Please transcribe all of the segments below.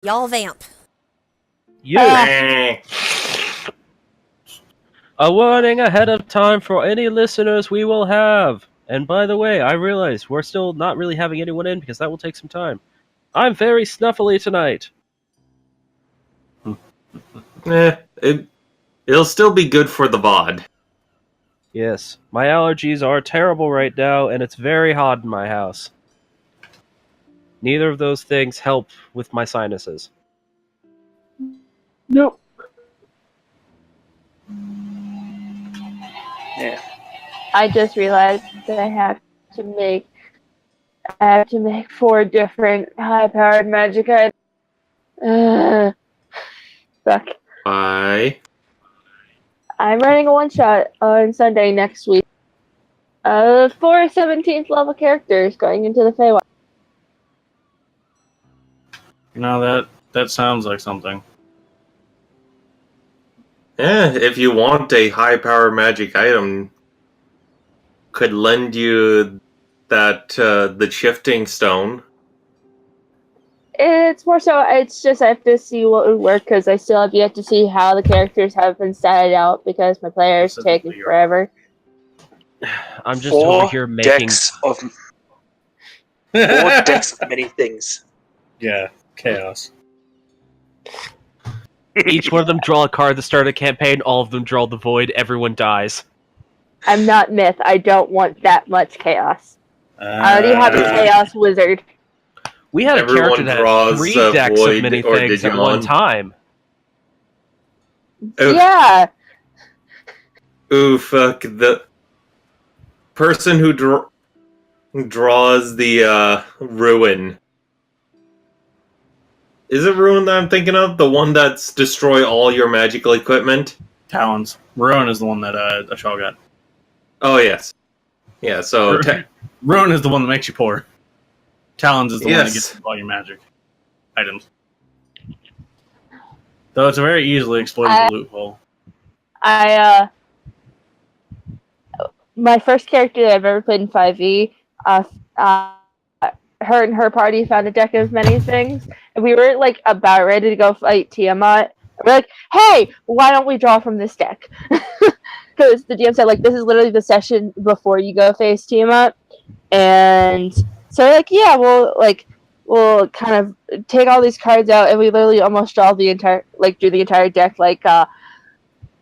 Y'all vamp. You! A warning ahead of time for any listeners we will have. And by the way, I realize we're still not really having anyone in because that will take some time. I'm very snuffly tonight. It'll still be good for the VOD. Yes, my allergies are terrible right now, and it's very hot in my house. Neither of those things help with my sinuses. Nope. Yeah. I just realized that I have to make 4 different high-powered magic items. Suck. Bye. I'm running a one-shot on Sunday next week. 4 17th level characters going into the Feywild. No, that sounds like something. If you want a high-power magic item, could lend you that the shifting stone. It's more so, it's just I have to see what would work because I still have yet to see how the characters have been statted out because my players taking forever. I'm just over here making... Four decks of many things. Yeah, chaos. Each one of them draw a card at the start of the campaign, all of them draw the void, everyone dies. I'm not Myth, I don't want that much chaos. I already have a chaos wizard. We had Everyone a character that had 3 decks of many things at one time. Oof. Yeah. Ooh, fuck. The person who draws the Ruin. Is it Ruin that I'm thinking of? The one that's destroy all your magical equipment? Talons. Ruin is the one that Ashal got. Oh, yes. Yeah, so... Ruin is the one that makes you poor. Talons is the one that gets all your magic items. Though it's a very easily exploitable loophole. My first character that I've ever played in 5e, her and her party found a deck of many things, and we were like about ready to go fight Tiamat. We're like, hey, why don't we draw from this deck? Because the DM said, like, this is literally the session before you go face Tiamat. And so we're like, yeah, we'll kind of take all these cards out, and we literally almost drew the entire deck. Like, the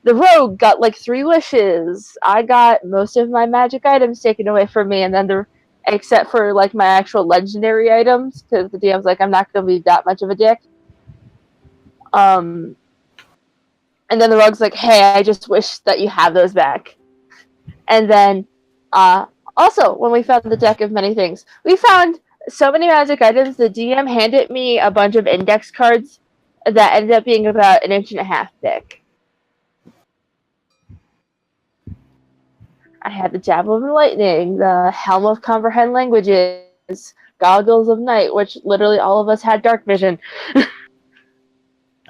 rogue got like 3 wishes. I got most of my magic items taken away from me, and then except for like my actual legendary items, because the DM's like, I'm not going to be that much of a dick. And then the rogue's like, hey, I just wish that you have those back. And then, also, when we found the deck of many things, we found so many magic items, the DM handed me a bunch of index cards that ended up being about 1.5 inches thick. I had the Javelin of Lightning, the Helm of Comprehend Languages, Goggles of Night, which literally all of us had dark vision.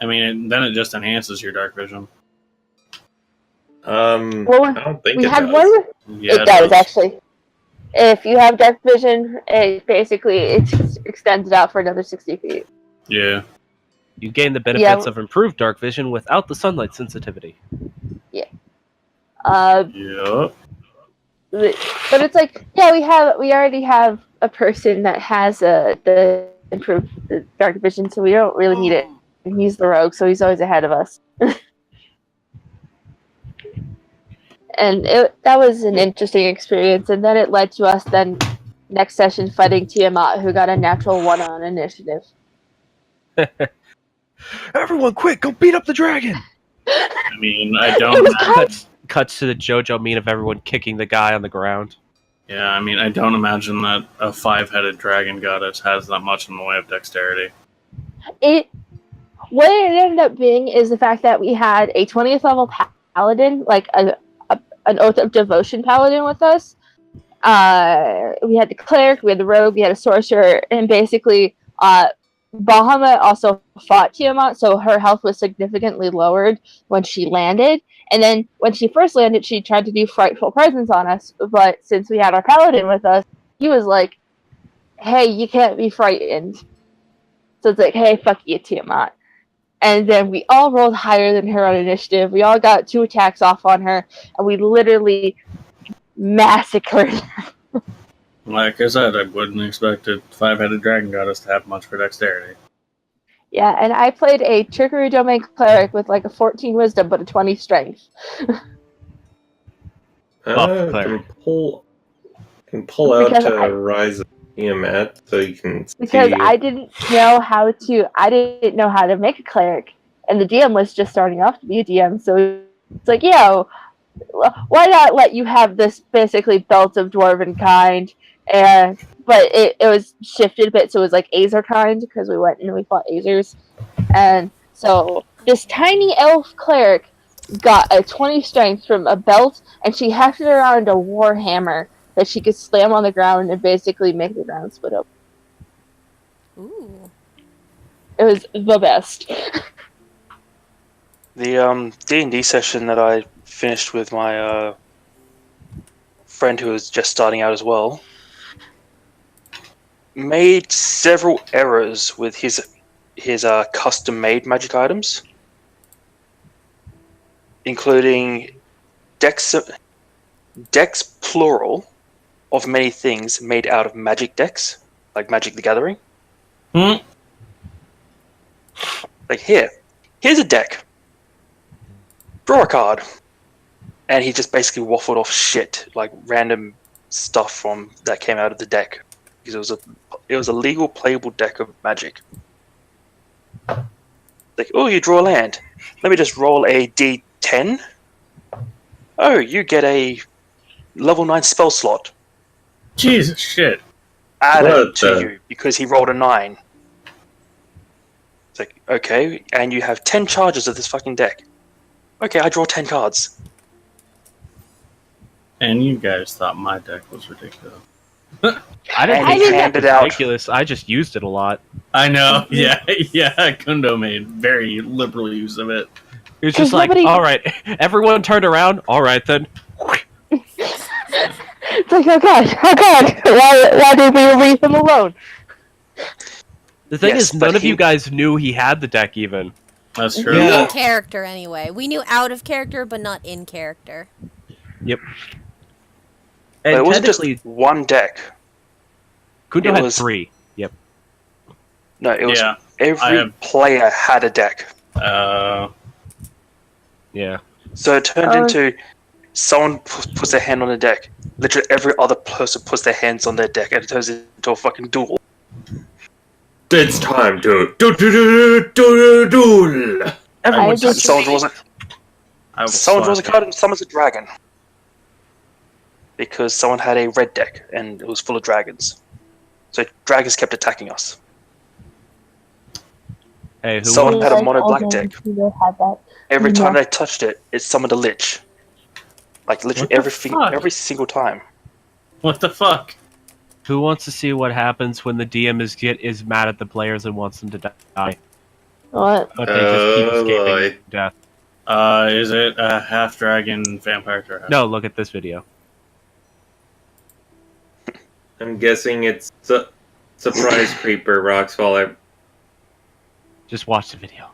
I mean, then it just enhances your dark vision. I don't think it does. One. Yeah, it does, actually. If you have dark vision, it extends it out for another 60 feet. Yeah. You gain the benefits of improved dark vision without the sunlight sensitivity. Yeah. Yep. But it's like, yeah, we already have a person that has the improved dark vision, so we don't really need it. And he's the rogue, so he's always ahead of us. And that was an interesting experience, and then it led to us then next session fighting Tiamat, who got a natural 1 on initiative. Everyone, quick, go beat up the dragon! I mean, I don't... Cuts to the JoJo meme of everyone kicking the guy on the ground. Yeah, I mean, I don't imagine that a 5-headed dragon goddess has that much in the way of dexterity. What it ended up being is the fact that we had a 20th level paladin, like an Oath of Devotion paladin with us. We had the cleric, we had the rogue, we had a sorcerer, and basically Bahamut also fought Tiamat, so her health was significantly lowered when she landed. And then when she first landed, she tried to do Frightful Presence on us, but since we had our paladin with us, he was like, hey, you can't be frightened. So So it's like, hey, fuck you, Tiamat. And then we all rolled higher than her on initiative. We all got 2 attacks off on her, and we literally massacred her. Like I said, I wouldn't expect a 5-headed dragon goddess to have much for dexterity. Yeah, and I played a Trickery Domain Cleric with like a 14 Wisdom, but a 20 Strength. Buff cleric. Can pull out Because I- Rise of Tiamat so you can Because see. I didn't know how to make a cleric, and the DM was just starting off to be a DM, so it's like, why not let you have this basically belt of dwarven kind, but it was shifted a bit, so it was like Azer kind, because we went and we fought Azers, and so this tiny elf cleric got a 20 strength from a belt, and she hefted around a war hammer that she could slam on the ground and basically make the ground split up. Ooh. It was the best. The D&D session that I finished with my friend who was just starting out as well made several errors with his custom-made magic items, including decks plural of many things made out of magic decks, like Magic the Gathering. Like, here's a deck. Draw a card. And he just basically waffled off shit, like random stuff from that came out of the deck. Because it was a legal playable deck of Magic. Like, oh, you draw a land. Let me just roll a d10. Oh, you get a level 9 spell slot. Jesus shit. Added to you because he rolled a 9. It's like, okay, and you have 10 charges of this fucking deck. Okay, I draw 10 cards. And you guys thought my deck was ridiculous. I didn't And he think it handed was out- ridiculous. I just used it a lot. I know, yeah. Kundo made very liberal use of it. It was just like, all right, everyone turned around. All right then. It's like, oh god, why did we leave him alone? The thing Yes, is, none but of you guys knew he had the deck even. That's true. Yeah. In character, anyway. We knew out of character, but not in character. Yep. But And it wasn't just technically, one deck. Kundo it had was- 3. Yep. No, it was Yeah. every player had a deck. Yeah. So it turned into someone puts their hand on a deck. Literally every other person puts their hands on their deck, and it turns into a fucking duel. It's time to duel. I And just, someone draws a card and summons a dragon. Because someone had a red deck and it was full of dragons. So dragons kept attacking us. Hey, who Someone won? had a mono black deck. Had that. Every Yeah. time they touched it, it summoned a lich. Like literally What the fuck? every single time. What the fuck? Who wants to see what happens when the DM is mad at the players and wants them to die, What? but they just keep escaping boy. death? Is it a half dragon vampire or No, look at this video. I'm guessing it's Surprise Creeper Roxfall. Just watch the video.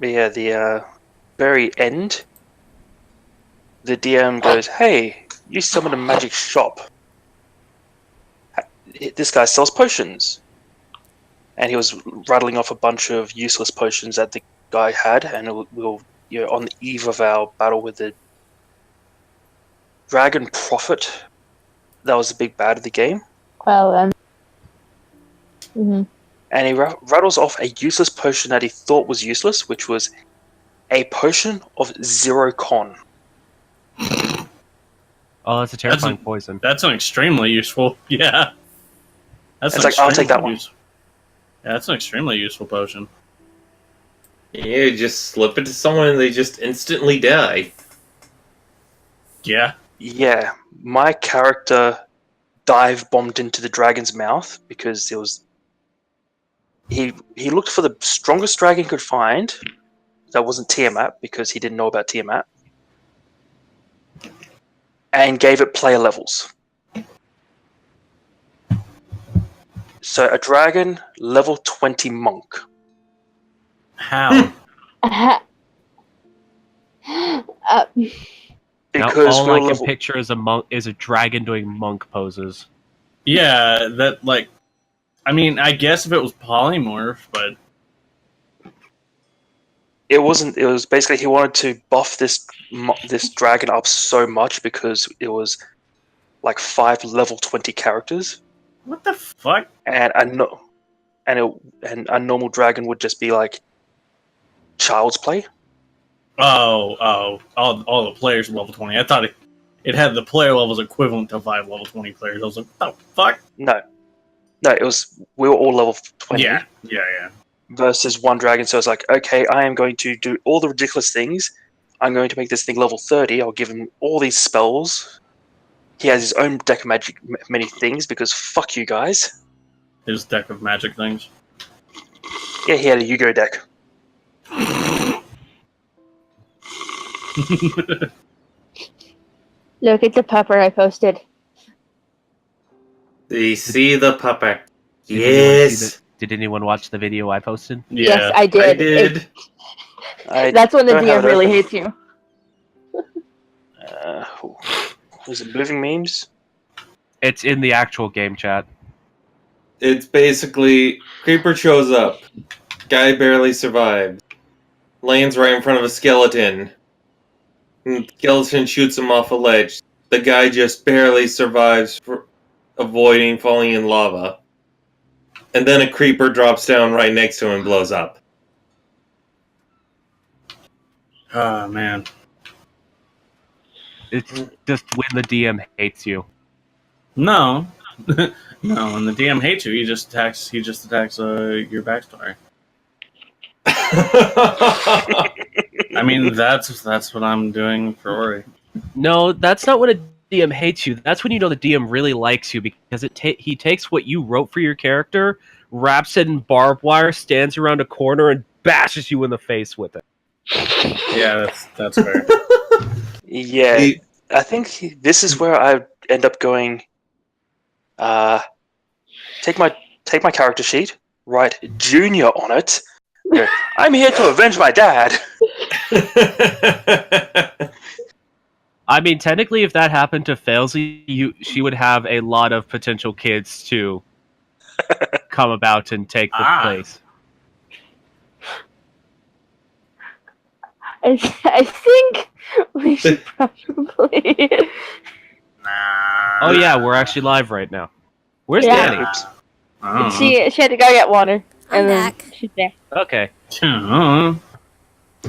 But yeah, the very end, the DM goes, "Hey, you summoned a magic shop. This guy sells potions." And he was rattling off a bunch of useless potions that the guy had, and on the eve of our battle with the Dragon Prophet, that was the big bad of the game. Well then. Mm-hmm. And he rattles off a useless potion that he thought was useless, which was a potion of 0 con. Oh, that's a terrifying poison. That's an extremely useful. Yeah. That's It's an like, I'll take that extremely one. useful- Yeah, that's an extremely useful potion. Yeah, you just slip it to someone and they just instantly die. Yeah. Yeah, my character dive bombed into the dragon's mouth because it was. He looked for the strongest dragon he could find. That wasn't Tiamat because he didn't know about Tiamat, and gave it player levels. So a dragon, level 20 monk. How? uh, Now, Because all we're I can level. picture is a dragon doing monk poses. Yeah, that like. I mean, I guess if it was polymorph, but It wasn't. It was basically he wanted to buff this dragon up so much because it was like 5 level 20 characters, what the fuck? and a normal dragon would just be like child's play. All the players are level 20. I thought it had the player levels equivalent to 5 level 20 players. I was like, what the fuck? No, it was we were all level 20 Yeah. versus one dragon. So it's like, okay, I am going to do all the ridiculous things. I'm going to make this thing level 30. I'll give him all these spells. He has his own deck of magic, many things because fuck you guys. His deck of magic things. Yeah, he had a Yu-Gi-Oh deck. look at the pupper I posted. Do you see the puppet? Did anyone see Yes, did anyone watch the video I posted? Yeah. Yes, I did. I did. That's when the don't have DM it really open. hates you. Was it moving memes? It's in the actual game chat. It's basically creeper shows up, guy barely survives, lands right in front of a skeleton. Skeleton shoots him off a ledge. The guy just barely survives for avoiding falling in lava. And then a creeper drops down right next to him and blows up. Oh man. It's just when the DM hates you. No. No, when the DM hates you, he just attacks your backstory. I mean, that's what I'm doing for Ori. No, that's not when a DM hates you. That's when you know the DM really likes you because he takes what you wrote for your character, wraps it in barbed wire, stands around a corner, and bashes you in the face with it. Yeah, that's fair. Yeah, He- I think this is where I end up going. Take my character sheet, write Junior on it. Go, I'm here to avenge my dad. I mean, technically, if that happened to Failsy, she would have a lot of potential kids to come about and take the place. I think we should probably. Nah. Oh yeah, we're actually live right now. Where's Yeah. Danny? I don't She had to go get water, I'm and then back. she's there. Okay. know.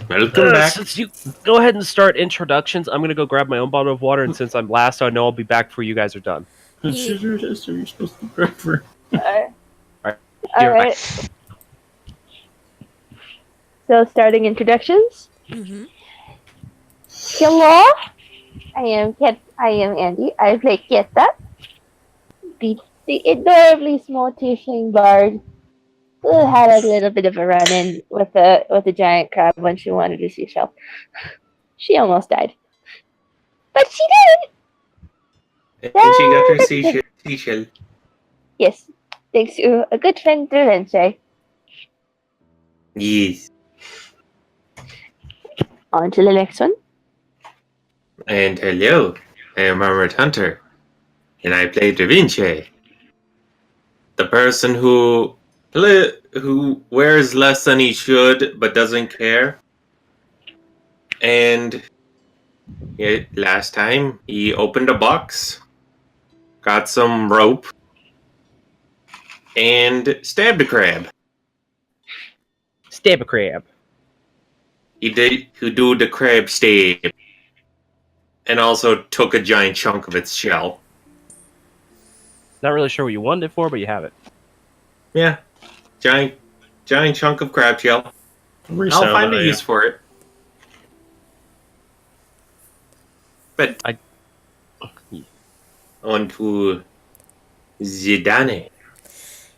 Welcome back. Since you go ahead and start introductions, I'm gonna go grab my own bottle of water, and since I'm last, I know I'll be back before you guys are done. You're supposed to be forever. You're Alright. So, starting introductions. Mm-hmm. Hello, I am Andy. I play Kieta, the adorably small tiefling bard who had a little bit of a run-in with a giant crab when she wanted a seashell. She almost died, but she did. And she got her seashell. Yes, thanks to a good friend, Derenche. Yes. On to the next one. And hello, I am Armored Hunter, and I play Da Vinci, the person who wears less than he should but doesn't care. And last time he opened a box, got some rope, and stabbed a crab. Stab a crab. He did do the crab stab, and also took a giant chunk of its shell. Not really sure what you wanted it for, but you have it. Yeah, giant chunk of crab shell. Resell I'll find it, a use for it. But on to Zidane.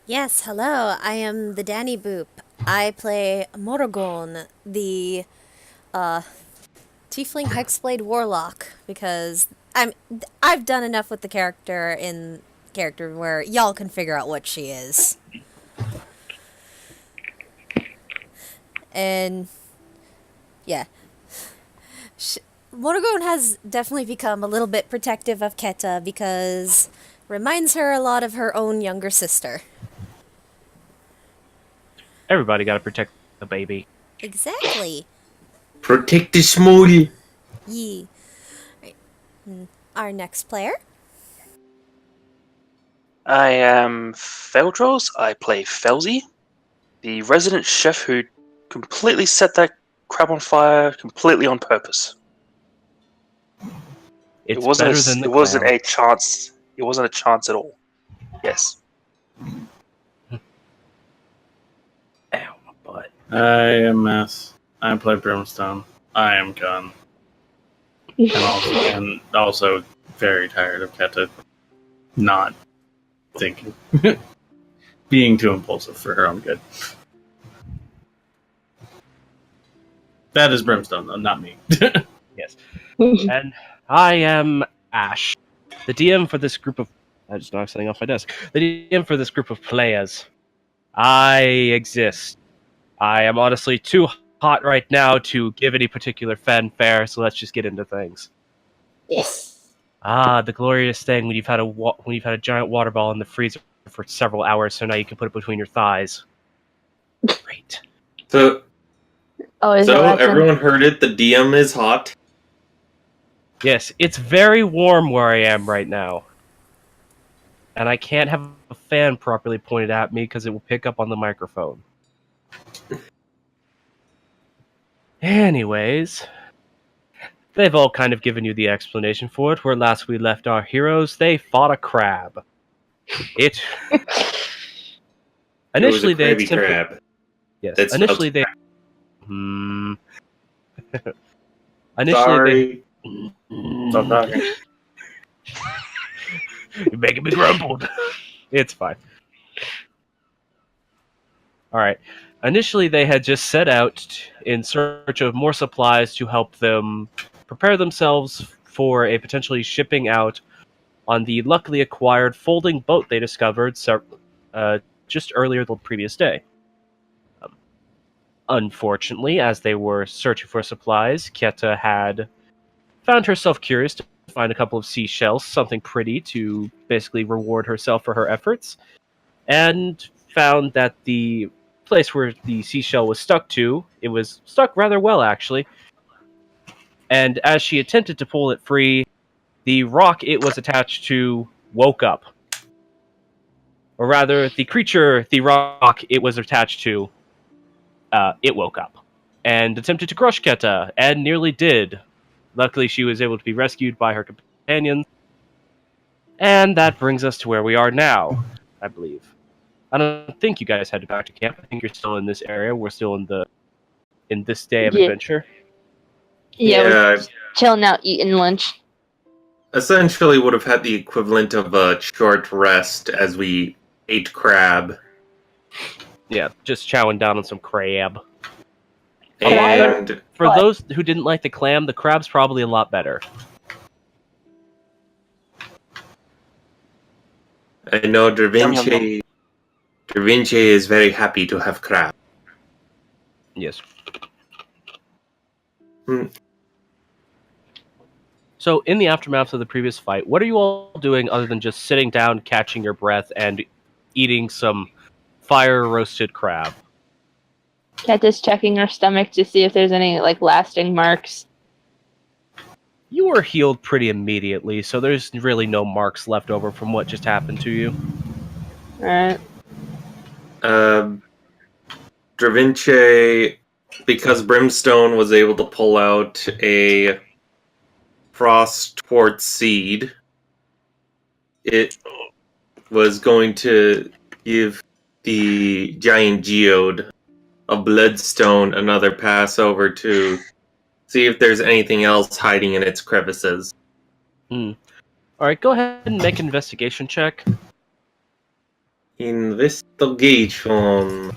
Yes, hello. I am the Danny Boop. I play Morrigon, the Tiefling Hexblade Warlock, because I've done enough with the character in character where y'all can figure out what she is. And yeah, Morrigan has definitely become a little bit protective of Keta because reminds her a lot of her own younger sister. Everybody got to protect the baby. Exactly. Protect the smoothie. Yee. Right. Our next player. I am Feldros. I play Felzy, the resident chef who completely set that crab on fire completely on purpose. It's it wasn't better a, than the it wasn't clam. a chance. It wasn't a chance at all. Yes. Ow, my butt. I am Mess. I play Brimstone. I am Gun. And also very tired of Keta not thinking. Being too impulsive for her own good. That is Brimstone, though, not me. Yes. And I am Ash, the DM for this group of... I just knocked something off my desk. The DM for this group of players. I exist. I am honestly too hot right now to give any particular fanfare, so let's just get into things. Yes. Ah, the glorious thing when you've had a giant water ball in the freezer for several hours, so now you can put it between your thighs. Great. So Oh, is So it everyone heard it. The DM is hot. Yes, it's very warm where I am right now. And I can't have a fan properly pointed at me because it will pick up on the microphone. Anyways, they've all kind of given you the explanation for it. Where last we left our heroes, they fought a crab. It... Initially, it was a Krabby simply... Crab. Yes, That's initially they... Initially Sorry. Stop talking. You're making me grumbled. It's fine. Alright. Initially, they had just set out in search of more supplies to help them prepare themselves for a potentially shipping out on the luckily acquired folding boat they discovered just earlier the previous day. Unfortunately, as they were searching for supplies, Keta had found herself curious to find a couple of seashells, something pretty to basically reward herself for her efforts, and found that the place where the seashell was stuck to, it was stuck rather well actually, and as she attempted to pull it free, the rock it was attached to woke up. Or rather, the creature the rock it was attached to, it woke up, and attempted to crush Keta, and nearly did. Luckily, she was able to be rescued by her companions, and that brings us to where we are now, I believe. I don't think you guys headed back to camp. I think you're still in this area. We're still in this day of Yeah. adventure. Yeah, we're Yeah, chilling out, eating lunch. essentially would have had the equivalent of a short rest as we ate crab. Yeah, just chowing down on some crab. And For What? those who didn't like the clam, the crab's probably a lot better. I know Da Vinci is very happy to have crab. Yes. Hmm. So, in the aftermath of the previous fight, what are you all doing other than just sitting down, catching your breath, and eating some fire-roasted crab? Cat is checking her stomach to see if there's any lasting marks. You were healed pretty immediately, so there's really no marks left over from what just happened to you. Alright. Da Vinci, because Brimstone was able to pull out a frost quartz seed, it was going to give the giant geode of Bloodstone another pass over to see if there's anything else hiding in its crevices. Alright, go ahead and make an investigation check. Investigation.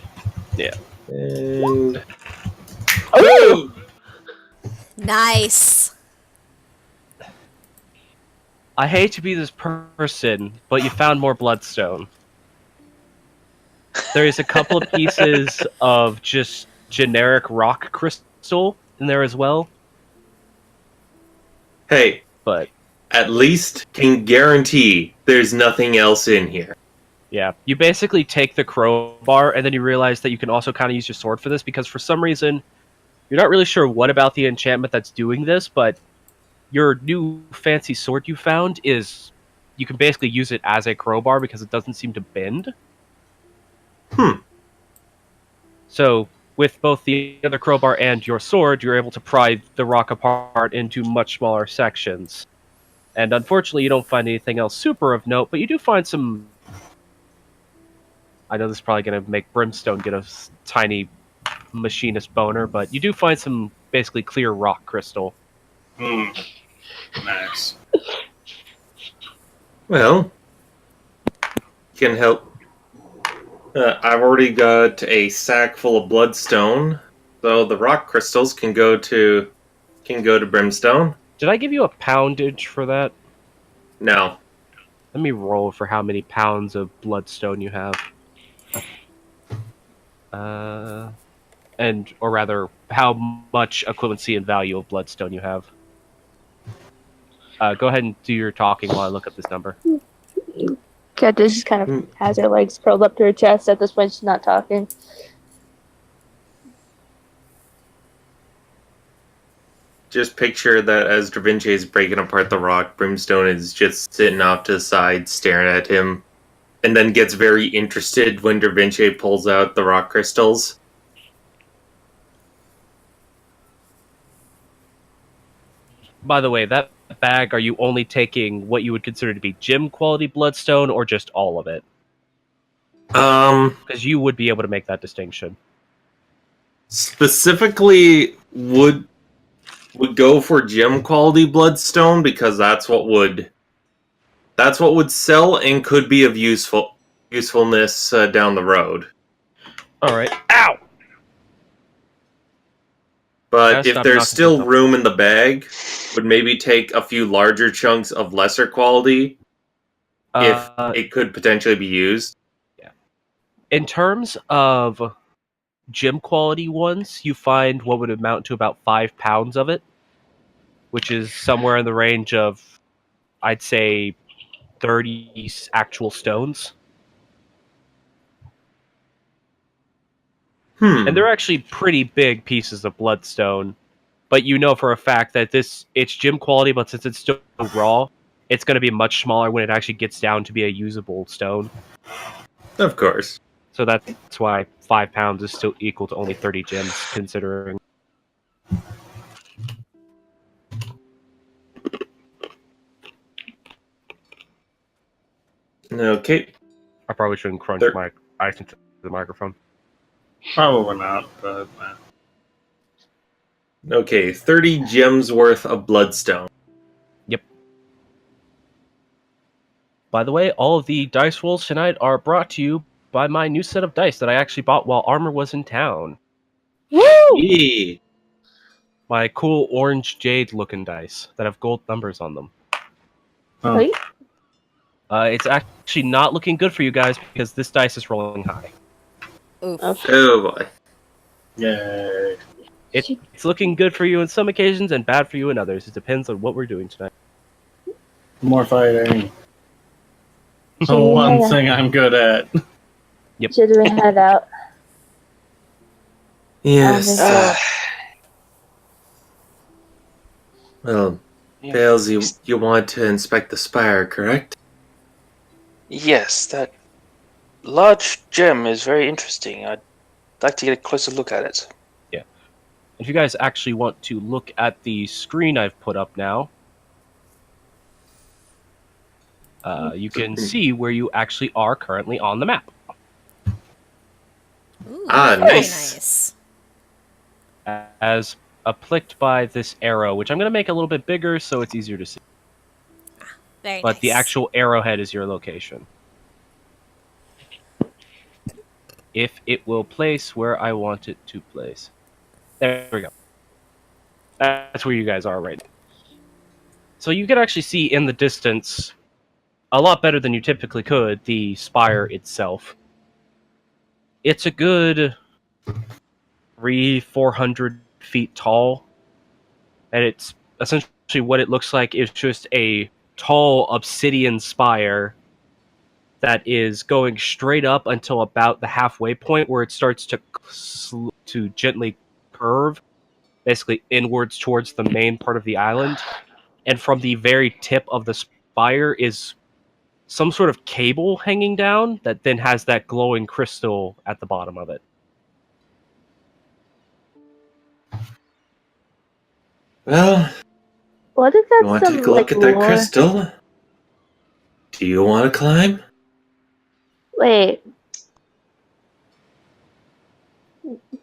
Yeah. And Oh! Nice. I hate to be this person, but you found more bloodstone. There's a couple of pieces of just generic rock crystal in there as well, Hey, but at least can guarantee there's nothing else in here. yeah, you basically take the crowbar and then you realize that you can also kind of use your sword for this because for some reason you're not really sure what about the enchantment that's doing this, but your new fancy sword you found is you can basically use it as a crowbar because it doesn't seem to bend. So with both the other crowbar and your sword, you're able to pry the rock apart into much smaller sections. And unfortunately, you don't find anything else super of note, but you do find some... I know this is probably going to make Brimstone get a tiny machinist boner, but you do find some basically clear rock crystal. Nice. Well, can help. I've already got a sack full of bloodstone, so the rock crystals can go to Brimstone. Did I give you a poundage for that? No, Let me roll for how many pounds of bloodstone you have. Or rather, how much equivalency and value of bloodstone you have. Go ahead and do your talking while I look up this number. Candace just kind of has her legs curled up to her chest. At this point, she's not talking. just picture that as Da Vinci is breaking apart the rock, Brimstone is just sitting off to the side, staring at him, and then gets very interested when Da Vinci pulls out the rock crystals. By the way, that bag, are you only taking what you would consider to be gym quality bloodstone, or just all of it? Because you would be able to make that distinction. Specifically, would go for gem quality bloodstone because that's what would sell and could be of usefulness down the road. All right. Ow! But Gotta if stop there's knocking still yourself. room in the bag, would maybe take a few larger chunks of lesser quality if it could potentially be used. In terms of gym quality ones, you find what would amount to about 5 pounds of it, which is somewhere in the range of, I'd say, 30 actual stones. And they're actually pretty big pieces of bloodstone, but you know for a fact that it's gym quality, but since it's still raw, it's going to be much smaller when it actually gets down to be a usable stone. Of course. So that's why 5 pounds is still equal to only 30 gems, considering. Okay. I probably shouldn't crunch my ice into the microphone. Probably not, but Okay, 30 gems worth of bloodstone. Yep. By the way, all of the dice rolls tonight are brought to you by my new set of dice that I actually bought while Armor was in town. Woo! Yeah. My cool orange jade looking dice that have gold numbers on them. oh, Wait. It's actually not looking good for you guys because this dice is rolling high. Oof. Okay. Oh boy. yay. It's looking good for you on some occasions and bad for you in others. It depends on what we're doing tonight. More fighting. The So one yeah. thing I'm good at. Should we head out? Yes. Uh, Well, Yeah. Bales, you want to inspect the spire, correct? Yes, that large gem is very interesting. I'd like to get a closer look at it. If you guys actually want to look at the screen I've put up now, you can see where you actually are currently on the map. Ooh, Ah, very nice. nice. As afflict by this arrow, which I'm going to make a little bit bigger so it's easier to see. Very But nice. the actual arrowhead is your location. If it will place where I want it to place. There we go. That's where you guys are right now. So you could actually see in the distance, a lot better than you typically could, the spire itself. It's a good 400 feet tall, and it's essentially what it looks like is just a tall obsidian spire that is going straight up until about the halfway point, where it starts to gently curve, basically inwards towards the main part of the island. And from the very tip of the spire is some sort of cable hanging down that then has that glowing crystal at the bottom of it. Well, What if you that's want to some take a look like at that lore? crystal? Do you want to climb? Wait.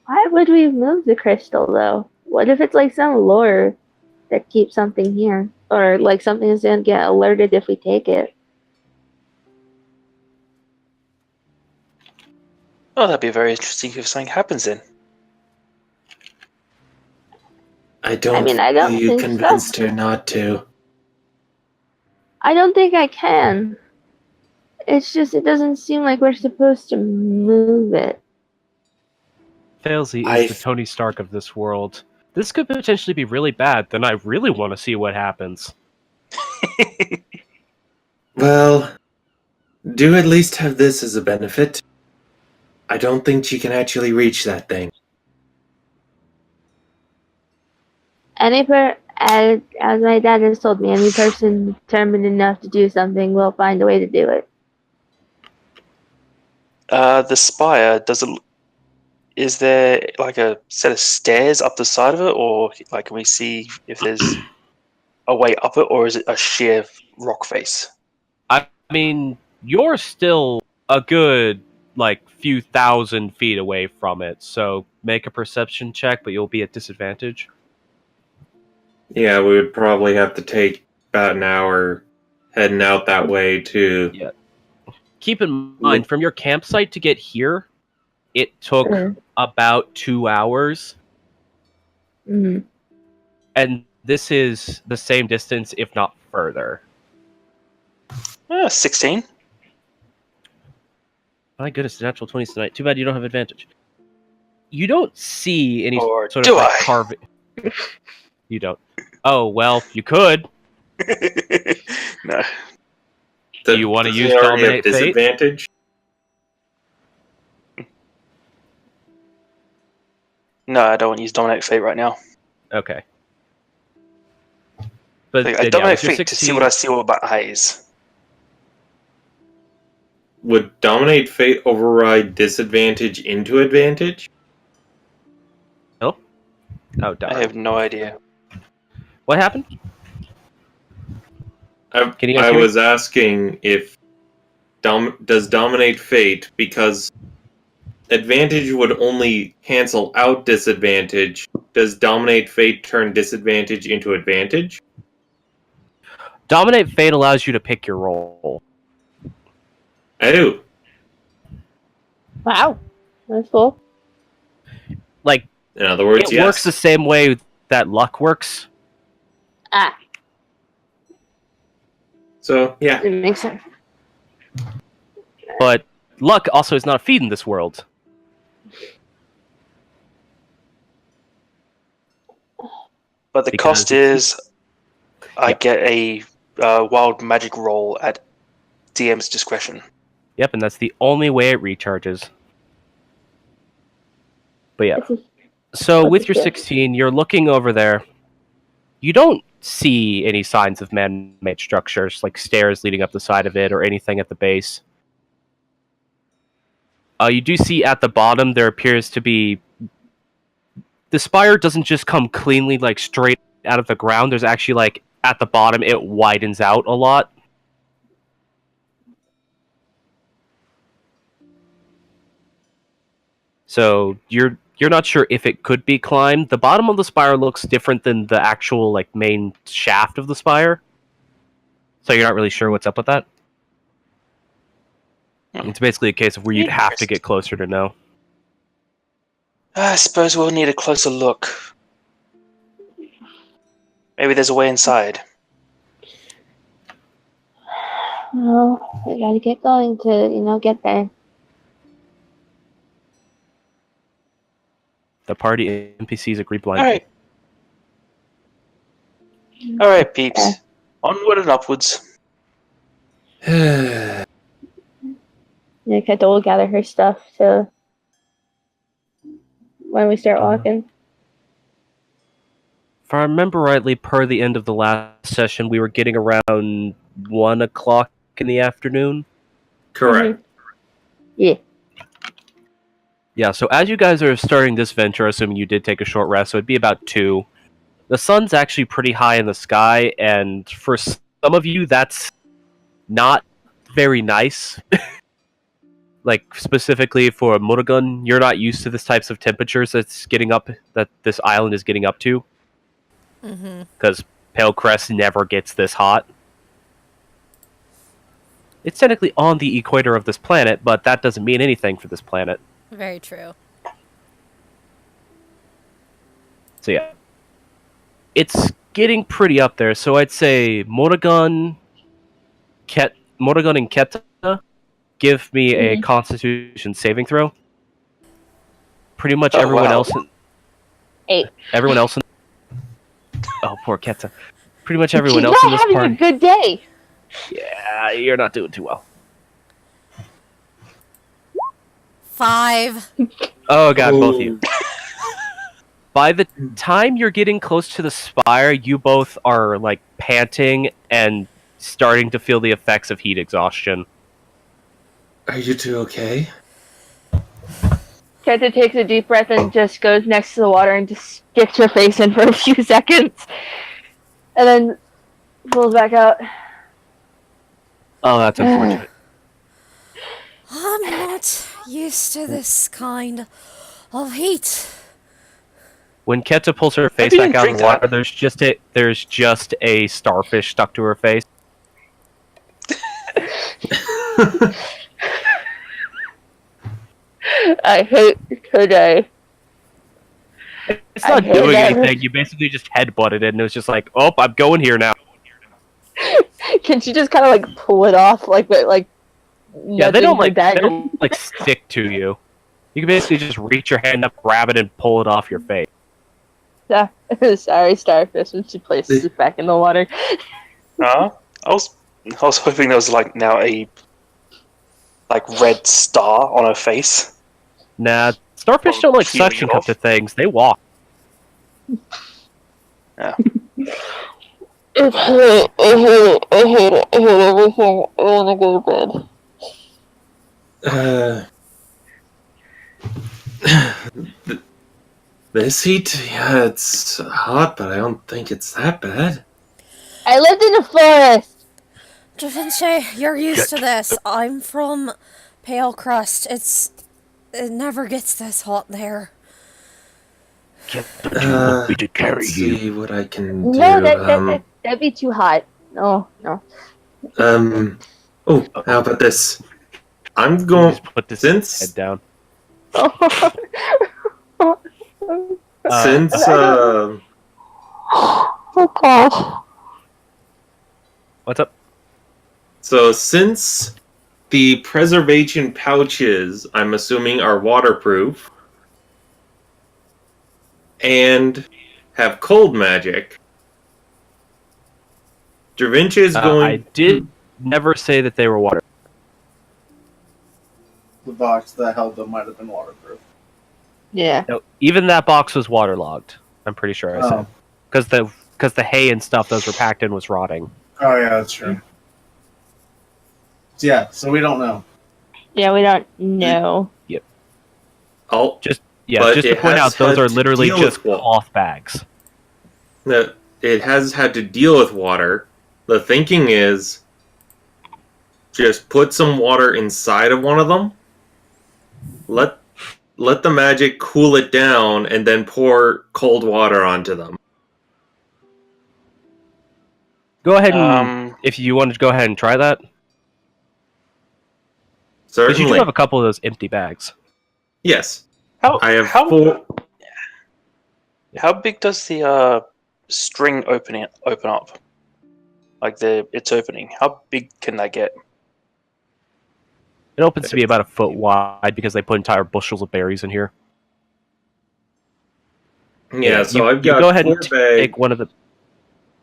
Why would we move the crystal though? What if it's like some lore that keeps something here? Or like something is gonna get alerted if we take it? Oh, that'd be very interesting if something happens then. I don't mean, I feel don't you think so. convinced her not to. I don't think I can. It's just it doesn't seem like we're supposed to move it. Failsy I- is the Tony Stark of this world. This could potentially be really bad, then I really want to see what happens. Well, do at least have this as a benefit. I don't think she can actually reach that thing. As my dad has told me, any person determined enough to do something will find a way to do it. The spire, is there like a set of stairs up the side of it, or like can we see if there's a way up it, or is it a sheer rock face? I mean, you're still a good, few thousand feet away from it, so make a perception check, but you'll be at disadvantage. Yeah, we would probably have to take about an hour heading out that way to... Yeah. Keep in mind, from your campsite to get here, it took about 2 hours, Mm-hmm. and this is the same distance, if not further. 16. My goodness, natural 20s tonight. Too bad you don't have advantage. You don't see any Or sort do of I? carving. You don't. Oh, well, you could. No. Do you wanna Does use he already Dominate have Fate? disadvantage? No, I don't want to use Dominate Fate right now. Okay. But I then, yeah, Dominate with your Fate to see 16 what I see with my eyes. Would Dominate Fate override disadvantage into advantage? Oh, I darn. have no idea. What happened? Can you guys I hear me? was asking if does Dominate Fate, because advantage would only cancel out disadvantage, does Dominate Fate turn disadvantage into advantage? Dominate Fate allows you to pick your role. Oh, Wow, that's cool. Like, in other words, it yes. works the same way that luck works. Ah, So, yeah. it makes sense. But luck also is not a feed in this world. But the Because cost is I Yep. get a wild magic roll at DM's discretion. Yep, and that's the only way it recharges. But yeah. It's a- So What's with it your do? 16, you're looking over there. You don't see any signs of man-made structures, like stairs leading up the side of it or anything at the base. You do see at the bottom there appears to be... The spire doesn't just come cleanly, straight out of the ground. There's actually, at the bottom, it widens out a lot. So you're not sure if it could be climbed. The bottom of the spire looks different than the actual main shaft of the spire. So you're not really sure what's up with that. It's basically a case of where you'd have to get closer to know. I suppose we'll need a closer look. Maybe there's a way inside. Well, we gotta get going to, get there. The party NPCs agree blindly. Alright, peeps. Onward and upwards. Yeah, Keta will gather her stuff to when we start walking. If I remember rightly, per the end of the last session, we were getting around 1 o'clock in the afternoon. Correct. Yeah. Yeah, so as you guys are starting this venture, assuming you did take a short rest, so it'd be about 2. The sun's actually pretty high in the sky, and for some of you, that's not very nice. Like, specifically for Murugan, you're not used to this types of temperatures that this island is getting up to. Because Pale Crest never gets this hot. It's technically on the equator of this planet, but that doesn't mean anything for this planet. Very true. So yeah. It's getting pretty up there, so I'd say Murugan and Keta, give me a Constitution saving throw. Pretty much everyone else... 8. Everyone else in... Oh, poor Keta. Pretty much everyone She's else in not this having party... a good day. Yeah, you're not doing too well. 5. Oh god, both of Ooh. you. By the time you're getting close to the spire, you both are, like, panting and starting to feel the effects of heat exhaustion. Are you two okay? Keta takes a deep breath and just goes next to the water and just sticks her face in for a few seconds. And then pulls back out. Oh, that's unfortunate. I'm not used to this kind of heat. When Keta pulls her face didn't back out of drink the water, that. there's just a starfish stuck to her face. I hate today. It's not hate doing that. anything. You basically just headbutted it, and it was just like, oh, I'm going here now. Can she just kind of like pull it off, like Yeah, they don't nudging her dagger? like stick to you. You can basically just reach your hand up, grab it, and pull it off your face. Yeah. Sorry, starfish, and she places it back in the water. I was hoping there was like now a red star on her face. Nah, starfish don't like Peeling suction it cup off. to things. They walk. Yeah. I hate everything. I wanna go to bed. This heat? Yeah, it's hot, but I don't think it's that bad. I lived in the forest. Da Vinci, you're used to this. I'm from Pale Crust. It never gets this hot there. Want me to carry let's see what I can do. No, that'd be too hot. No. Oh, how about this? I'm going... Just put this Since... head down. Since, Oh gosh. What's up? So, since the preservation pouches, I'm assuming, are waterproof, and have cold magic, Da Vinci is going... I did never say that they were water. The box that held them might have been waterproof. Yeah. No, even that box was waterlogged. I'm pretty sure I said. Because the hay and stuff those were packed in was rotting. Oh yeah, that's true. Yeah, so we don't know. Yeah, we don't know. Oh, Yeah, But just to it point has out, those had are to literally deal just with what? cloth bags. it has had to deal with water. The thinking is just put some water inside of one of them, let the magic cool it down, and then pour cold water onto them. Go ahead and, if you wanted to go ahead and try that. Because you do Certainly. have a couple of those empty bags. Yes. How I have how, 4. how big does the string open up? Like it's opening. How big can that get? It opens to be about a foot wide because they put entire bushels of berries in here. Yeah, so you, I've got you go ahead 4 and bags. take one of the.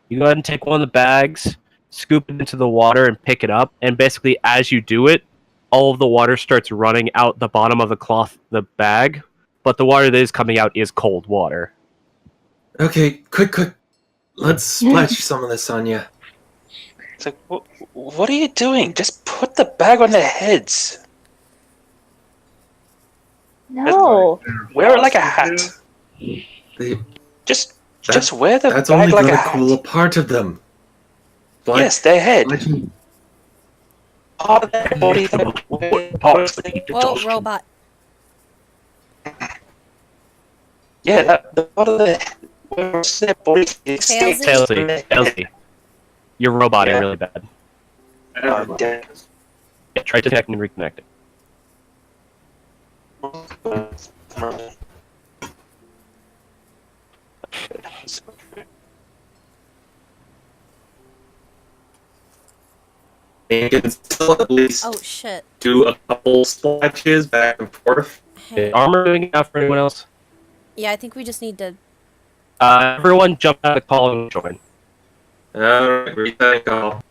You go ahead and take one of the bags, scoop it into the water, and pick it up. And basically, as you do it, all of the water starts running out the bottom of the bag. But the water that is coming out is cold water. Okay, quick. Let's splash some of this on you. It's like, what are you doing? Just put the bag on their heads. No. Wear it like a hat. Just wear the That's bag only like a gonna hat. cool a part of them. Yes, their head. Splashing- Part of their body. Whoa, robot. Yeah, the part of their body is Tailsy. Tailsy, you're roboting Yeah. really bad. dead. Yeah, try to connect and reconnect it. You can still at least Oh shit. do a couple splashes back and forth. Hey. Is armor doing enough for anyone else? Yeah, I think we just need to. Everyone jump out of the call and join. Alright, resetting call.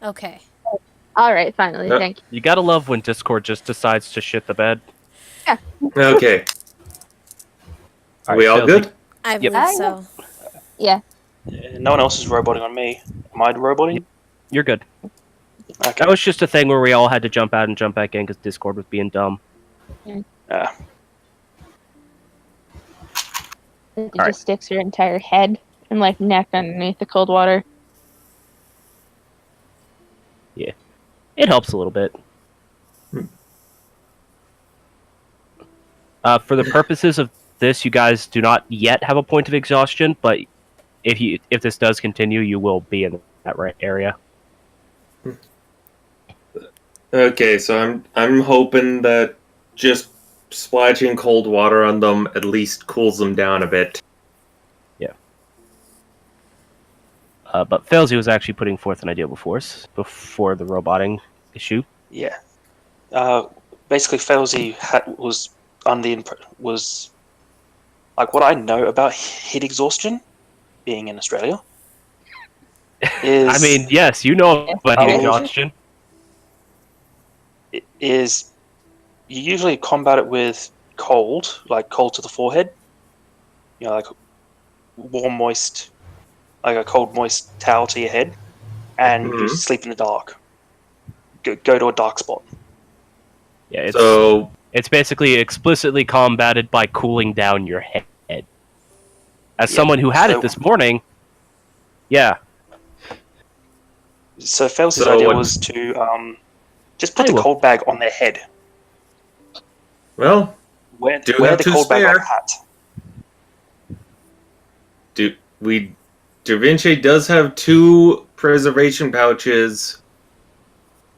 Okay. All right, finally. Thank you. You gotta love when Discord just decides to shit the bed. Okay. Alright, We all Tailsy, good? I Yep. believe so. Yeah. No one else is roboting on me. Am I roboting? You're good. Okay. That was just a thing where we all had to jump out and jump back in because Discord was being dumb. It Alright. just sticks your entire head and like neck underneath the cold water. It helps a little bit. For the purposes of this, you guys do not yet have a point of exhaustion, but if this does continue, you will be in that right area. Okay, so I'm hoping that just splashing cold water on them at least cools them down a bit. But Failsy was actually putting forth an idea before the roboting issue. Yeah. Basically, Failsy was was like what I know about heat exhaustion, being in Australia. Is I mean, yes, you know about heat Oh. exhaustion. is you usually combat it with cold, like cold to the forehead. You know, like warm, moist, like a cold, moist towel to your head, and you Mhm. sleep in the dark. Go to a dark spot. Yeah, So it's basically explicitly combated by cooling down your head. As Yeah, someone who had so- it this morning, yeah, So Failsy's So idea what- was to just put Hey, the well- cold bag on their head. well, Wear Do wear have the to cold bag like spare. a hat. Da Vinci does have 2 preservation pouches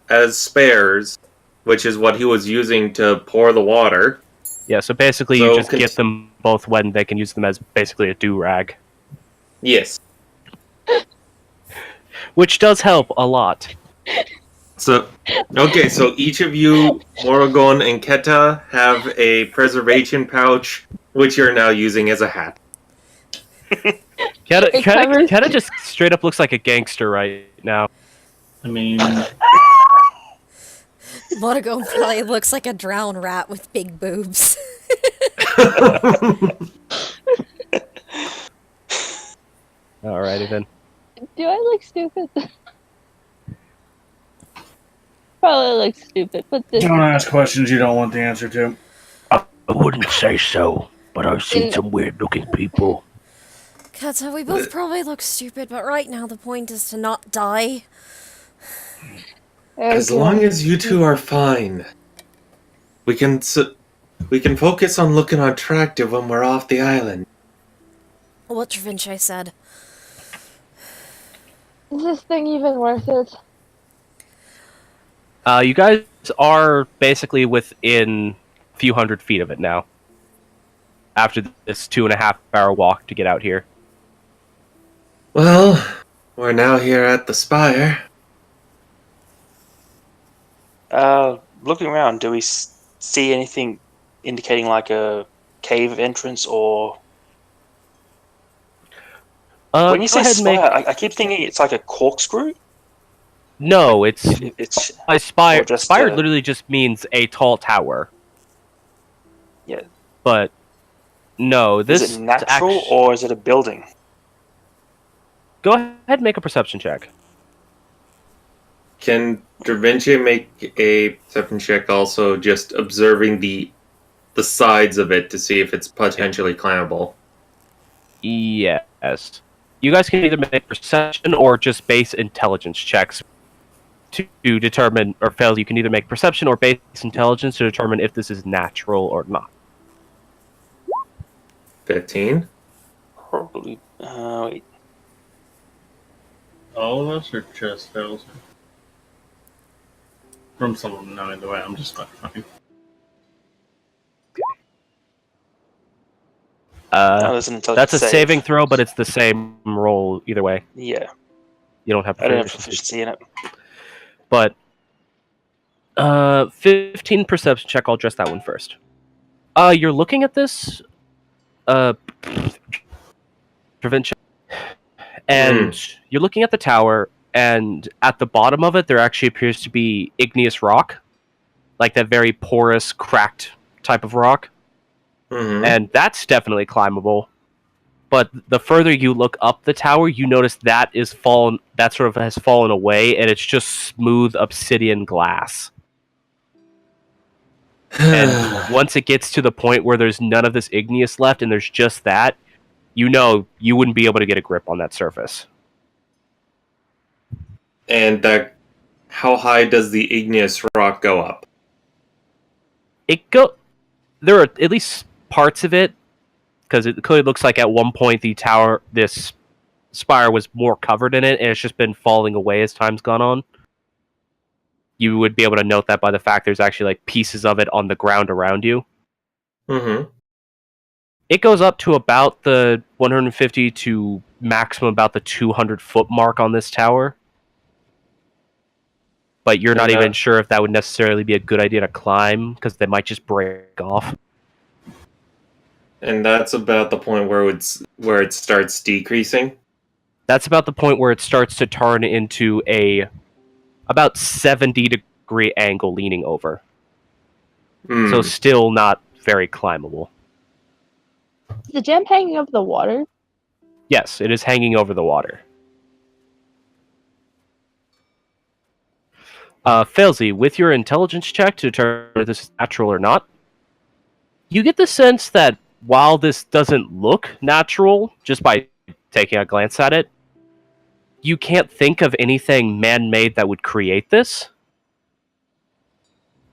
as spares, which is what he was using to pour the water. yeah. So basically, So you just con- get them both wet, and they can use them as basically a do-rag, Yes. which does help a lot. So, okay, so each of you, Morrigan and Keta, have a preservation pouch, which you're now using as a hat. Keta, It covers- Keta just straight up looks like a gangster right now. I mean, Monago probably looks like a drowned rat with big boobs. Alrighty then. Do I look stupid? Probably look stupid, but this don't ask questions you don't want the answer to. I wouldn't say so, but I've seen some weird-looking people. Kata, we both probably look stupid, but right now the point is to not die. As long as you two are fine, we can focus on looking attractive when we're off the island. What Travinci said. Is this thing even worth it? You guys are basically within a few hundred feet of it now. After this 2.5-hour walk to get out here. Well, we're now here at the spire. Looking around, do we see anything indicating like a cave entrance or? When you Go say ahead and spire, make... I keep thinking it's like a corkscrew. No, it's It's spire. or just, Spire literally just means a tall tower. Yeah. But no, this is it natural act- or is it a building? Go ahead and make a perception check. Can Da Vinci make a perception check also just observing the sides of it to see if it's potentially climbable? Yes. You guys can either make perception or just base intelligence checks to determine, or fail. You can either make perception or base intelligence to determine if this is natural or not. 15. Probably. Wait. All of us or just fails? From some of them, no, either way, I'm just fine. No, there's an intelligence That's a save. saving throw, but it's the same roll either way. Yeah, You don't have I don't have proficiency. proficiency in it. But 15 perception check. I'll address that one first. You're looking at this prevention, and you're looking at the tower, and at the bottom of it there actually appears to be igneous rock, like that very porous, cracked type of rock. Mm-hmm. And that's definitely climbable. But the further you look up the tower, you notice that has fallen away, and it's just smooth obsidian glass. And once it gets to the point where there's none of this igneous left, and there's just that, you know you wouldn't be able to get a grip on that surface. And how high does the igneous rock go up? There are at least parts of it, because it clearly looks like at one point this spire was more covered in it, and it's just been falling away as time's gone on. You would be able to note that by the fact there's actually like pieces of it on the ground around you. Mm-hmm. It goes up to about the 150 to maximum about the 200 foot mark on this tower. But you're not even sure if that would necessarily be a good idea to climb, because they might just break off. And that's about the point where it starts decreasing? That's about the point where it starts to turn into about 70-degree angle leaning over. So still not very climbable. Is the gem hanging over the water? Yes, it is hanging over the water. Failsy, with your intelligence check to determine if this is natural or not, you get the sense that while this doesn't look natural, just by taking a glance at it, you can't think of anything man-made that would create this.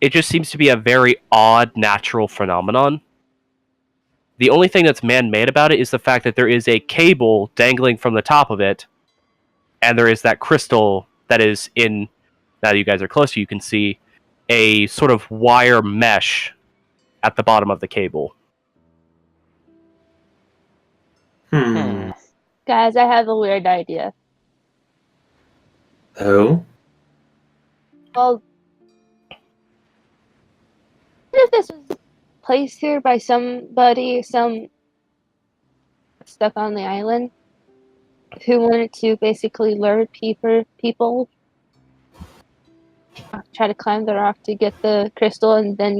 It just seems to be a very odd natural phenomenon. The only thing that's man-made about it is the fact that there is a cable dangling from the top of it, and there is that crystal that is in, now that you guys are closer, you can see a sort of wire mesh at the bottom of the cable. Guys, I have a weird idea. Oh? Well, what if this was placed here by somebody, stuck on the island, who wanted to basically lure people try to climb the rock to get the crystal, and then,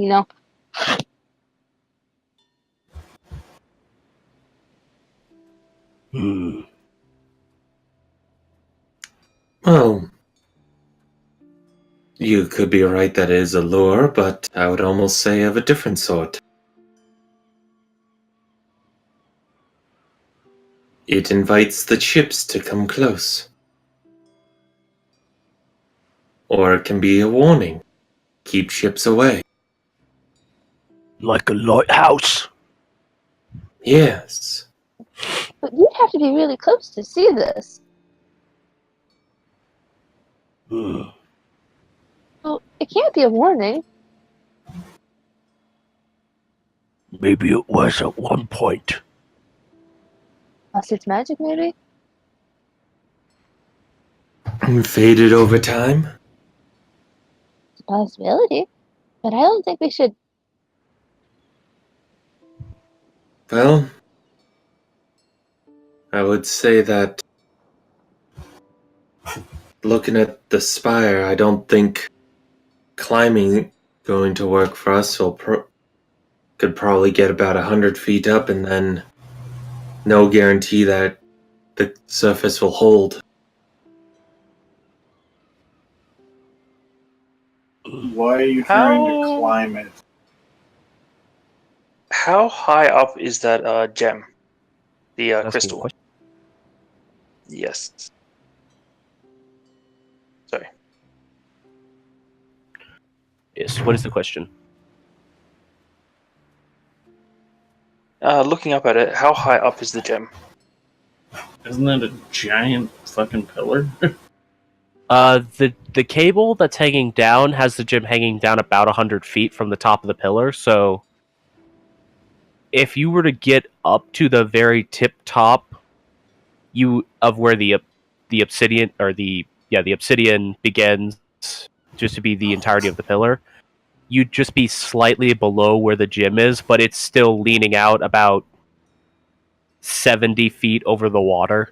Well, you could be right that it is a lure, but I would almost say of a different sort. It invites the ships to come close. Or it can be a warning. Keep ships away. Like a lighthouse. Yes. But you'd have to be really close to see this. Well, it can't be a warning. Maybe it was at one point. Unless it's magic, maybe? Faded over time? It's a possibility. But I don't think we should. Well, I would say that looking at the spire, I don't think climbing going to work for us. Could probably get about 100 feet up, and then no guarantee that the surface will hold. Why are you trying to How- climb it? How high up is that gem? The Asking a crystal. question. Yes. Sorry. Yes. What is the question? Looking up at it, how high up is the gem? Isn't that a giant fucking pillar? The cable that's hanging down has the gem hanging down about 100 feet from the top of the pillar. So, if you were to get up to the very tip top, of where the obsidian or the obsidian begins, just to be the entirety of the pillar, you'd just be slightly below where the gem is, but it's still leaning out about 70 feet over the water.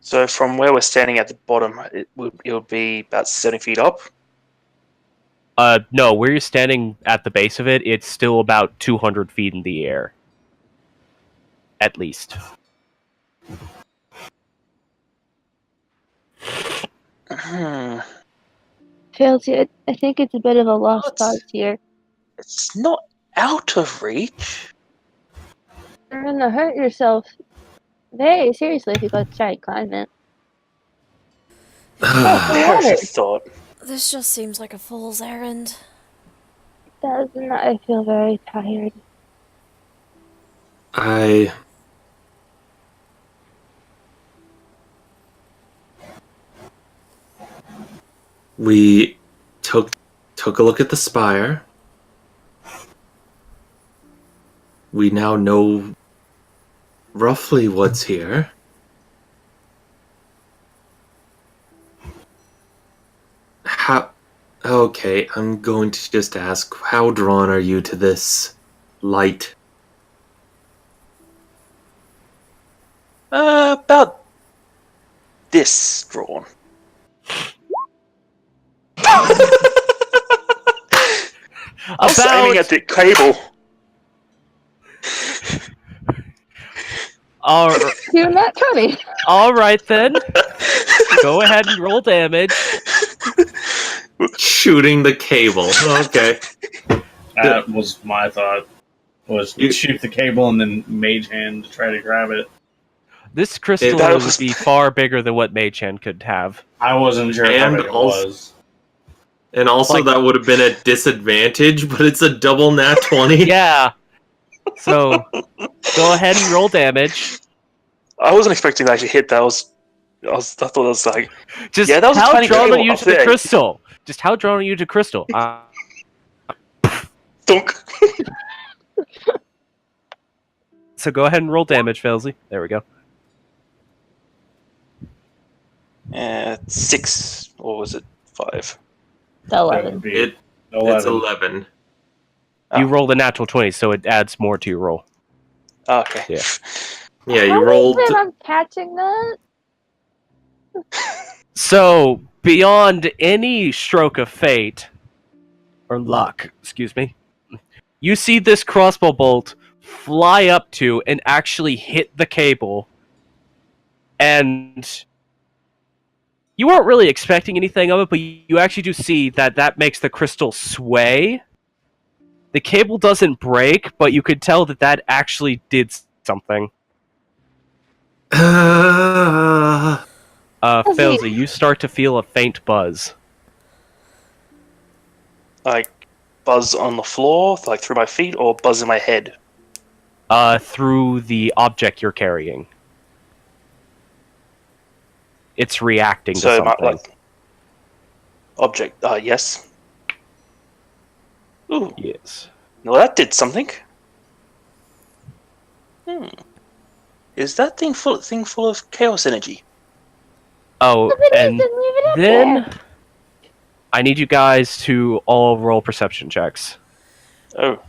So from where we're standing at the bottom, it would be about 70 feet up. No, where you're standing at the base of it, it's still about 200 feet in the air. At least. Fealty, I think it's a bit of a lost What? cause here. It's not out of reach. You're gonna hurt yourself very seriously if you go try to climb it. There's a thought. This just seems like a fool's errand. Doesn't I feel very tired? We took a look at the spire. We now know roughly what's here. Okay, I'm going to just ask, how drawn are you to this light? About this drawn. I was aiming at the cable. You're not 20. All right then. Go ahead and roll damage. Shooting the cable. Okay. That was my thought. Was shoot the cable and then mage hand to try to grab it. This crystal That would was- be far bigger than what Mage Hand could have. I wasn't sure how And big it also- was. And also Like- that would have been a disadvantage, but it's a double nat 20. Yeah. So, go ahead and roll damage. I wasn't expecting to actually hit that. I thought it was like, Just Yeah, that was a how tiny drawn cable are you up to the there. crystal? Just how drawn are you to crystal? thunk. So go ahead and roll damage, Felsley. There we go. 6, or was it 5? The That 11. would be It's 11. 11. You Oh. rolled a natural 20, so it adds more to your roll. Okay. Yeah. Yeah, you How rolled. do you plan on catching that? So, beyond any stroke of fate, or luck, excuse me, you see this crossbow bolt fly up to and actually hit the cable. And you weren't really expecting anything of it, but you actually do see that that makes the crystal sway. The cable doesn't break, but you could tell that that actually did something. Felzy, you start to feel a faint buzz. Like, buzz on the floor, like through my feet, or buzz in my head? Through the object you're carrying. It's reacting to So, something. like, object. Yes. Ooh, Yes. well, that did something. Is that thing full of chaos energy? Oh, If it is, and then leave it up then there. I need you guys to all roll perception checks. Oh,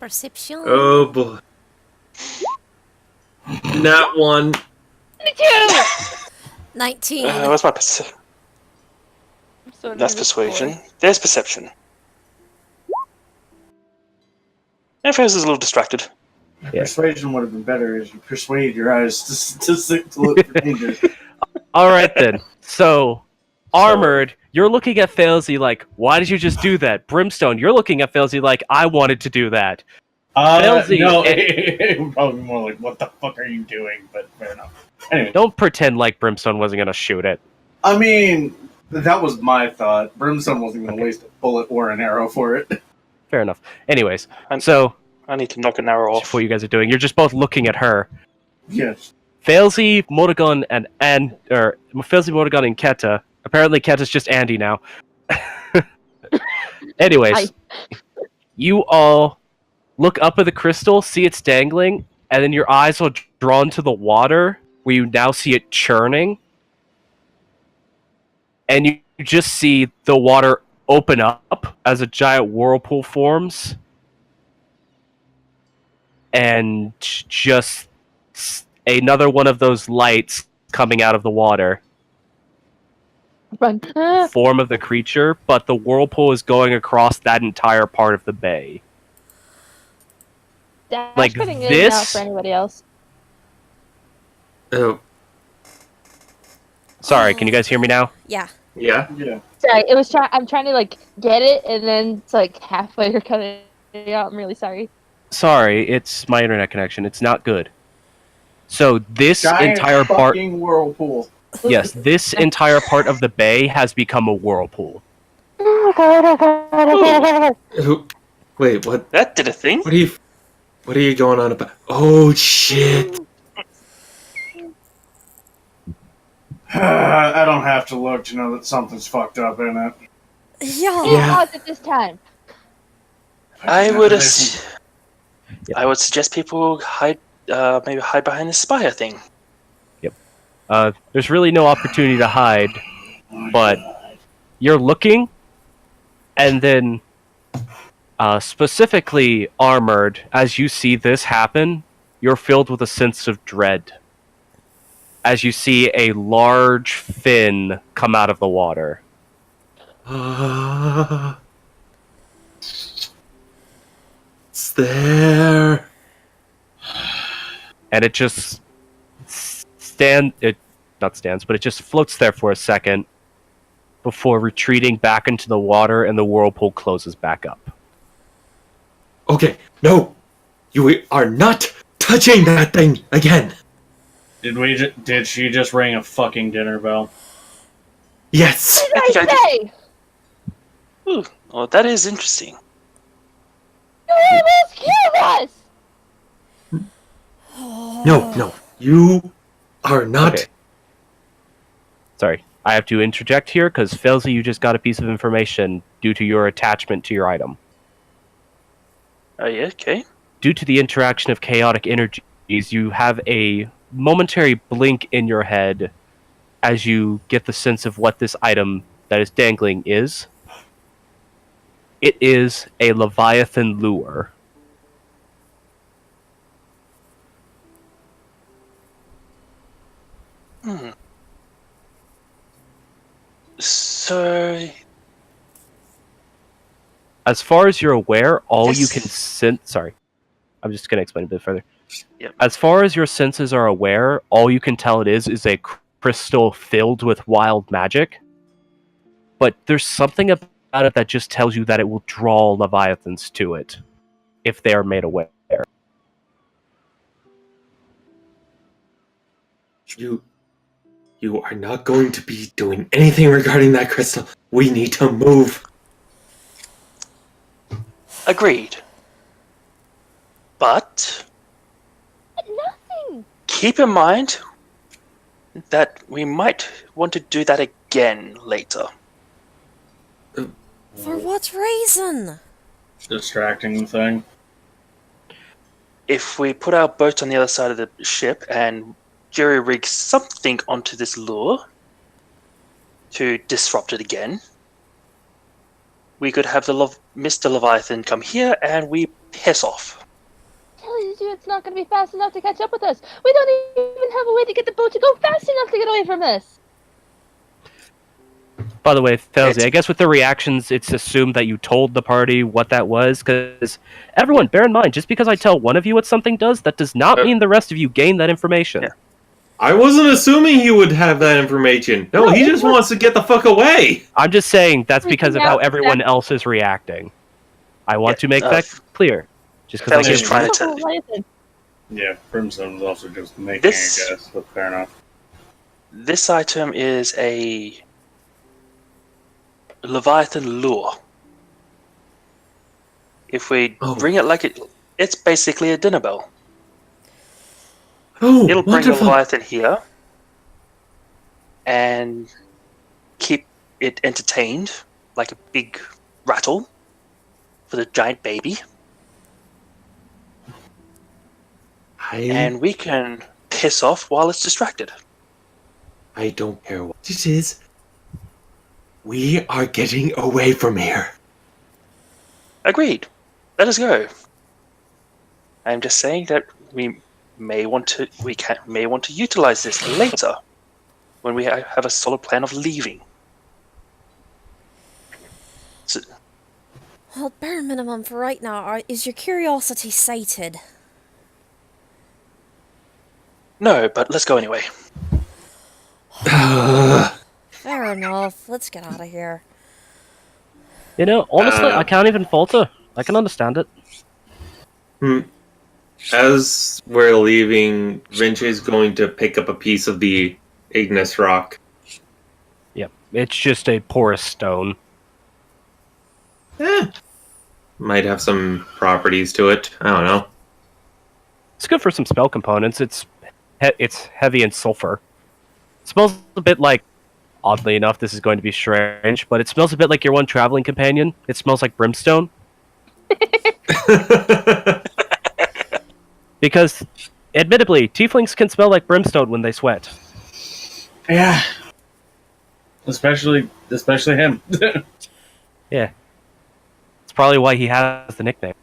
Perception. Oh boy. Not one. 19. what's my perception? That's persuasion. There's perception. Everyone's a little distracted. Yeah. Persuasion would have been better as you persuade your eyes to look for danger. All right then. So, Armored, you're looking at Failsy like, why did you just do that? Brimstone, you're looking at Failsy like, I wanted to do that. Failsy, No, it would probably be more like, what the fuck are you doing? But fair enough. Anyway, Don't pretend like Brimstone wasn't gonna shoot it. I mean, that was my thought. Brimstone wasn't going to waste a bullet or an arrow for it. Fair enough. Anyways, And- so I need to knock an arrow off. what you guys are doing, you're just both looking at her. Yes. Failsy, Motogun, and Failsy, Motogun, and Keta. Apparently, Keta's just Andy now. Anyways, you all look up at the crystal, see it's dangling, and then your eyes are drawn to the water, where you now see it churning. And you just see the water open up as a giant whirlpool forms. And just another one of those lights coming out of the water. Run. Form of the creature, but the whirlpool is going across that entire part of the bay. Dash like putting it in this? out for anybody else. Oh, Sorry, can you guys hear me now? Yeah. yeah. Yeah. Sorry, it was I'm trying to like get it, and then it's like halfway you're cutting it out. I'm really sorry. Sorry, it's my internet connection. It's not good. So this Giant entire part, fucking whirlpool. yes, this entire part of the bay has become a whirlpool. Oh god! Oh god! Oh god! Oh god! Who? Wait, what? That did a thing. What are you going on about? Oh shit! I don't have to look to know that something's fucked up in it. Yeah. Who Yeah. caused it this time? I would suggest people hide, maybe hide behind the spire thing. There's really no opportunity to hide, but you're looking, and then specifically Armored, as you see this happen, you're filled with a sense of dread. As you see a large fin come out of the water. It's there. And it just it just floats there for a second before retreating back into the water, and the whirlpool closes back up. Okay, no, you are not touching that thing again. did she just ring a fucking dinner bell? Yes. What did I say? Ooh, well, that is interesting. You almost killed us. No, you are not. Okay. Sorry, I have to interject here because Felzy, you just got a piece of information due to your attachment to your item. Oh yeah, okay. Due to the interaction of chaotic energies, you have a momentary blink in your head as you get the sense of what this item that is dangling is. It is a Leviathan lure. So, As far as you're aware, all you Yes. can sense... Sorry. I'm just going to explain a bit further. Yep. As far as your senses are aware, all you can tell it is a crystal filled with wild magic. But there's something about it that just tells you that it will draw Leviathans to it, if they are made aware. You are not going to be doing anything regarding that crystal. We need to move. agreed. But Nothing. keep in mind, that we might want to do that again later. For what reason? Distracting thing. If we put our boat on the other side of the ship and jury rig something onto this lure to disrupt it again, we could have Mr. Leviathan come here and we piss off. Telling you it's not going to be fast enough to catch up with us. We don't even have a way to get the boat to go fast enough to get away from us. By the way, Felzy, I guess with the reactions, it's assumed that you told the party what that was, because everyone, bear in mind, just because I tell one of you what something does, that does not mean the rest of you gain that information. Yeah. I wasn't assuming he would have that information. No, he just wants to get the fuck away. I'm just saying that's because of how Freaking out. everyone else is reacting. I want to make that clear. Just because Felzy's I trying give to tell you. Leviathan. Yeah, Brimstone's also just making This- it, I guess, but fair enough. This item is a Leviathan lure. If we Oh. bring it like it's basically a dinner bell. Oh, It'll bring the wonderful. Leviathan here and keep it entertained like a big rattle for the giant baby. And we can piss off while it's distracted. I don't care what it is. We are getting away from here. Agreed. Let us go. I'm just saying that we may want to utilize this later when we have a solid plan of leaving. So, Well, bare minimum for right now, is your curiosity sated? no, but let's go anyway. Fair enough. Let's get out of here. You know, honestly, I can't even falter. I can understand it. As we're leaving, Vince's going to pick up a piece of the igneous rock. Yep, it's just a porous stone. Might have some properties to it. I don't know. It's good for some spell components. It's heavy in sulfur. It smells a bit like, oddly enough, this is going to be strange, but it smells a bit like your one traveling companion. It smells like brimstone. Because, admittedly, tieflings can smell like brimstone when they sweat. Yeah. Especially him. Yeah. It's probably why he has the nickname.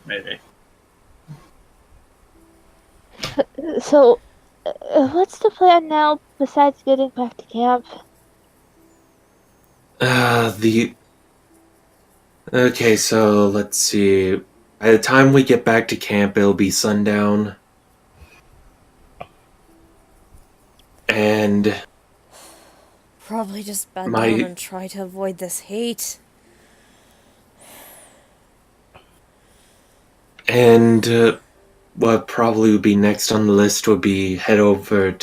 Maybe. So, what's the plan now besides getting back to camp? Okay, so let's see. By the time we get back to camp, it'll be sundown. And Probably just bed My- down and try to avoid this heat. what probably would be next on the list would be head over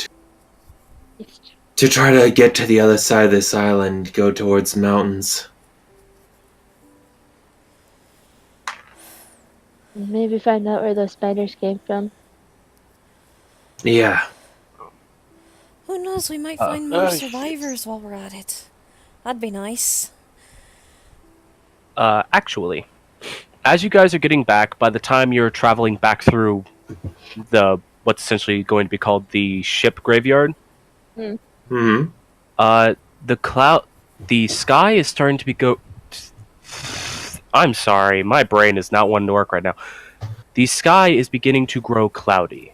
to try to get to the other side of this island, go towards the mountains. Maybe find out where those spiders came from. Yeah. Who knows, we might find more uh, survivors while we're at it. That'd be nice. Actually, as you guys are getting back, by the time you're traveling back through what's essentially going to be called the ship graveyard, Hmm. the sky is starting to be I'm sorry, my brain is not wanting to work right now. The sky is beginning to grow cloudy,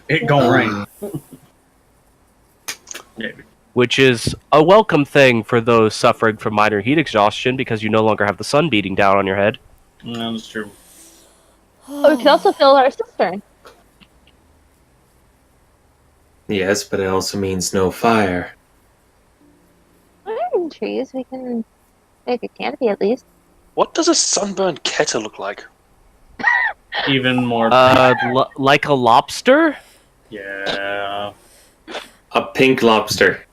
It gonna rain. Maybe. which is a welcome thing for those suffering from minor heat exhaustion because you no longer have the sun beating down on your head. No, that's true. Oh, we can also fill our cistern. Yes, but it also means no fire. We're in trees. We can make a canopy at least. What does a sunburned kettle look like? Even more. Like a lobster? Yeah. A pink lobster.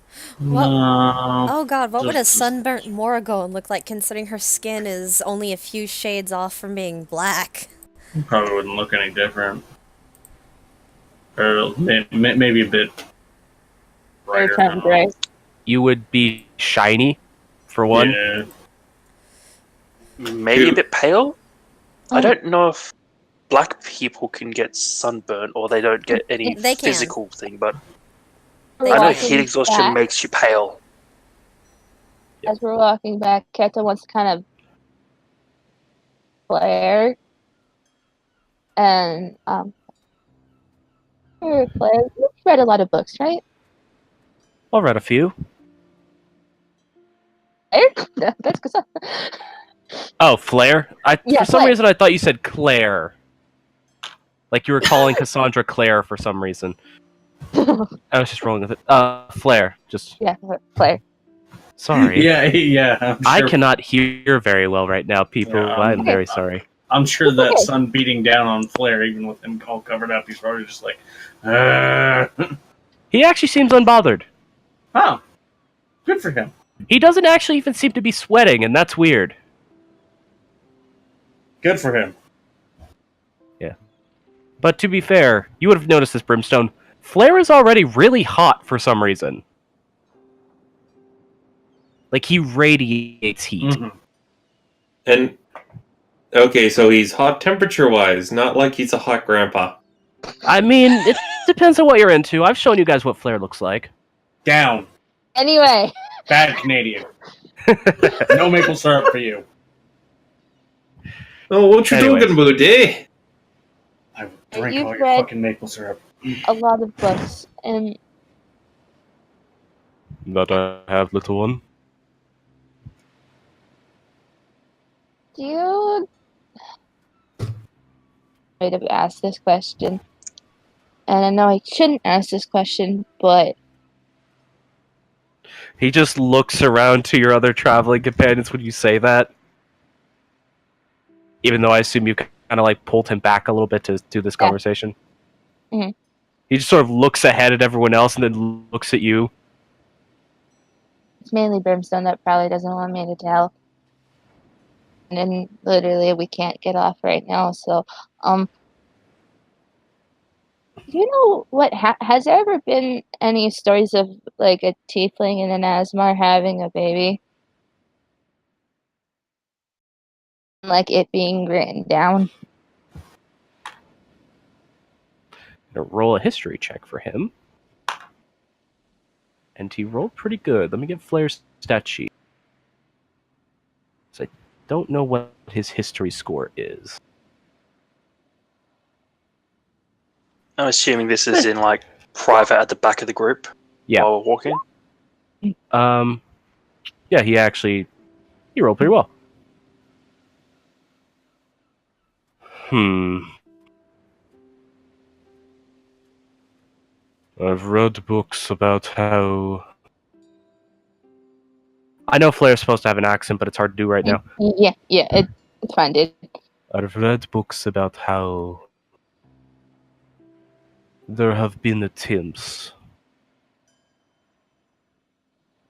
No. Oh god, what would a Just- sunburnt Morrigan look like considering her skin is only a few shades off from being black? Probably wouldn't look any different. or maybe a bit Very brighter. kind of gray. You would be shiny, for one. Yeah. Maybe a Dude. bit pale. I Oh. don't know if black people can get sunburn or they don't get any They can. physical thing, but They I know can. heat exhaustion back, makes you pale. as we're walking back, Keta wants to kind of flare. And Claire, you've read a lot of books, right? I'll read a few. Claire? That's good stuff. Oh, Flare? Yeah, for some Flare. reason, I thought you said Claire. Like you were calling Cassandra Claire for some reason. I was just rolling with it. Flare. Just Yeah, Claire. sorry. Yeah. I'm I sure, cannot hear very well right now, people. Yeah, I'm okay. very sorry. I'm sure that Okay. sun beating down on Flare, even with him all covered up, he's probably just like, He actually seems unbothered. oh, good for him. He doesn't actually even seem to be sweating, and that's weird. Good for him. But to be fair, you would have noticed this, Brimstone. Flare is already really hot for some reason. Like, he radiates heat. Mhm. And okay, so he's hot temperature-wise, not like he's a hot grandpa. I mean, it depends on what you're into. I've shown you guys what Flare looks like. Down. Anyway, Bad Canadian. No maple syrup for you. Oh, what you Anyways. talking about, eh? I will drink You've all your read- fucking maple syrup. a lot of books, and That I have, little one. do you might have asked this question, and I know I shouldn't ask this question, but He just looks around to your other traveling companions when you say that. Even though I assume you kind of like pulled him back a little bit to do this Yeah. conversation. Mhm. He just sort of looks ahead at everyone else and then looks at you. it's mainly Brimstone that probably doesn't want me to tell. And then literally we can't get off right now, so you know what? Has there ever been any stories of like a tiefling and an Asmar having a baby? Like it being written down? Gonna roll a history check for him. And he rolled pretty good. Let me get Flair's stat sheet. So I don't know what his history score is. I'm assuming this is in like private at the back of the group Yeah. while we're walking. Yeah, he rolled pretty well. I've read books about how... I know Flair's supposed to have an accent, but it's hard to do right now. Yeah, it's fine, dude. I've read books about how there have been attempts.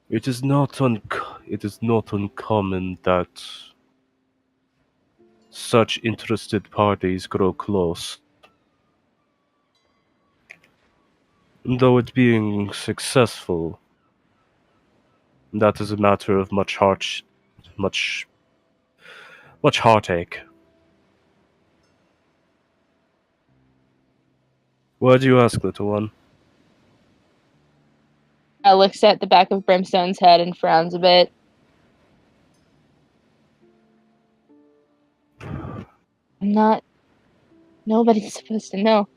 It is not uncommon that such interested parties grow close. Though it being successful, that is a matter of much heartache. Why do you ask, little one? I looks at the back of Brimstone's head and frowns a bit. Nobody's supposed to know.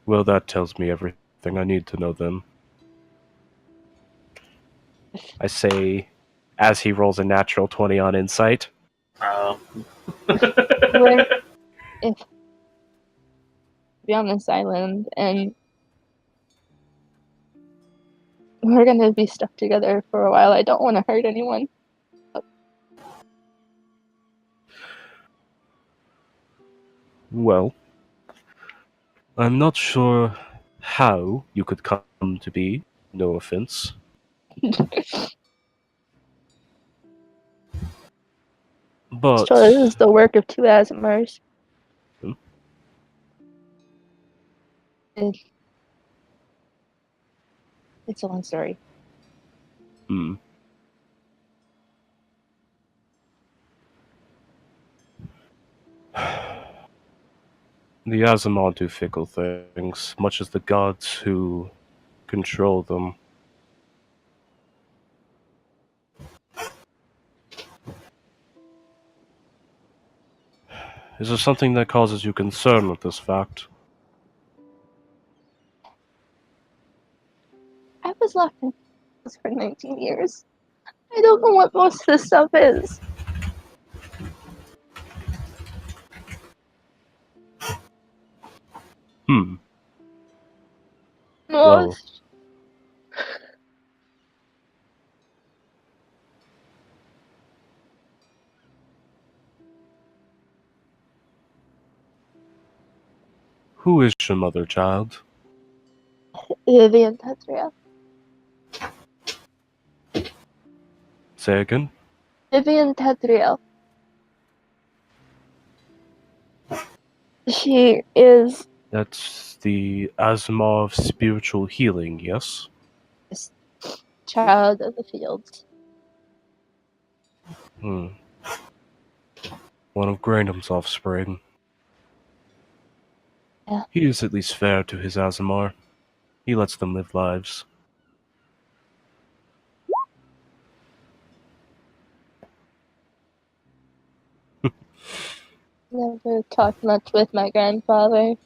Well, that tells me everything I need to know then. I say, as he rolls a natural 20 on insight. We're be on this island, and we're gonna be stuck together for a while. I don't want to hurt anyone. Well, I'm not sure how you could come to be, no offense. But So this is the work of two Asmars. It, it's a long story. Hmm. The Azamar do fickle things, much as the gods who control them. Is there something that causes you concern with this fact? I was locked in this for 19 years. I don't know what most of this stuff is. Hmm. Well, Most. who is your mother, child? Vivian Tetria. Say again? Vivian Tetria. She is That's the Azamar of spiritual healing, yes? child of the fields. Hmm. One of Graham's offspring. Yeah. He is at least fair to his Azamar. He lets them live lives. Never talked much with my grandfather.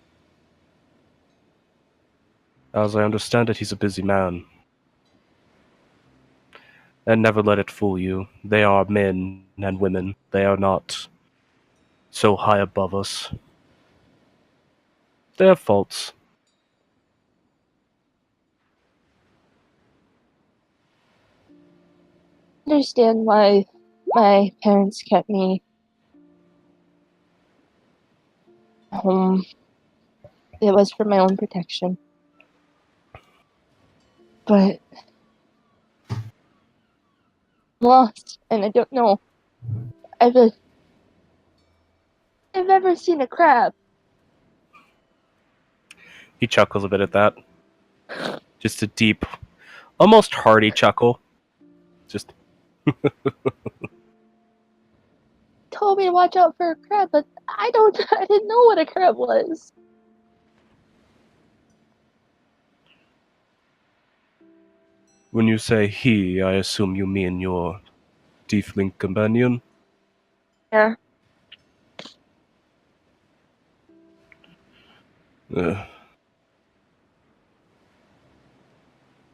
As I understand it, he's a busy man. And never let it fool you. They are men and women. They are not so high above us. They have faults. Understand why my parents kept me home. It was for my own protection. But I'm lost, and I don't know. I've never seen a crab. He chuckles a bit at that. Just a deep, almost hearty chuckle. Just, Told me to watch out for a crab, but I didn't know what a crab was. when you say he, I assume you mean your tiefling companion? Yeah. Ugh.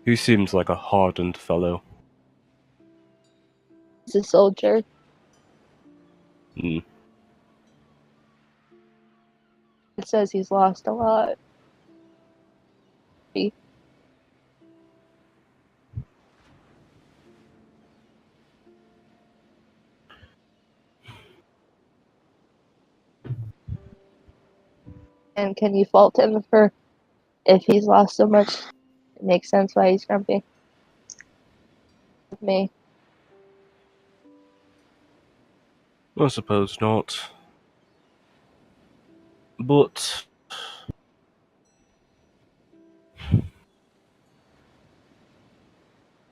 He seems like a hardened fellow. He's a soldier. Hmm. It says he's lost a lot. And can you fault him for if he's lost so much? It makes sense why he's grumpy with me. I suppose not. But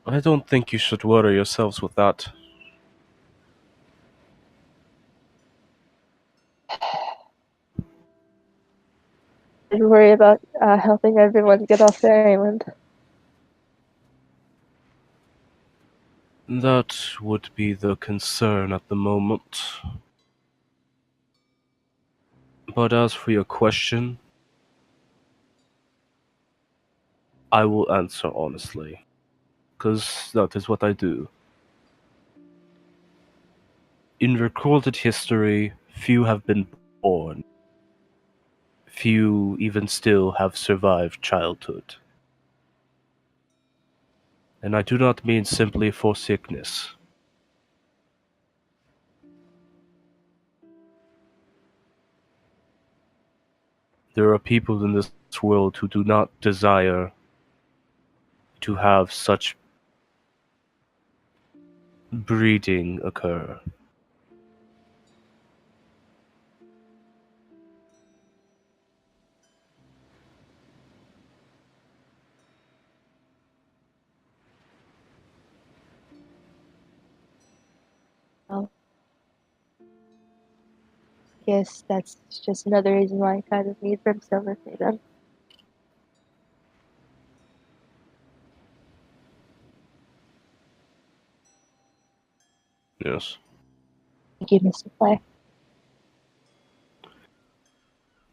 I don't think you should worry yourselves with that. I worry about helping everyone get off their island. That would be the concern at the moment. But as for your question, I will answer honestly, because that is what I do. In recorded history, few have been born. Few even still have survived childhood. And I do not mean simply for sickness. There are people in this world who do not desire to have such breeding occur. guess that's just another reason why I kind of need Brimstone with me then. Yes. Thank you, Mr. Play.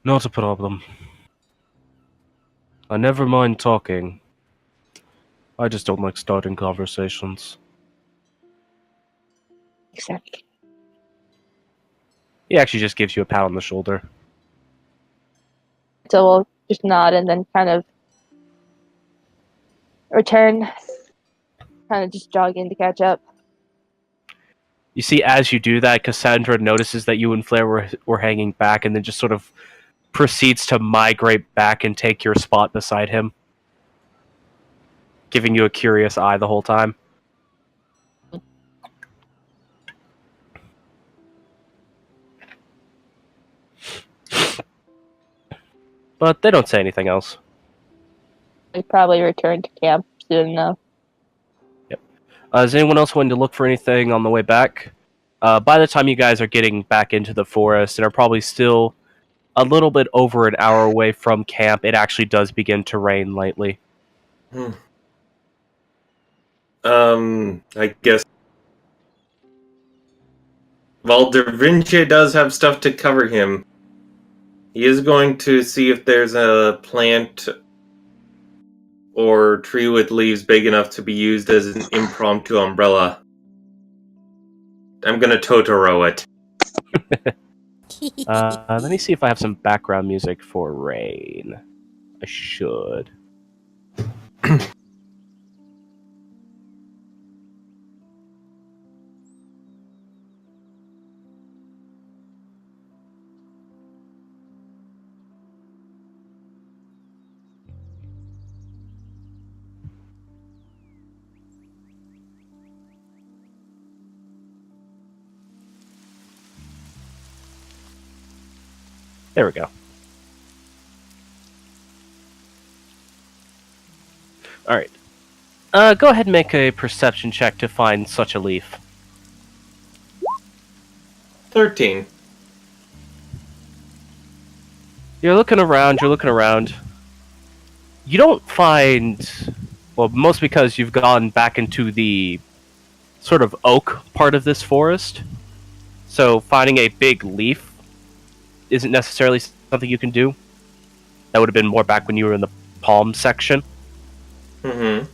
Not a problem. I never mind talking. I just don't like starting conversations. Exactly. He actually just gives you a pat on the shoulder. So we'll just nod and then kind of return, kind of just jog in to catch up. You see, as you do that, Cassandra notices that you and Flair were hanging back, and then just sort of proceeds to migrate back and take your spot beside him, giving you a curious eye the whole time. But they don't say anything else. We probably return to camp soon enough. Is anyone else wanting to look for anything on the way back? By the time you guys are getting back into the forest and are probably still a little bit over an hour away from camp, it actually does begin to rain lightly. I guess. Well, Da Vinci does have stuff to cover him. He is going to see if there's a plant or tree with leaves big enough to be used as an impromptu umbrella. I'm gonna Totoro it. Let me see if I have some background music for rain. I should. There we go. Alright. Go ahead and make a perception check to find such a leaf. 13. You're looking around. You don't find... Well, most because you've gone back into the sort of oak part of this forest. So finding a big leaf isn't necessarily something you can do. That would have been more back when you were in the palm section. Mm-hmm.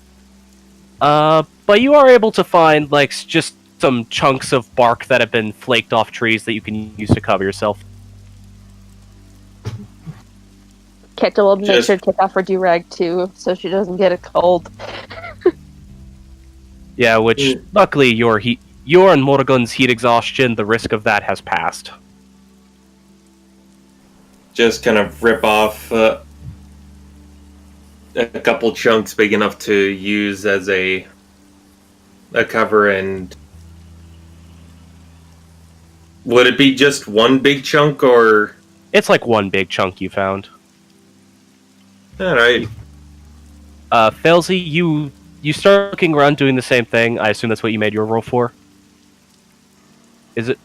But you are able to find, like, just some chunks of bark that have been flaked off trees that you can use to cover yourself. Ketta will make Just- sure to take off her do-rag too, so she doesn't get a cold. Yeah, which, luckily, your and Morrigan's heat exhaustion, the risk of that has passed. Just kind of rip off a couple chunks big enough to use as a cover, and would it be just one big chunk, or... It's like one big chunk you found. Alright. Failsy, you start looking around doing the same thing. I assume that's what you made your roll for? Is it?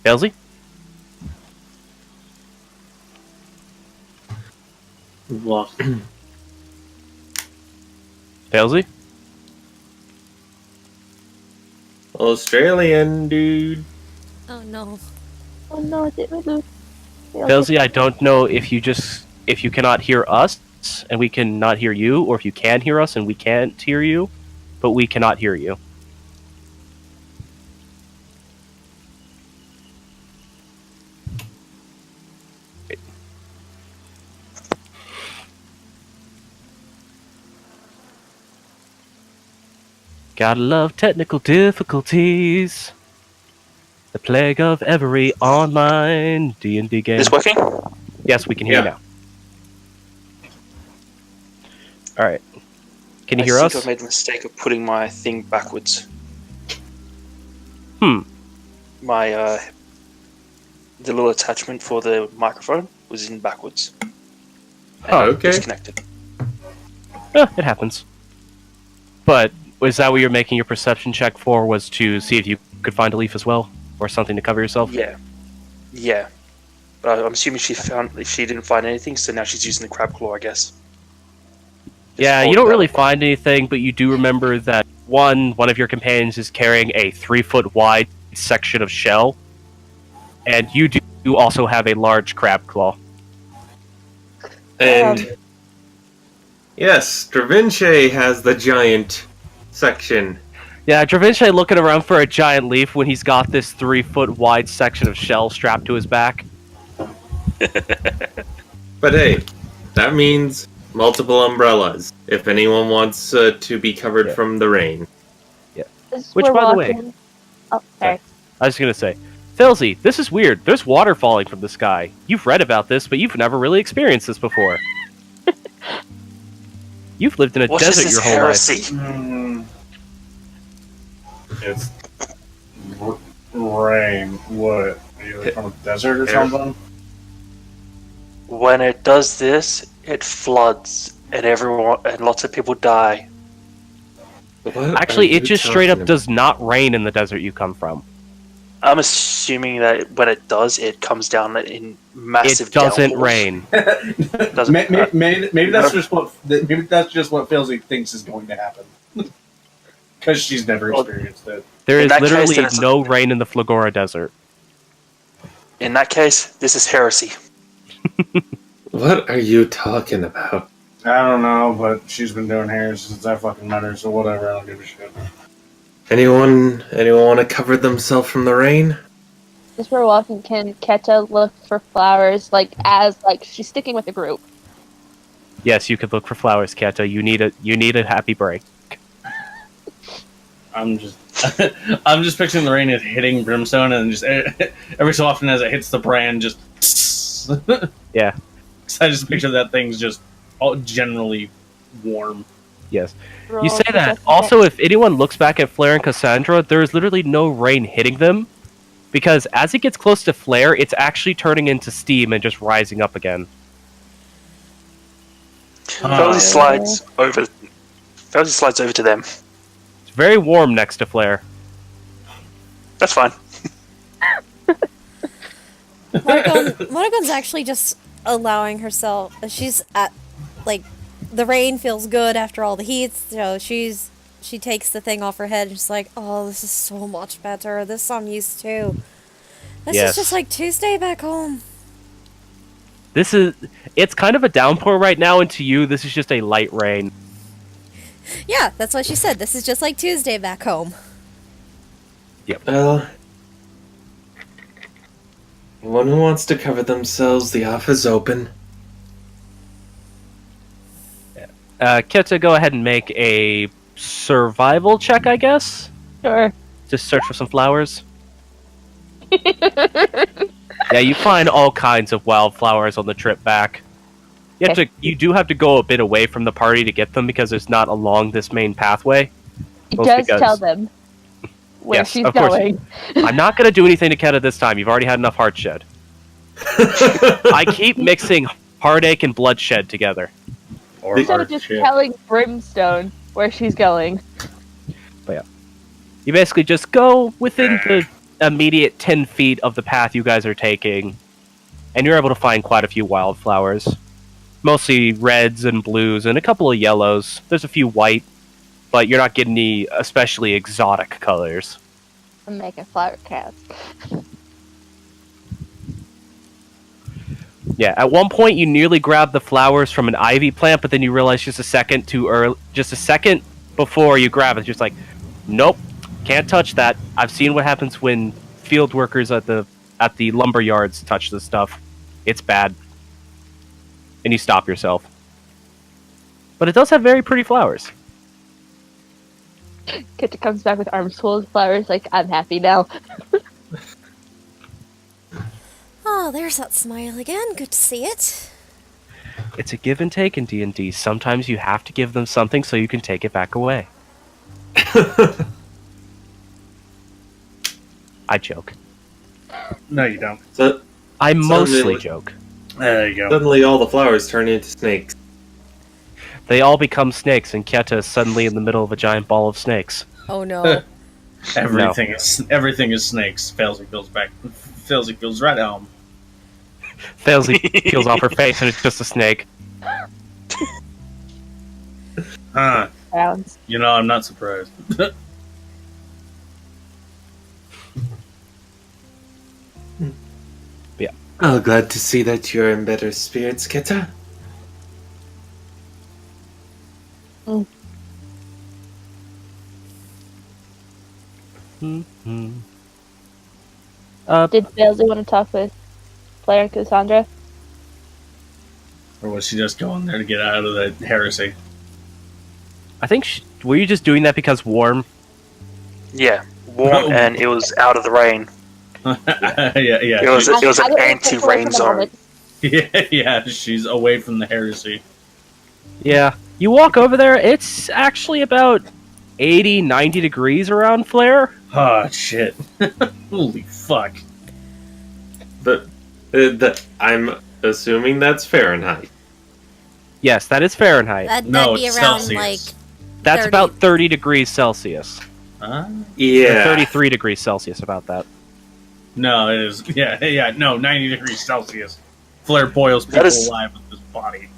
Failsy? Lost. Failsy? Australian dude. Oh no. Oh no, I didn't lose. Failsy, I don't know if you cannot hear us and we cannot hear you, or if you can hear us and we can't hear you, but we cannot hear you. Gotta love technical difficulties. The plague of every online D&D game. Is this working? Yes, we can hear you now. Alright. Can you hear I us? think I made the mistake of putting my thing backwards. My, the little attachment for the microphone was in backwards. Oh, okay. Disconnected. It happens. But Was that what you're making your perception check for? Was to see if you could find a leaf as well, or something to cover yourself? Yeah. Yeah. But I'm assuming she didn't find anything, so now she's using the crab claw, I guess. Yeah, you don't really find anything, but you do remember that one of your companions is carrying a 3-foot wide section of shell, and you do also have a large crab claw. And yes, Dravinche has the giant section. Yeah, Dravinche looking around for a giant leaf when he's got this 3-foot wide section of shell strapped to his back. But hey, that means multiple umbrellas if anyone wants to be covered from the rain. Which, by the way... Oh, sorry. I was going to say, Filzy, this is weird. There's water falling from the sky. You've read about this, but you've never really experienced this before. You've lived in a desert your whole life. It's rain. What? Are you from a desert or something? When it does this, it floods, and lots of people die. Actually, it just straight up does not rain in the desert you come from. I'm assuming that when it does, it comes down in massive. It doesn't downpours. rain. Maybe that's just what Filzy thinks is going to happen. Because she's never experienced it. There In is that case, literally then it's- no rain in the Flagora Desert. In that case, this is heresy. What are you talking about? I don't know, but she's been doing hair since I fucking met her, so whatever, I don't give a shit. Anyone want to cover themselves from the rain? As we're walking, can Keta look for flowers, as she's sticking with the group? Yes, you could look for flowers, Keta. You need a happy break. I'm just I'm just picturing the rain is hitting Brimstone, and just every so often as it hits the brand, just Yeah. So I just picture that thing's just all generally warm. Yes. You say that. Also, if anyone looks back at Flare and Cassandra, there is literally no rain hitting them, because as it gets close to Flare, it's actually turning into steam and just rising up again. Felzy slides over to them. It's very warm next to Flare. That's fine. Monogon's actually just allowing herself. She's at the rain feels good after all the heat, so she takes the thing off her head and she's like, oh, this is so much better. This I'm used to. This Yes. is just like Tuesday back home. It's kind of a downpour right now, and to you, this is just a light rain. Yeah, that's what she said. This is just like Tuesday back home. Well, anyone who wants to cover themselves, the offer's open. Keta, go ahead and make a survival check, I guess? Sure. Just search for some flowers. Yeah, you find all kinds of wildflowers on the trip back. You do have to go a bit away from the party to get them because it's not along this main pathway. Just tell them where Yes, she's of course. going. I'm not going to do anything to Keta this time. You've already had enough heartshed. I keep mixing heartache and bloodshed together. Or Instead of just telling Brimstone where she's going. You basically just go within the immediate 10 feet of the path you guys are taking, and you're able to find quite a few wildflowers. Mostly reds and blues, and a couple of yellows. There's a few white, but you're not getting any especially exotic colors. I'm making flower cats. Yeah, at one point you nearly grabbed the flowers from an ivy plant, but then you realize just a second before you grab it, just like, nope, can't touch that. I've seen what happens when field workers at the lumber yards touch this stuff. It's bad. And you stop yourself. But it does have very pretty flowers. Keta comes back with arms full of flowers, I'm happy now. Oh, there's that smile again. Good to see it. It's a give and take in D&D. Sometimes you have to give them something so you can take it back away. I joke. No, you don't. So I mostly Suddenly- joke. There you go. suddenly all the flowers turn into snakes. they all become snakes, and Keta is suddenly in the middle of a giant ball of snakes. Oh no. Everything is snakes. Failsy feels back. Failsy feels right at home. Failsy peels off her face, and it's just a snake. Huh. Sounds. You know, I'm not surprised. Oh, glad to see that you're in better spirits, Keta. Mm-hmm. Did Failsy want to talk with Claire and Cassandra? Or was she just going there to get out of the heresy? I think were you just doing that because warm? Yeah, warm, and it was out of the rain. yeah. It was an anti-rain zone. Yeah, she's away from the heresy. Yeah. You walk over there, it's actually about 80, 90 degrees around Flare. Oh, shit. Holy fuck. But I'm assuming that's Fahrenheit. Yes, that is Fahrenheit. That'd No, be it's around Celsius. like That's 30. about 30 degrees Celsius. Huh? Or Yeah. 33 degrees Celsius, about that. No, it is. Yeah, no, 90 degrees Celsius. Flare boils people alive with this body.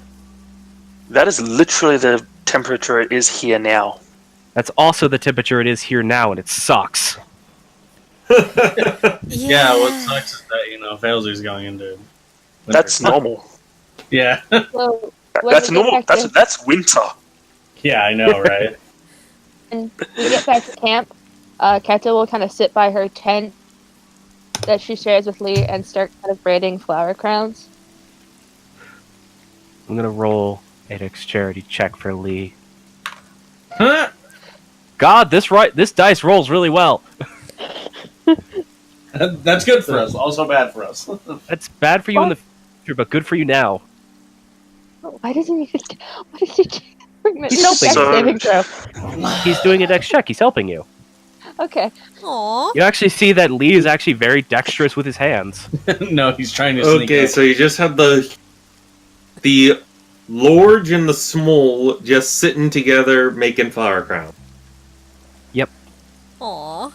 That is literally the temperature it is here now. That's also the temperature it is here now, and it sucks. Yeah, what sucks is that, Failsy's going into winter. That's normal. Yeah. So, when That's we get normal. back to- That's winter. Yeah, I know, right? When we get back to camp, Keta will kind of sit by her tent that she shares with Lee and start kind of braiding flower crowns. I'm gonna roll a dexterity check for Lee. Huh? God, this dice rolls really well. That's good for us. Also bad for us. That's bad for you in the future, but good for you now. Why doesn't he? What did he bring me? He's helping. Saving throw. He's doing a dex check. He's helping you. Okay. Aww. You actually see that Lee is actually very dexterous with his hands. No, he's trying to sneak Okay, up. so you just have the large and the small just sitting together making flower crown. Aww.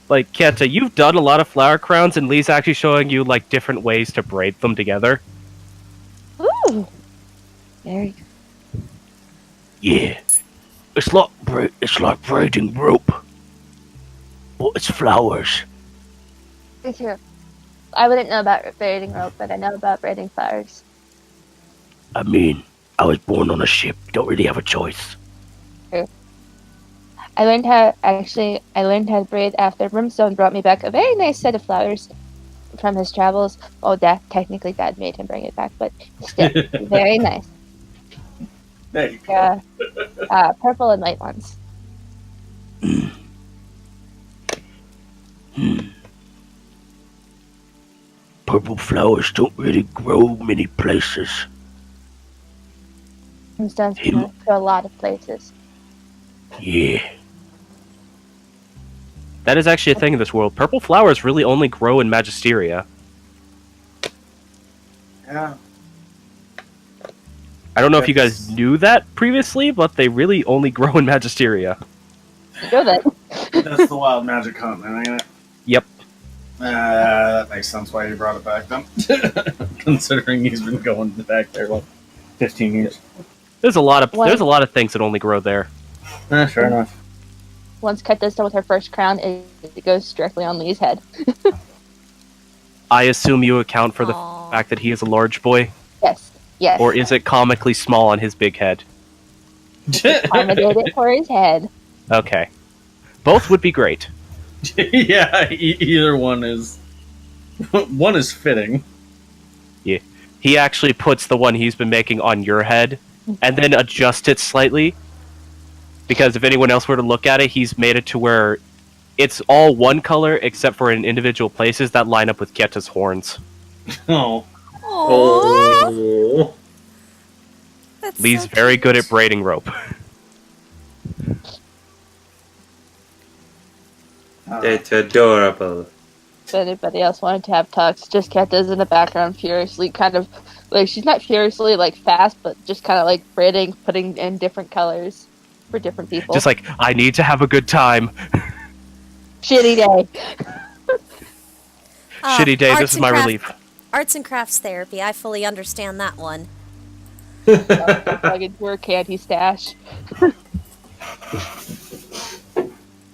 Like, Kenta, you've done a lot of flower crowns, and Lee's actually showing you, like, different ways to braid them together. Ooh. Very good. Yeah. It's like braiding rope. But it's flowers. Me too. I wouldn't know about braiding rope, but I know about braiding flowers. I mean, I was born on a ship. Don't really have a choice. I learned how to braid after Brimstone brought me back a very nice set of flowers from his travels. Oh, technically Dad made him bring it back, but still, very nice. There you go. Purple and white ones. Purple flowers don't really grow many places. Brimstone's come to a lot of places. Yeah. That is actually a thing in this world. Purple flowers really only grow in Magisteria. Yeah. I don't know if you guys knew that previously, but they really only grow in Magisteria. You know that. That's the wild magic hunt, ain't it? Yep. That makes sense why you brought it back then. Considering he's been going back there like 15 years. There's a lot of things that only grow there. Fair enough. Once Keta's done with her first crown, it goes directly on Lee's head. I assume you account for the Aw. fact that he is a large boy, Yes. or is it comically small on his big head? Accommodate it for his head. Okay. Both would be great. Yeah, either one is fitting. He actually puts the one he's been making on your head, and then adjusts it slightly. Because if anyone else were to look at it, he's made it to where it's all one color except for in individual places that line up with Keta's horns. Oh, Aww. Oh. That's Lee's so very cute. good at braiding rope. It's adorable. if anybody else wanted to have Tux. Just Cat does in the background furiously, kind of like she's not furiously like fast, but just kind of like braiding, putting in different colors for different people. Just like, I need to have a good time. Shitty day. Shitty day, this is my relief. Arts and crafts therapy. I fully understand that one. Plug into her candy stash.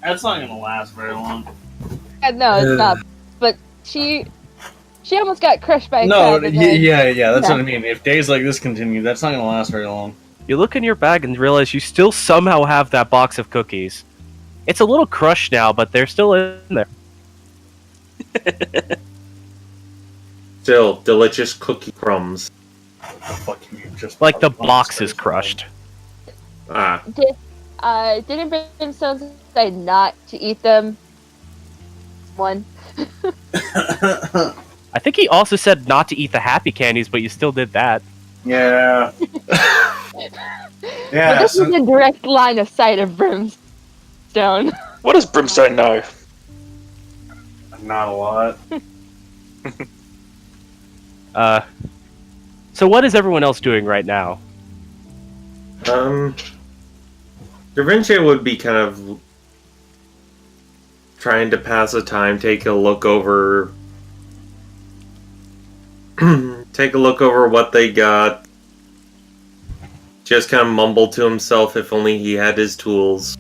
That's not gonna last very long. No, it's not. But she almost got crushed by a No, crab. and then- yeah, that's Yeah. what I mean. If days like this continue, that's not gonna last very long. You look in your bag and realize you still somehow have that box of cookies. It's a little crushed now, but they're still in there. Still, delicious cookie crumbs. Fuck you, just Like the on box space. is crushed. Ah, Didn't Brimstone say not to eat them? One. I think he also said not to eat the happy candies, but you still did that. Yeah. But Yeah. this is a direct line of sight of Brimstone. What does Brimstone know? Not a lot. So what is everyone else doing right now? Da Vinci would be kind of trying to pass the time, take a look over what they got. Just kind of mumble to himself, if only he had his tools.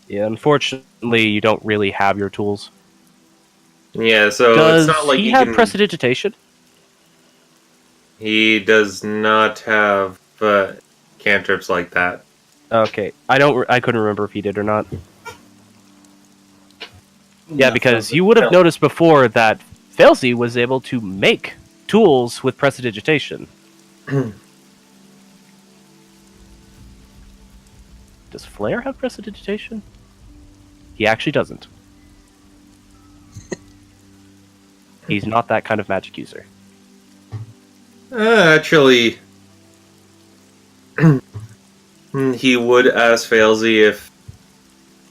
Yeah, unfortunately, you don't really have your tools. Yeah, so Does it's not like he he have can... prestidigitation? He does not have cantrips like that. Okay, I couldn't remember if he did or not. Yeah, because you would have noticed before that Failsy was able to make tools with prestidigitation. Does Flare have prestidigitation? He actually doesn't. He's not that kind of magic user. Actually, he would ask Failsy if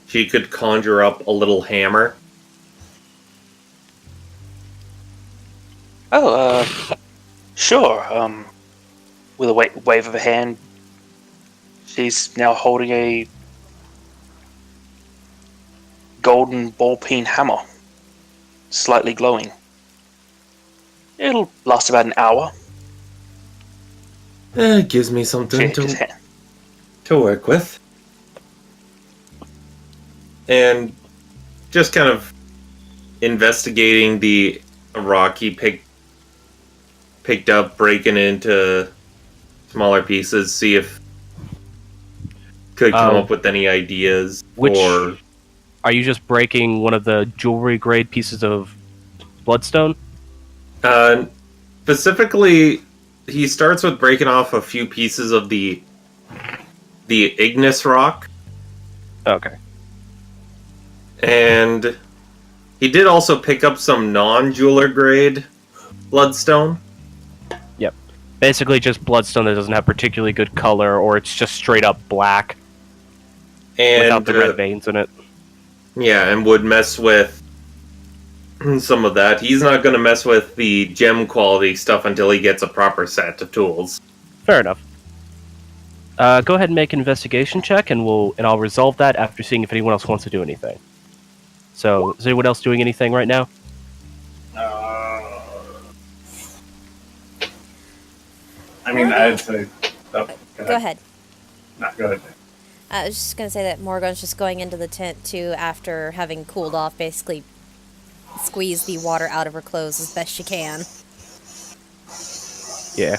she could conjure up a little hammer. Oh, sure. With a wave of a hand, she's now holding a golden ball-peen hammer, slightly glowing. It'll last about an hour. It gives me something to work with. And just kind of investigating the rock he picked up, breaking it into smaller pieces, see if could come up with any ideas. Or are you just breaking one of the jewelry grade pieces of bloodstone? Specifically, he starts with breaking off a few pieces of the ignis rock. Okay. And he did also pick up some non-jeweler grade bloodstone. Yep. Basically just bloodstone that doesn't have particularly good color, or it's just straight up black And without the red veins in it. yeah, and would mess with some of that. He's not going to mess with the gem quality stuff until he gets a proper set of tools. Fair enough. Go ahead and make an investigation check, and I'll resolve that after seeing if anyone else wants to do anything. So, is anyone else doing anything right now? I mean, I'd say. Oh, Go ahead. No, go ahead. I was just going to say that Morgan's just going into the tent, too, after having cooled off, basically squeeze the water out of her clothes as best she can. Yeah.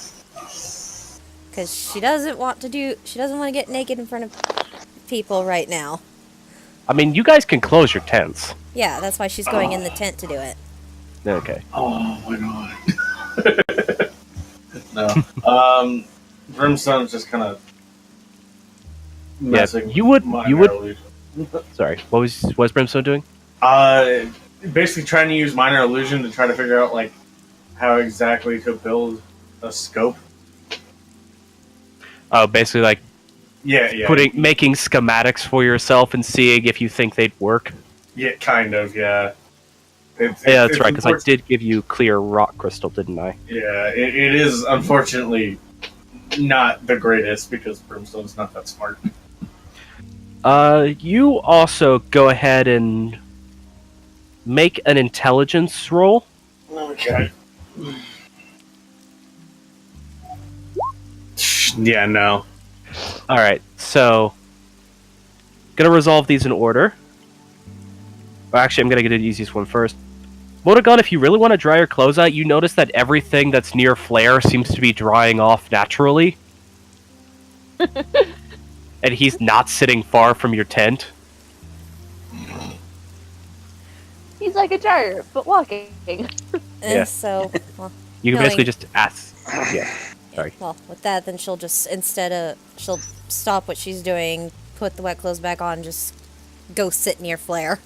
Because she doesn't want to get naked in front of people right now. I mean, you guys can close your tents. Yeah, that's why she's going in the tent to do it. Okay. Oh my god. No. Brimstone's just kind of messing. you would- with you would- minor illusion. Sorry. What was Brimstone doing? Basically trying to use minor illusion to try to figure out like how exactly to build a scope. Oh, basically like Yeah. making schematics for yourself and seeing if you think they'd work. Yeah, kind of. Yeah. Yeah, that's it's right, because I unfor- did give you clear rock crystal, didn't I? Yeah, it is unfortunately not the greatest because Brimstone's not that smart. You also go ahead and make an intelligence roll. Okay. Yeah, no. Alright, so gonna resolve these in order. Well, actually, I'm gonna get the easiest one first. Motogun, if you really want to dry your clothes out, you notice that everything that's near Flare seems to be drying off naturally. And he's not sitting far from your tent. He's like a dryer, but walking. And Yeah. so, well, You can Knowing- basically just ask. Yeah. Sorry. well, with that, then she'll just, she'll stop what she's doing, put the wet clothes back on, just go sit near Flare.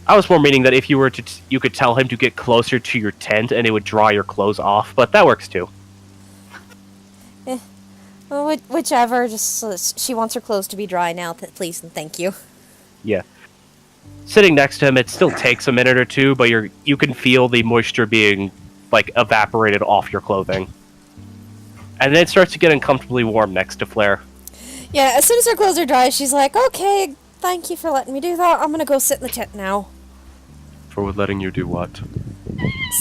I was more meaning that if you were to, you could tell him to get closer to your tent and it would dry your clothes off, but that works too. Well, whichever, just she wants her clothes to be dry now, please and thank you. Yeah. Sitting next to him, it still takes a minute or two, but you can feel the moisture being like evaporated off your clothing. And then it starts to get uncomfortably warm next to Flare. Yeah, as soon as her clothes are dry, she's like, okay, thank you for letting me do that. I'm gonna go sit in the tent now. For letting you do what?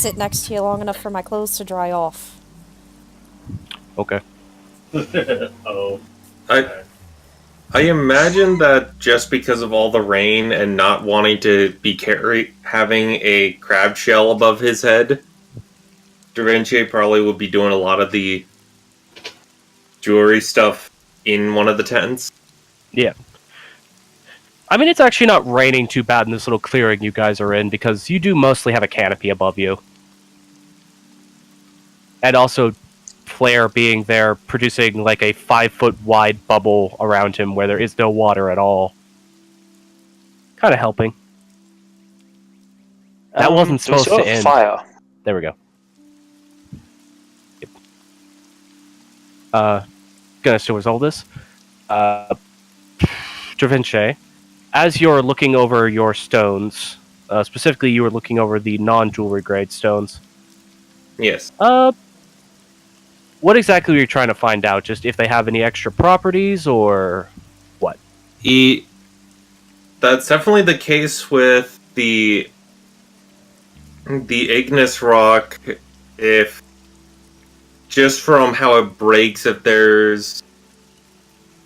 Sit next to you long enough for my clothes to dry off. Okay. Oh. I imagine that just because of all the rain and not wanting to be having a crab shell above his head, Da Vinci probably would be doing a lot of the jewelry stuff in one of the tents. Yeah. I mean, it's actually not raining too bad in this little clearing you guys are in, because you do mostly have a canopy above you. And also, Flare being there, producing like a 5-foot wide bubble around him where there is no water at all. Kind of helping. That wasn't do we supposed still to have end. Fire. There we go. Yep. Gonna still resolve this. Da Vinci, as you're looking over your stones, specifically you were looking over the non-jewelry grade stones. Yes. What exactly were you trying to find out? Just if they have any extra properties, or what? That's definitely the case with the igneous rock. If just from how it breaks, if there's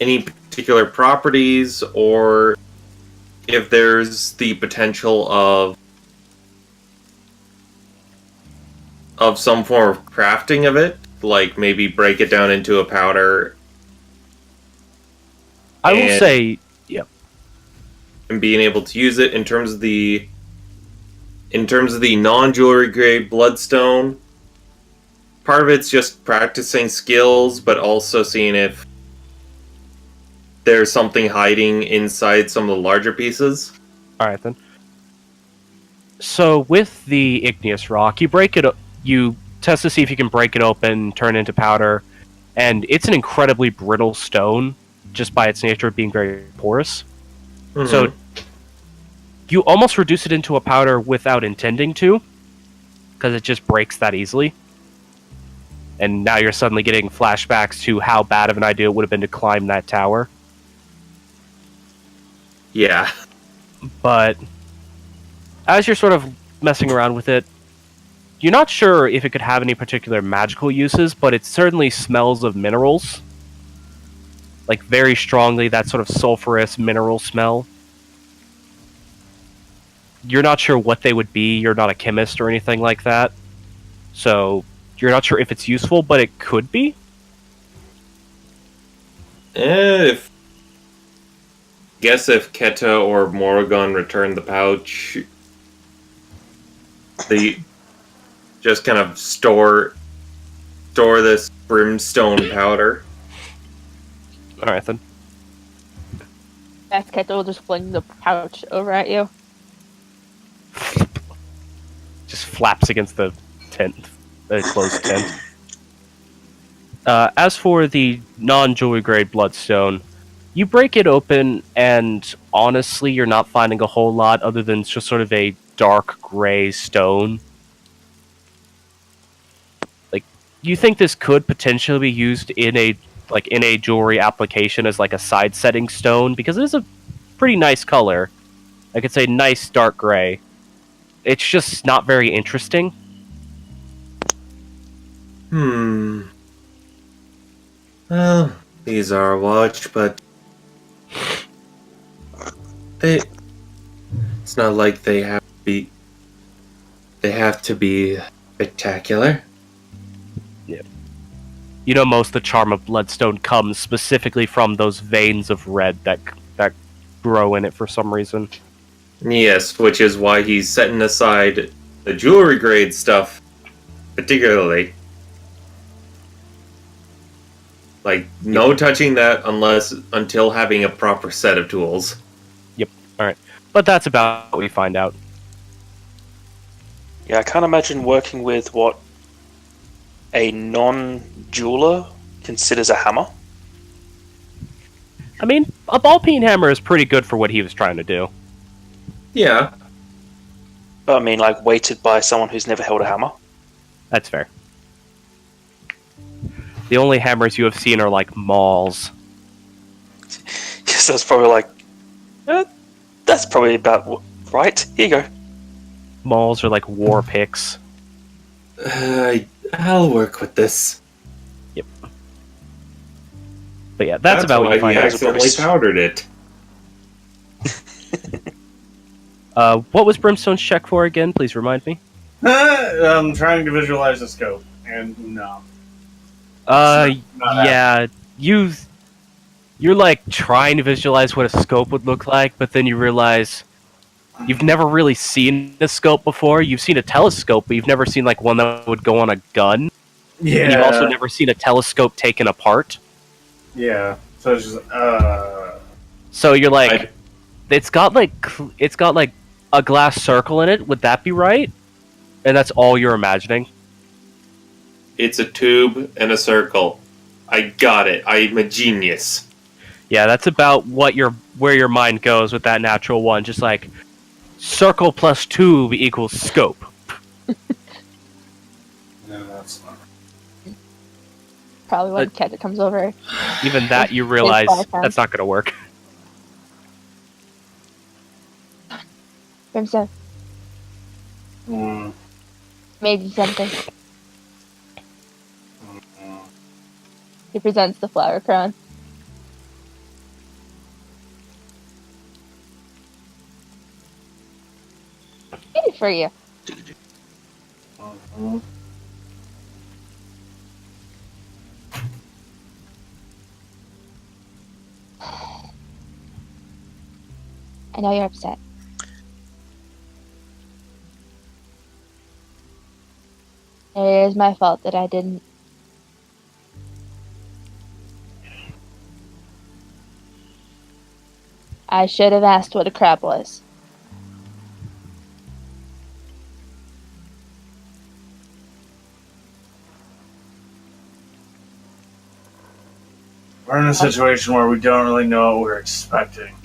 any particular properties, or if there's the potential of some form of crafting of it, like maybe break it down into a powder. I will And- say, and being able to use it in terms of the non-jewelry grade bloodstone. Part of it's just practicing skills, but also seeing if there's something hiding inside some of the larger pieces. alright then. So with the igneous rock, you test to see if you can break it open, turn it into powder, and it's an incredibly brittle stone, just by its nature of being very porous. So you almost reduce it into a powder without intending to, because it just breaks that easily. And now you're suddenly getting flashbacks to how bad of an idea it would have been to climb that tower. Yeah. But as you're sort of messing around with it, you're not sure if it could have any particular magical uses, but it certainly smells of minerals. Like, very strongly, that sort of sulfurous mineral smell. You're not sure what they would be, you're not a chemist or anything like that. So, you're not sure if it's useful, but it could be. If Keta or Morrigan return the pouch, they just kind of store this brimstone powder. Alright then. Keto will just fling the pouch over at you. Just flaps against the tent, the closed tent. As for the non-jewelry grade bloodstone, you break it open, and honestly, you're not finding a whole lot other than just sort of a dark gray stone. Like, you think this could potentially be used in a jewelry application as like a side setting stone, because it is a pretty nice color. Like, it's a nice dark gray. It's just not very interesting. Well, these are watched, but it's not like they have to be. They have to be spectacular. You know, most of the charm of bloodstone comes specifically from those veins of red that grow in it for some reason. Yes, which is why he's setting aside the jewelry grade stuff, particularly. Like, no touching that until having a proper set of tools. Yep. All right, but that's about what we find out. Yeah, I can't imagine working with what a non-jeweler considers a hammer. I mean, a ball-peen hammer is pretty good for what he was trying to do. Yeah. But I mean, like, weighted by someone who's never held a hammer. That's fair. The only hammers you have seen are like mauls. Yes, that's probably like, that's probably about right. Here you go. Mauls are like war picks. I'll work with this. Yep. But yeah, that's about what you why find he out. accidentally powdered it. What was Brimstone's check for again? Please remind me. I'm trying to visualize the scope, and no. Not Yeah, you're like trying to visualize what a scope would look like, but then you realize you've never really seen a scope before. You've seen a telescope, but you've never seen like one that would go on a gun. Yeah. And you've also never seen a telescope taken apart. Yeah. So it's just So you're like, it's got like a glass circle in it. Would that be right? And that's all you're imagining. It's a tube and a circle. I got it. I'm a genius. Yeah, that's about where your mind goes with that natural one. Just like circle plus tube equals scope. no, that's not. Probably when Kendra comes over. Even that you realize that's not going to work. Brimstone, Mm. made you something. He presents the flower crown. Made it for you. Mhm. I know you're upset. It is my fault that I didn't. I should have asked what a crab was. We're in a situation where we don't really know what we're expecting.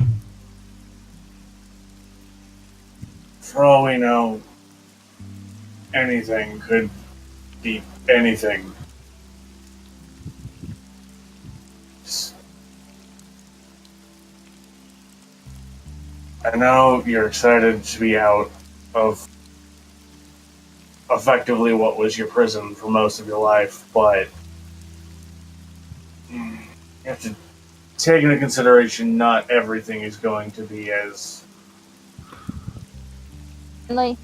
For all we know, anything could be anything. I know you're excited to be out of effectively what was your prison for most of your life, but you have to take into consideration not everything is going to be as Like,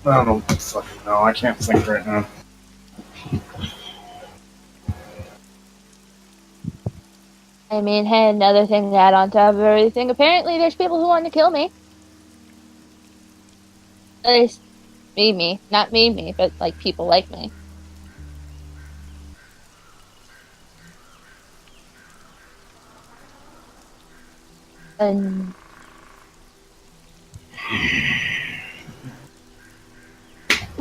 I don't fucking know. I can't think right now. I mean, hey, another thing to add on top of everything. Apparently, there's people who want to kill me. At least, me. Not me, but, like, people like me. And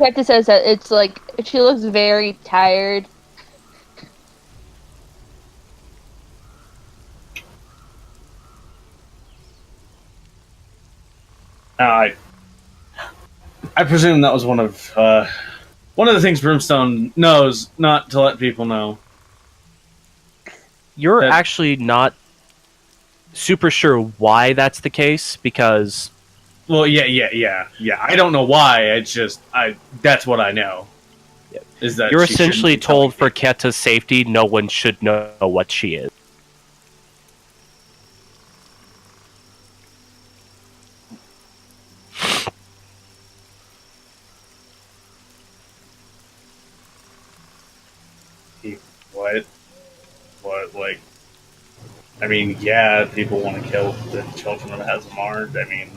Keta says that it's like she looks very tired. I presume that was one of the things Brimstone knows not to let people know. You're That- actually not super sure why that's the case because Well, yeah. I don't know why. It's just that's what I know. Is that you're she shouldn't essentially be telling told for people. Keta's safety, no one should know what she is. What? What? Like, I mean, yeah, people want to kill the children of Hazamard. I mean,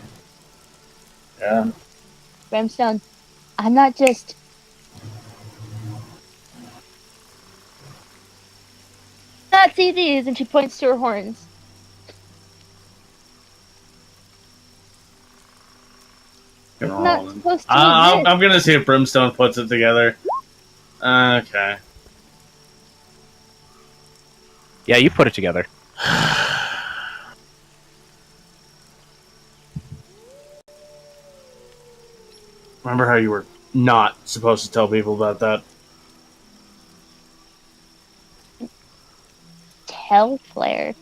yeah. Brimstone, I'm not just. Not see these, and she points to her horns. It's not supposed to I'm exist. gonna see if Brimstone puts it together. Okay. Yeah, you put it together. Remember how you were not supposed to tell people about that? Tell Claire.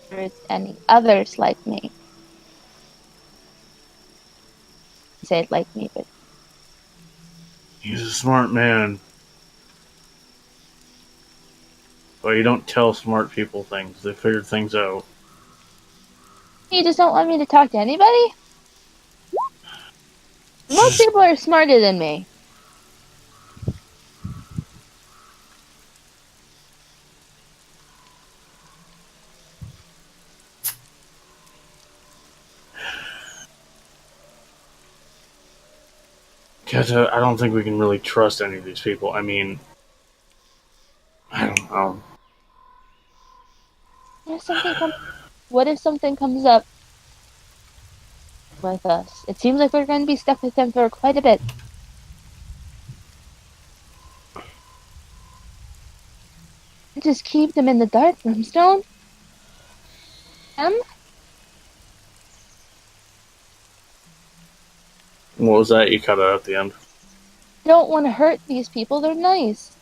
There's any others like me. Say it like me, but He's a smart man. But you don't tell smart people things. They figure things out. you just don't want me to talk to anybody? Most people are smarter than me. Keta, I don't think we can really trust any of these people. I mean, I don't know. What if something comes up with us? It seems like we're going to be stuck with them for quite a bit. Just keep them in the dark, Brimstone. What was that? You cut it at the end. Don't want to hurt these people. They're nice.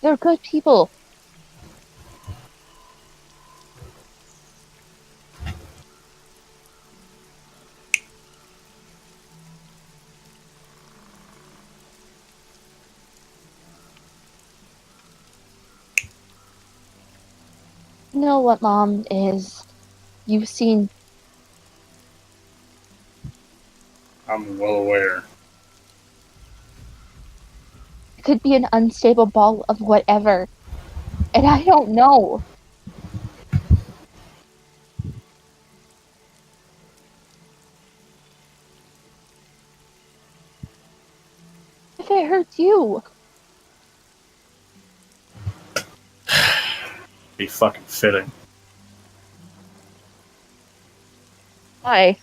They're good people. You know what, Mom, is you've seen. I'm well aware. It could be an unstable ball of whatever. And I don't know. If it hurts you. Be fucking fitting. Why?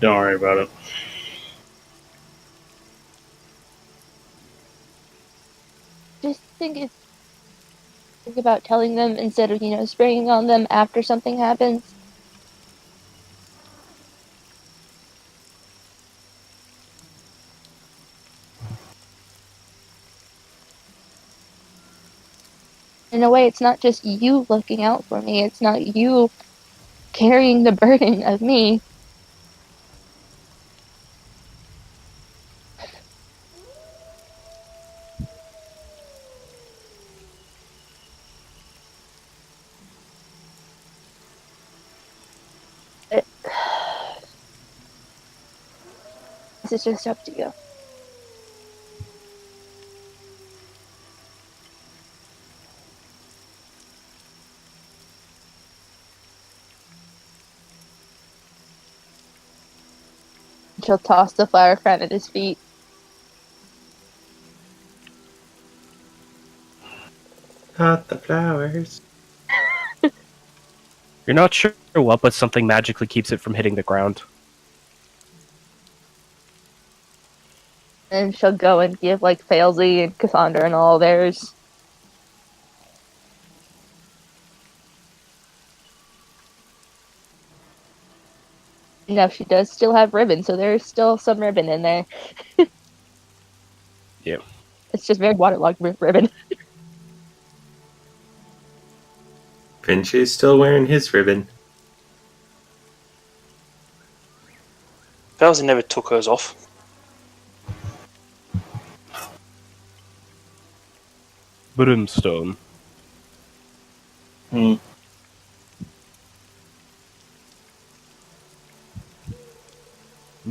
Don't worry about it. Just think about telling them instead of, spraying on them after something happens. In a way, it's not just you looking out for me. It's not you carrying the burden of me. This is just up to you. She'll toss the flower crown at his feet. Not the flowers. You're not sure what, but something magically keeps it from hitting the ground. And she'll go and give like Failsy and Cassandra and all theirs. Now she does still have ribbon, so there's still some ribbon in there. Yep. It's just very waterlogged ribbon. Pinchy's still wearing his ribbon. Bowser never took hers off. Brimstone. Hmm.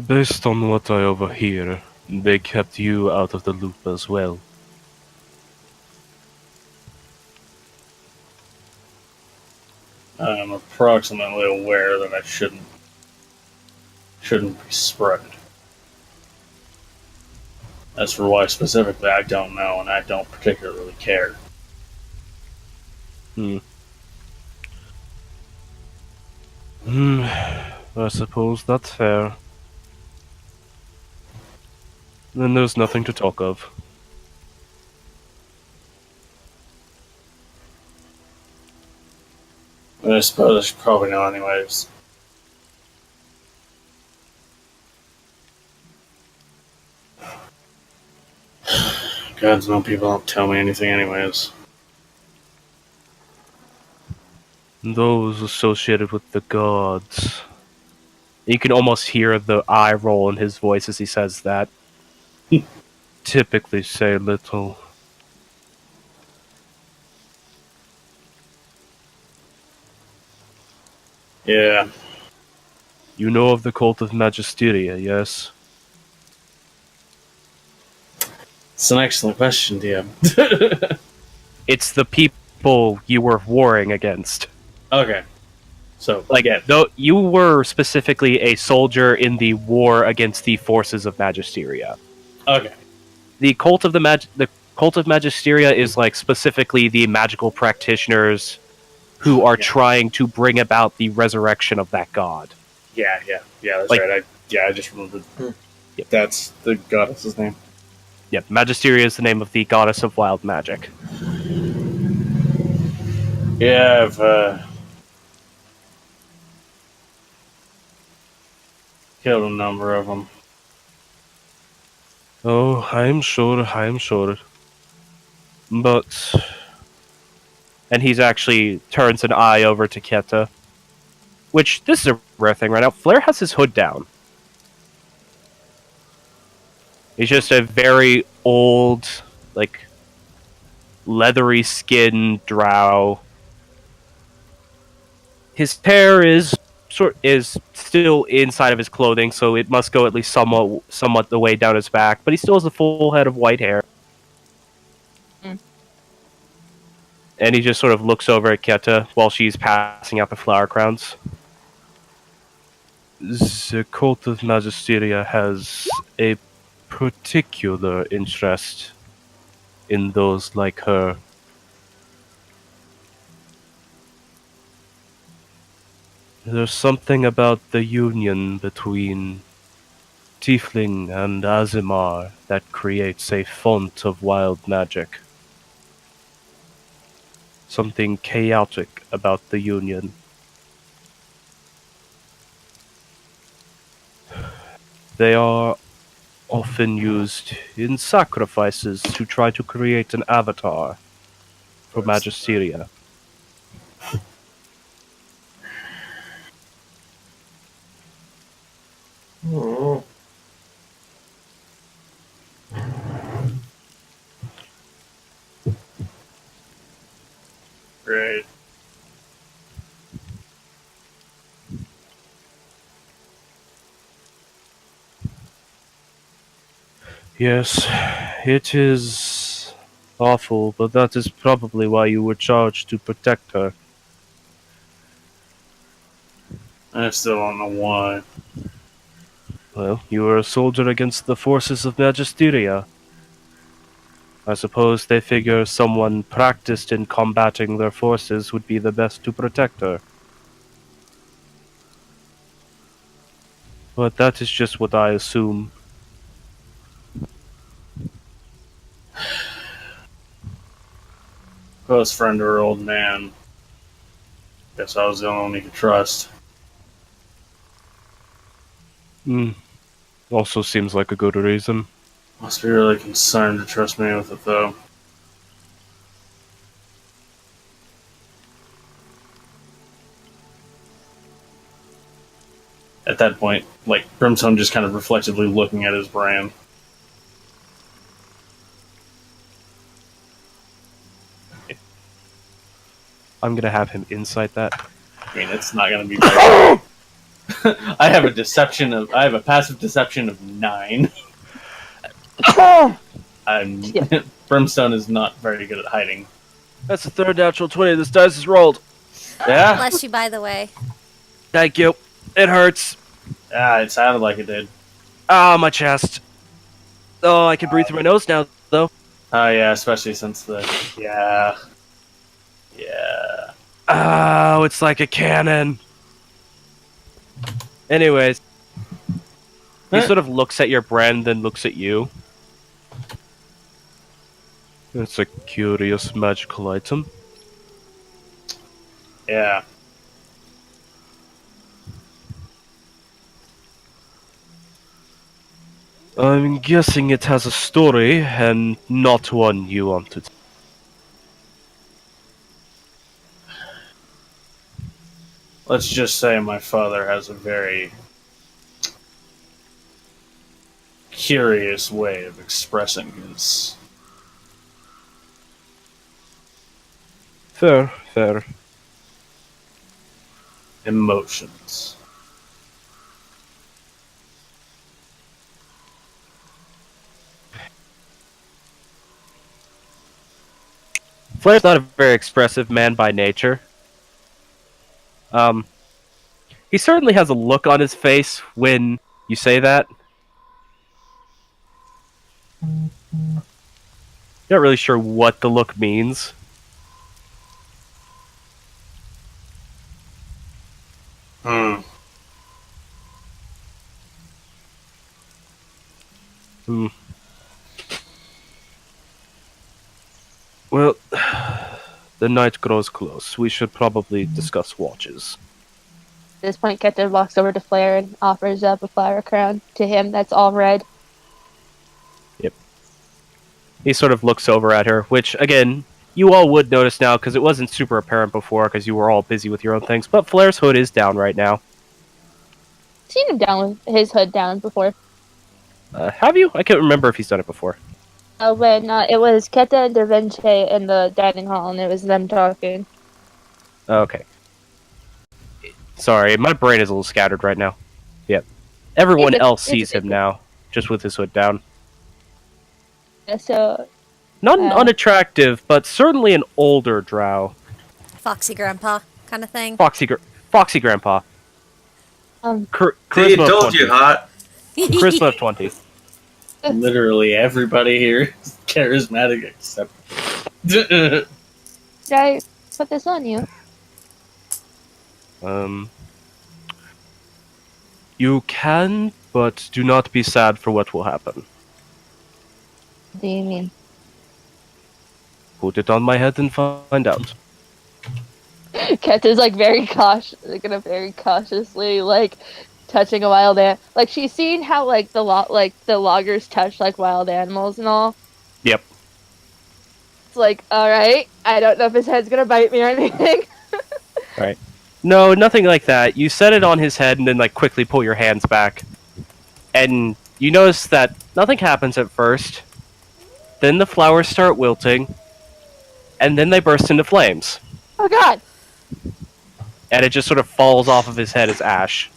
Based on what I overhear, they kept you out of the loop as well. I'm approximately aware that I shouldn't be spread. As for why specifically, I don't know, and I don't particularly care. I suppose that's fair. Then there's nothing to talk of. But I suppose I should probably know anyways. Gods know people don't tell me anything anyways. Those associated with the gods. You can almost hear the eye roll in his voice as he says that. Typically say little. Yeah. You know of the cult of Magisteria, yes? It's an excellent question, DM. It's the people you were warring against. Okay. So, Like, though you were specifically a soldier in the war against the forces of Magisteria. okay. The cult of the cult of Magisteria is like specifically the magical practitioners who are trying to bring about the resurrection of that god. Yeah, that's Like- right. I just remembered. Yep. That's the goddess's name. Yep, Magisteria is the name of the goddess of wild magic. Yeah, I've killed a number of them. Oh, I'm sure. But... And he's actually turns an eye over to Keta. Which, this is a rare thing right now. Flair has his hood down. He's just a very old, like, leathery skinned drow. His hair is still inside of his clothing, so it must go at least somewhat the way down his back, but he still has a full head of white hair. And he just sort of looks over at Keta while she's passing out the flower crowns. The cult of Magisteria has a particular interest in those like her. There's something about the union between Tiefling and Azimar that creates a font of wild magic. Something chaotic about the union. They are often used in sacrifices to try to create an avatar for Magisteria. Oh. Great. Yes, it is awful, but that is probably why you were charged to protect her. I still don't know why. Well, you were a soldier against the forces of Magisteria. I suppose they figure someone practiced in combating their forces would be the best to protect her. But that is just what I assume. Close friend to her old man. Guess I was the only one he could trust. Hmm. Also seems like a good reason. Must be really concerned to trust me with it, though. At that point, like, Brimstone just kind of reflectively looking at his brain. I'm gonna have him insight that. I mean, it's not going to be very I have a passive deception of 9. Yeah. Brimstone is not very good at hiding. That's the third natural 20 this dice is rolled. Yeah? Bless you, by the way. Thank you. It hurts. Ah, it sounded like it did. Ah, my chest. Oh, I can breathe through my nose now, though. Oh yeah, especially since the yeah. Oh, it's like a cannon. Anyways, he sort of looks at your brand, then looks at you. It's a curious magical item. Yeah. I'm guessing it has a story, and not one you wanted. Let's just say my father has a very curious way of expressing his Fair, fair. emotions. Flair's not a very expressive man by nature. He certainly has a look on his face when you say that. Not really sure what the look means. Hmm. Well, the night grows close. We should probably discuss watches. At this point, Keta walks over to Flair and offers up a flower crown to him that's all red. He sort of looks over at her, which, again, you all would notice now because it wasn't super apparent before because you were all busy with your own things. But Flair's hood is down right now. Seen him down with his hood down before. Have you? I can't remember if he's done it before. When it was Keta and Da Vinci in the dining hall, and it was them talking. Okay. Sorry, my brain is a little scattered right now. Yep. Everyone else sees him now, just with his hood down. Yeah, so Not an unattractive, but certainly an older drow. Foxy grandpa kind of thing. Foxy grandpa. See, Charisma of told 20. you hot. Charisma of 20. Literally everybody here is charismatic except did I put this on you? You can, but do not be sad for what will happen. What do you mean? Put it on my head and find out. Keta's like very cautious, gonna very cautiously like touching a wild ant. Like she's seen how like the loggers touch like wild animals and all. Yep. It's like, all right, I don't know if his head's gonna bite me or anything. Alright. No, nothing like that. You set it on his head and then like quickly pull your hands back. And you notice that nothing happens at first. Then the flowers start wilting. And then they burst into flames. Oh God! And it just sort of falls off of his head as ash.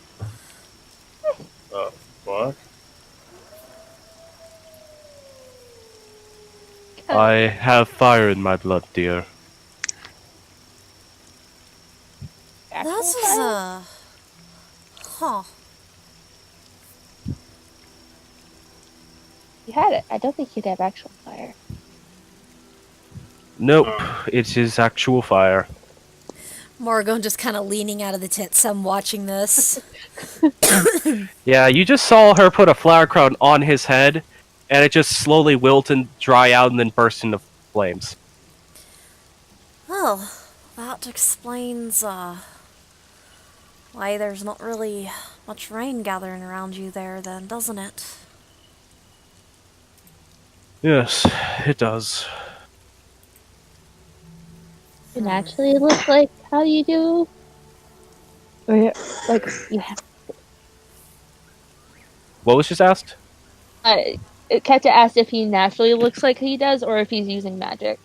what? I have fire in my blood, dear. That's huh. You had it. I don't think you'd have actual fire. Nope, it is actual fire. Morgan just kind of leaning out of the tent, some watching this. Yeah, you just saw her put a flower crown on his head, and it just slowly wilt and dry out and then burst into flames. Well, that explains, why there's not really much rain gathering around you there then, doesn't it? Yes, it does. You naturally look like how you do. Or, like, yeah. What was just asked? Ketcha asked if he naturally looks like he does, or if he's using magic.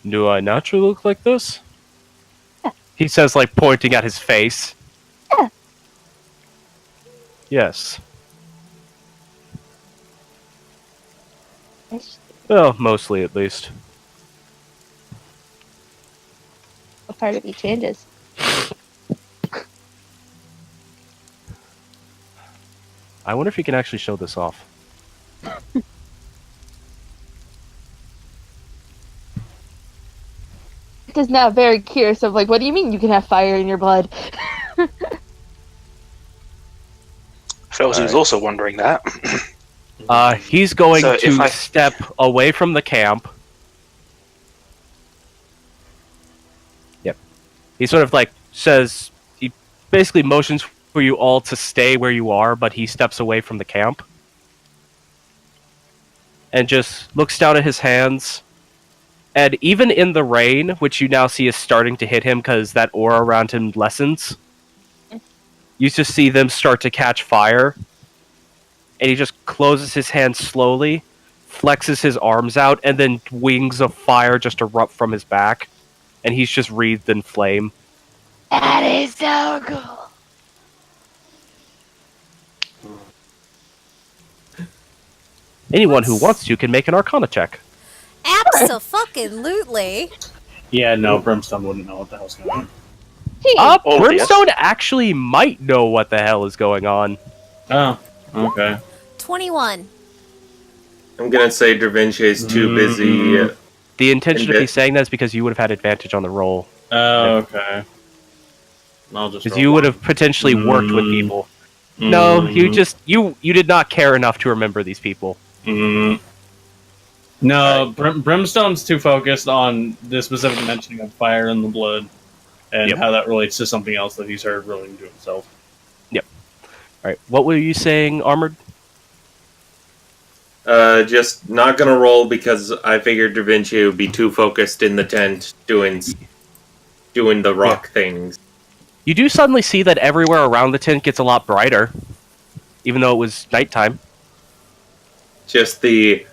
Do I naturally look like this? Yeah. He says, like, pointing at his face. Yeah. Yes. What Well, mostly at least. part of you changes? I wonder if he can actually show this off. Is now very curious of like, what do you mean you can have fire in your blood? Felzy was also wondering that. He's going So to if I- step away from the camp. Yep. He sort of like says, he basically motions for you all to stay where you are, but he steps away from the camp. And just looks down at his hands. And even in the rain, which you now see is starting to hit him because that aura around him lessens, you just see them start to catch fire. And he just closes his hands slowly, flexes his arms out, and then wings of fire just erupt from his back. And he's just wreathed in flame. That is so cool. Anyone who wants to can make an Arcana check. Abso-fucking-lutely. Yeah, no, Brimstone wouldn't know what the hell's going on. Oh, Brimstone actually might know what the hell is going on. Oh, okay. 21. I'm gonna say Da Vinci's too busy. The intention of And me saying that is because you would have had advantage on the roll. Oh, okay. I'll just. Because roll you would one. have potentially worked with people. No, you just you did not care enough to remember these people. No, Brimstone's too focused on the specific mentioning of fire in the blood and Yep. how that relates to something else that he's heard relating to himself. Alright, what were you saying, Armored? Just not gonna roll because I figured Da Vinci would be too focused in the tent doing the rock things. You do suddenly see that everywhere around the tent gets a lot brighter, even though it was nighttime. Just the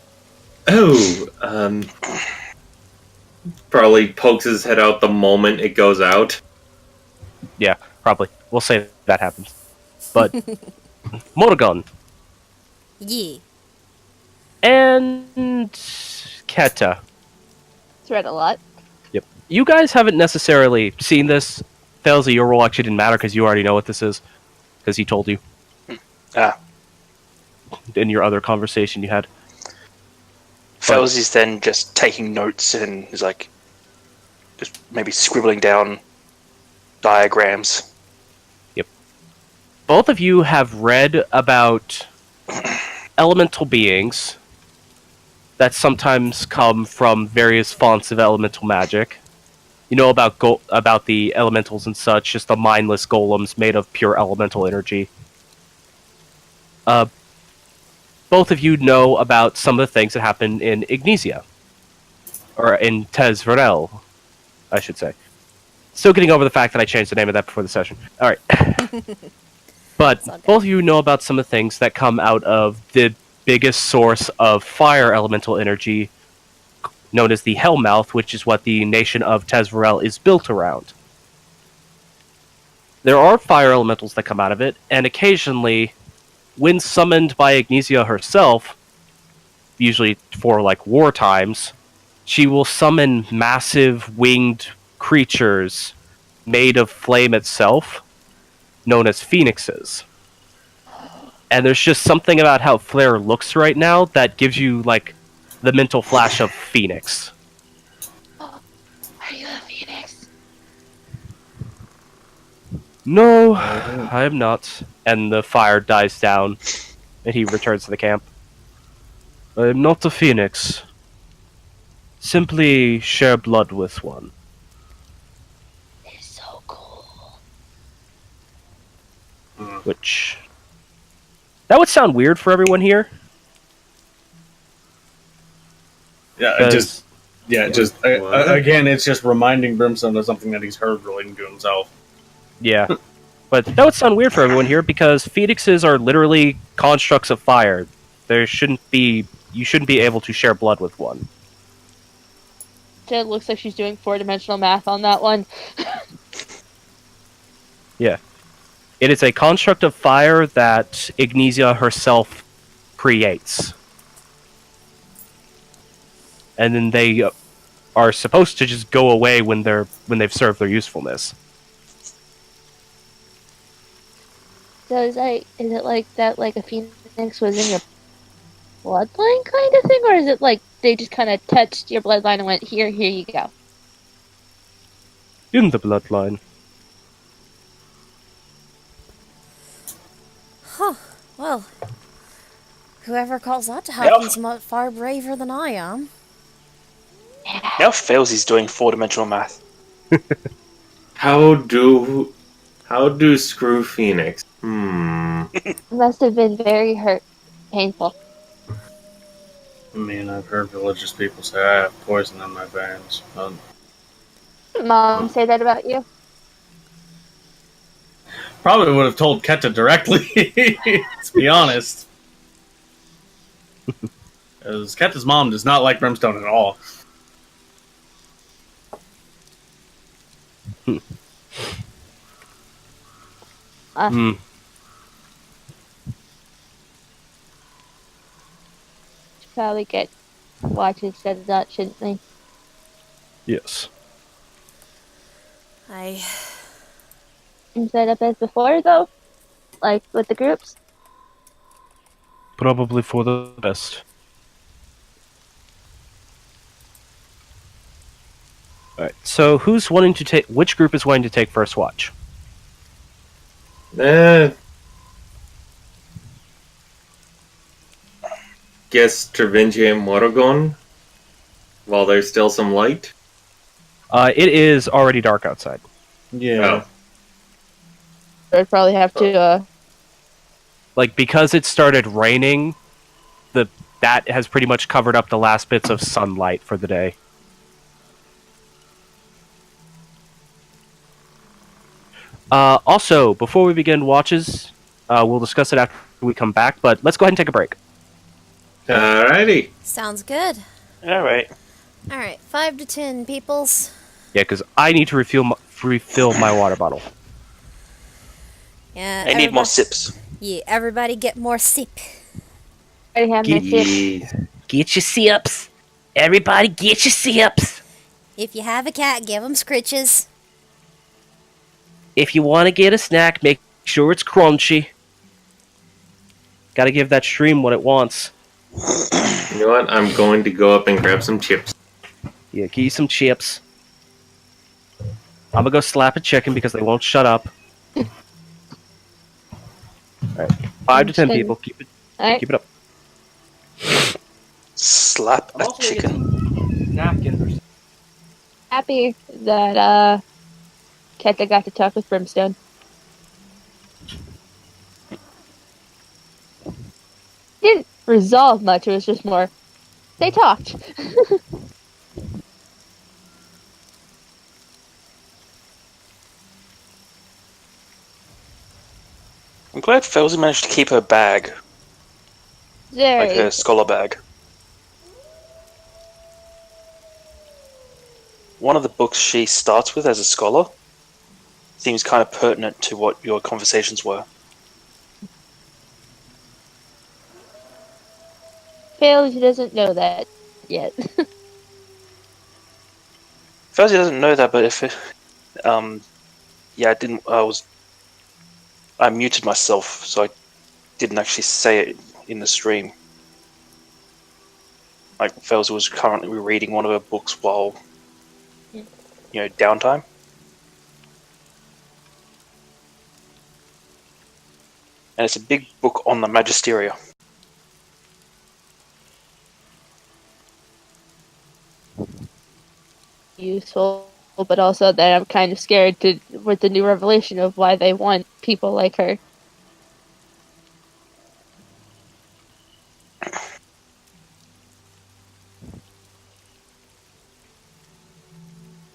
probably pokes his head out the moment it goes out. Yeah, probably. We'll say that happens. But Morgan Yee. and Keta. It's read a lot. Yep. You guys haven't necessarily seen this. Felzy, your role actually didn't matter because you already know what this is. Because he told you. Ah. In your other conversation you had. Felzy's then just taking notes and is like, just maybe scribbling down diagrams. Both of you have read about elemental beings that sometimes come from various fonts of elemental magic. You know about about the elementals and such, just the mindless golems made of pure elemental energy. Both of you know about some of the things that happen in Ignesia. Or in Tez Vernel, I should say. Still getting over the fact that I changed the name of that before the session. Alright. But all good. both of you know about some of the things that come out of the biggest source of fire elemental energy, known as the Hellmouth, which is what the nation of Tezverel is built around. There are fire elementals that come out of it, and occasionally, when summoned by Ignesia herself, usually for like war times, she will summon massive winged creatures made of flame itself, known as phoenixes. And there's just something about how Flare looks right now that gives you like the mental flash of Phoenix. Are you a phoenix? No, I am not. And the fire dies down, and he returns to the camp. I am not a phoenix. Simply share blood with one. It's so cool. Which... That would sound weird for everyone here. Yeah, Because What? again, it's just reminding Brimstone of something that he's heard relating to himself. yeah. But that would sound weird for everyone here because phoenixes are literally constructs of fire. You shouldn't be able to share blood with one. It looks like she's doing 4-dimensional math on that one. It is a construct of fire that Ignesia herself creates. And then they are supposed to just go away when they've served their usefulness. So is it like that, like a phoenix was in your bloodline kind of thing, or is it like they just kind of touched your bloodline and went, here you go? In the bloodline. Huh. Well, whoever calls that to happen's far braver than I am. Now Failsy's doing 4-dimensional math. How do screw Phoenix? It must have been very painful. I mean, I've heard religious people say I have poison in my veins. Mom say that about you? Probably would have told Keta directly, to be honest. Because Keta's mom does not like Brimstone at all. Hmm. Should probably get watches set it up, shouldn't they? Yes. I Set up as before, though? Like, with the groups? Probably for the best. Alright, so which group is wanting to take first watch? Guess Trevingia and Morrigan while there's still some light. It is already dark outside. Yeah. I'd probably have to, Because it started raining, that has pretty much covered up the last bits of sunlight for the day. Also, before we begin watches, we'll discuss it after we come back, but let's go ahead and take a break. Alrighty. sounds good. Alright. All right, 5 to 10 peoples. Yeah, because I need to refill my water bottle. Yeah. I need more sips. Yeah, everybody get more sip. I have my sip. Get your sips. Everybody get your sips. If you have a cat, give them scritches. If you want to get a snack, make sure it's crunchy. Gotta give that stream what it wants. You know what? I'm going to go up and grab some chips. Yeah, give you some chips. I'm gonna go slap a chicken because they won't shut up. Alright. 5 to 10 people. Keep Alright. it up. Slap a chicken. Napkins. Happy that, Keta got to talk with Brimstone. Didn't resolve much, it was just more, they talked. I'm glad Failsy managed to keep her bag, like Very. her scholar bag. One of the books she starts with as a scholar seems kind of pertinent to what your conversations were. Failsy doesn't know that yet. Failsy doesn't know that, but if it, yeah, I muted myself, so I didn't actually say it in the stream. Like, Failsy was currently reading one of her books while, downtime. and it's a big book on the Magisteria. Useful, but also that I'm kind of scared with the new revelation of why they want people like her.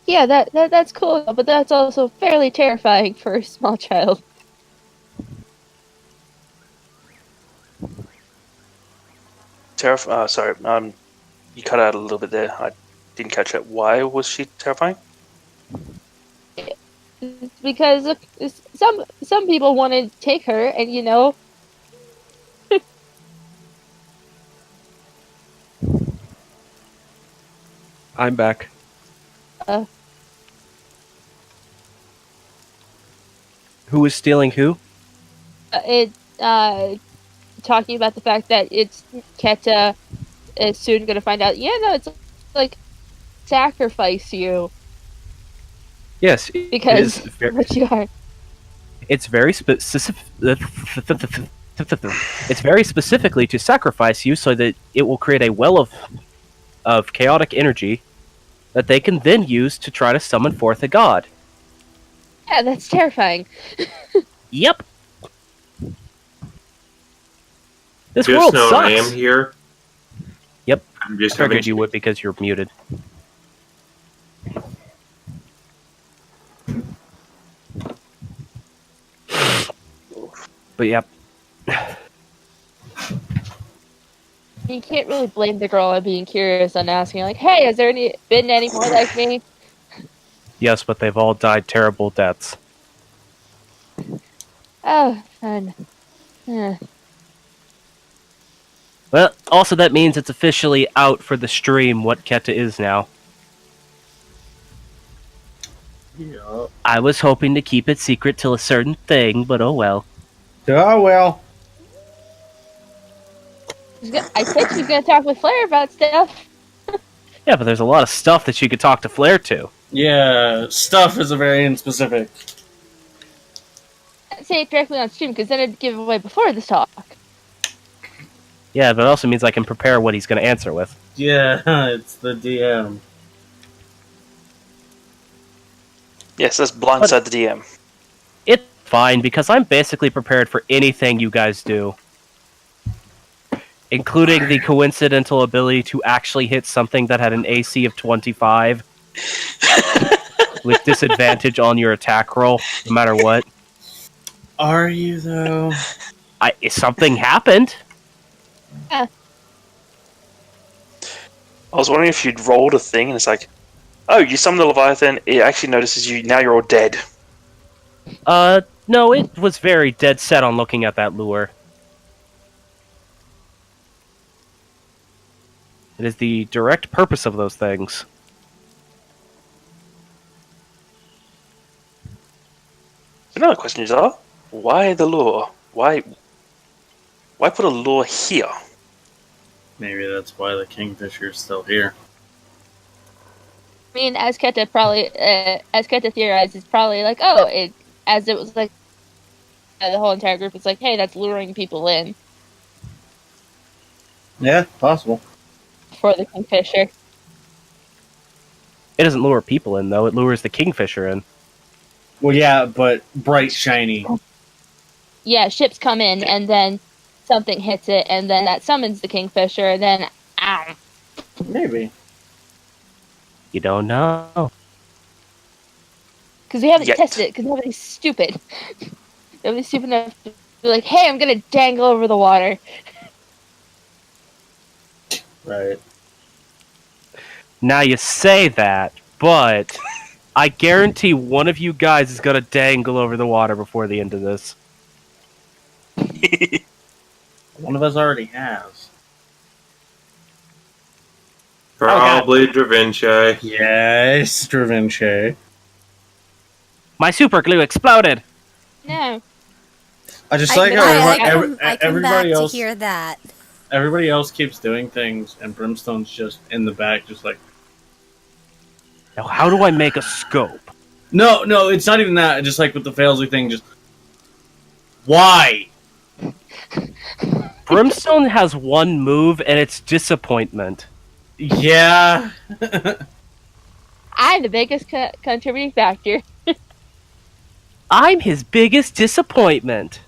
Yeah, that's cool, but that's also fairly terrifying for a small child. Sorry, you cut out a little bit there. I didn't catch that. Why was she terrifying? Because look, some people want to take her, and you know. I'm back. Who is stealing who? Talking about the fact that it's Keta is soon going to find out. Yeah, no, it's like sacrifice you Yes, because what you are. it's very specific. It's very specifically to sacrifice you so that it will create a well of chaotic energy that they can then use to try to summon forth a god. Yeah, that's terrifying. Yep. This Just world know sucks. I am here. Yep. I'm just I figured having you would because you're muted. But yep. You can't really blame the girl on being curious and asking, like, "Hey, has there been any more like me?" Yes, but they've all died terrible deaths. Oh, fun. Yeah. Well, also that means it's officially out for the stream what Keta is now. Yeah. I was hoping to keep it secret till a certain thing, but oh well. Oh well. I said she's gonna talk with Flair about stuff. Yeah, but there's a lot of stuff that you could talk to Flair to. Yeah, stuff is a very inspecific. I'd say it directly on stream because then it'd give away before this talk. Yeah, but it also means I can prepare what he's going to answer with. Yeah, it's the DM. Yes, that's blindside the DM. It's fine, because I'm basically prepared for anything you guys do. Including the coincidental ability to actually hit something that had an AC of 25. With disadvantage on your attack roll, no matter what. Are you, though? Something happened. I was wondering if you'd rolled a thing and it's like, oh, you summoned the Leviathan, it actually notices you, now you're all dead. No, it was very dead set on looking at that lure. It is the direct purpose of those things. Another question is, why the lure? Why put a lure here? Maybe that's why the Kingfisher's still here. I mean, as Keta theorized, it's probably like, oh, as it was like the whole entire group. It's like, hey, that's luring people in Yeah, possible. for the Kingfisher. It doesn't lure people in, though. It lures the Kingfisher in. Well, yeah, but bright, shiny. Yeah, ships come in, and then something hits it, and then that summons the Kingfisher, and then, ow. Maybe. You don't know. Because we haven't Yet. tested it, because nobody's stupid. Nobody's stupid enough to be like, hey, I'm gonna dangle over the water. Right. Now you say that, but I guarantee one of you guys is gonna dangle over the water before the end of this. One of us already has. Probably Da Vinci. Yes, Dravinci. My super glue exploded! No. I just I, like how I come everybody back everybody else to hear that. everybody else keeps doing things, and Brimstone's just in the back, just like, Now, how do I make a scope? no, it's not even that. Just like with the Failsy thing, just why? Brimstone has one move, and it's disappointment. Yeah. I'm the biggest contributing factor. I'm his biggest disappointment.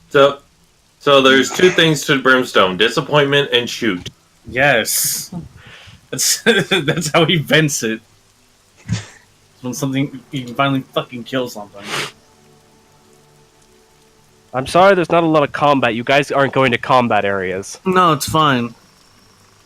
So there's two things to Brimstone: disappointment and shoot. Yes. That's how he vents it. When something you can finally fucking kill something. I'm sorry there's not a lot of combat. You guys aren't going to combat areas. No, it's fine.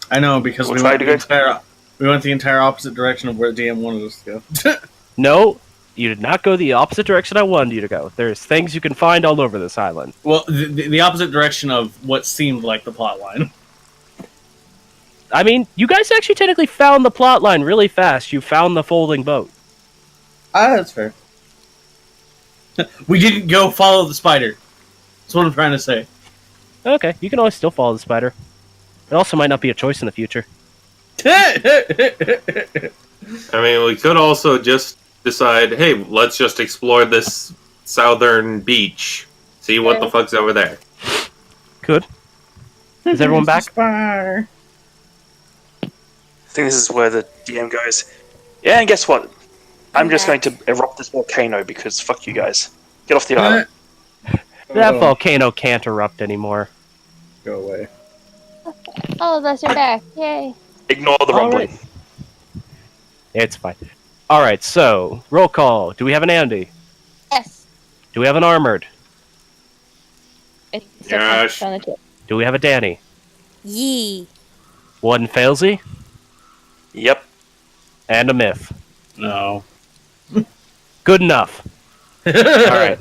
I know because We'll we try went, to the go- entire, we went the entire opposite direction of where DM wanted us to go. No, you did not go the opposite direction I wanted you to go. There's things you can find all over this island. Well, the opposite direction of what seemed like the plot line. I mean, you guys actually technically found the plot line really fast. You found the folding boat. Ah, that's fair. We didn't go follow the spider. That's what I'm trying to say. Okay, you can always still follow the spider. It also might not be a choice in the future. I mean, we could also just decide, hey, let's just explore this southern beach. See what the fuck's over there. Could. Is everyone back? Spider. I think this is where the DM goes, yeah, and guess what? I'm just going to erupt this volcano because fuck you guys. Get off the island. That Oh, volcano can't erupt anymore. go away. All of us are back. Yay. Ignore the rumbling. Alright. It's fine. Alright, so, roll call. Do we have an Andy? Yes. Do we have an Armored? It's Yes. on the tip. Do we have a Danny? Yee. One Failsy? Yep. And a Myth. No. Good enough. Alright.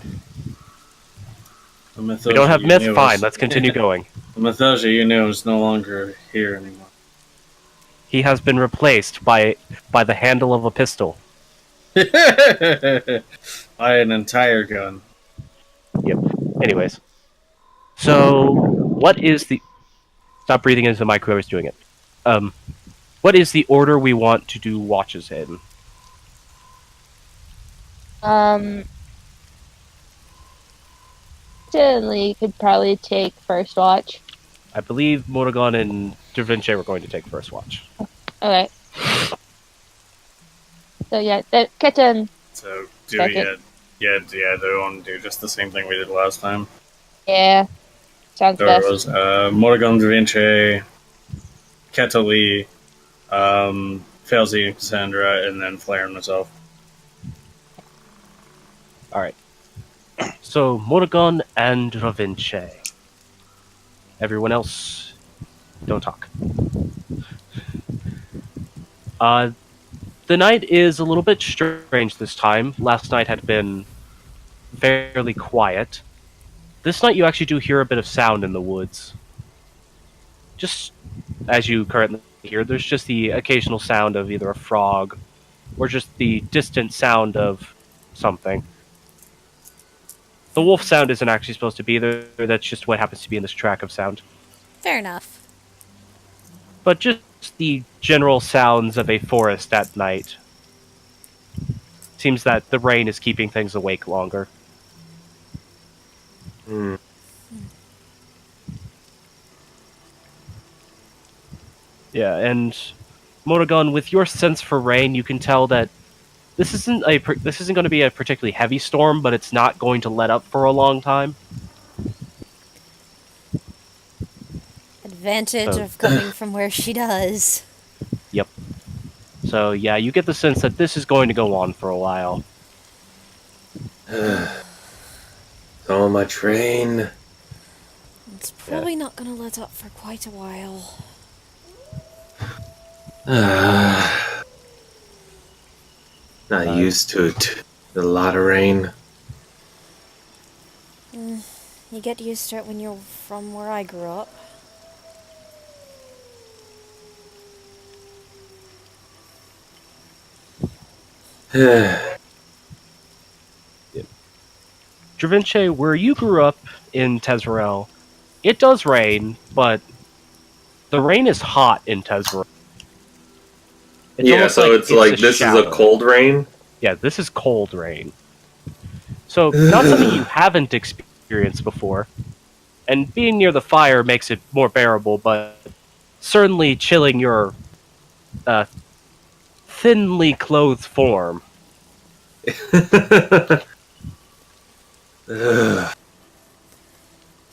We don't have Myth? Fine, let's continue going. The Mythosia you knew is no longer here anymore. He has been replaced by the handle of a pistol. By an entire gun. Anyways. So, what is the... Stop breathing into the mic, whoever's doing it. What is the order we want to do watches in? Certainly could probably take first watch. I believe Morrigan and Da Vinci were going to take first watch. Okay. So yeah, Kitten. So, do Second. we want to do just the same thing we did last time? Yeah. Sounds There best. was Morrigan, Da Vinci, Keta Lee, Failsy, Cassandra, and then Flair and myself. Alright. So, Morrigan and Da Vinci. Everyone else, don't talk. The night is a little bit strange this time. Last night had been fairly quiet. This night you actually do hear a bit of sound in the woods. Just as you currently hear, there's just the occasional sound of either a frog or just the distant sound of something. The wolf sound isn't actually supposed to be there, that's just what happens to be in this track of sound. Fair enough. But just the general sounds of a forest at night. Seems that the rain is keeping things awake longer. Hmm. Yeah, and Morrigan, with your sense for rain, you can tell that this isn't going to be a particularly heavy storm, but it's not going to let up for a long time. Advantage So- of coming from where she does. So yeah, you get the sense that this is going to go on for a while. So much rain. It's probably not gonna let up for quite a while. Not used to it. A lot of rain. You get used to it when you're from where I grew up. Da Vinci, where you grew up in Tezrel, it does rain, but the rain is hot in Tezrel. It's Yeah, almost so it's like a this is shadow. a cold rain. Yeah, this is cold rain. So, not something you haven't experienced experienced before. And being near the fire makes it more bearable, but certainly chilling your thinly clothed form. Ugh.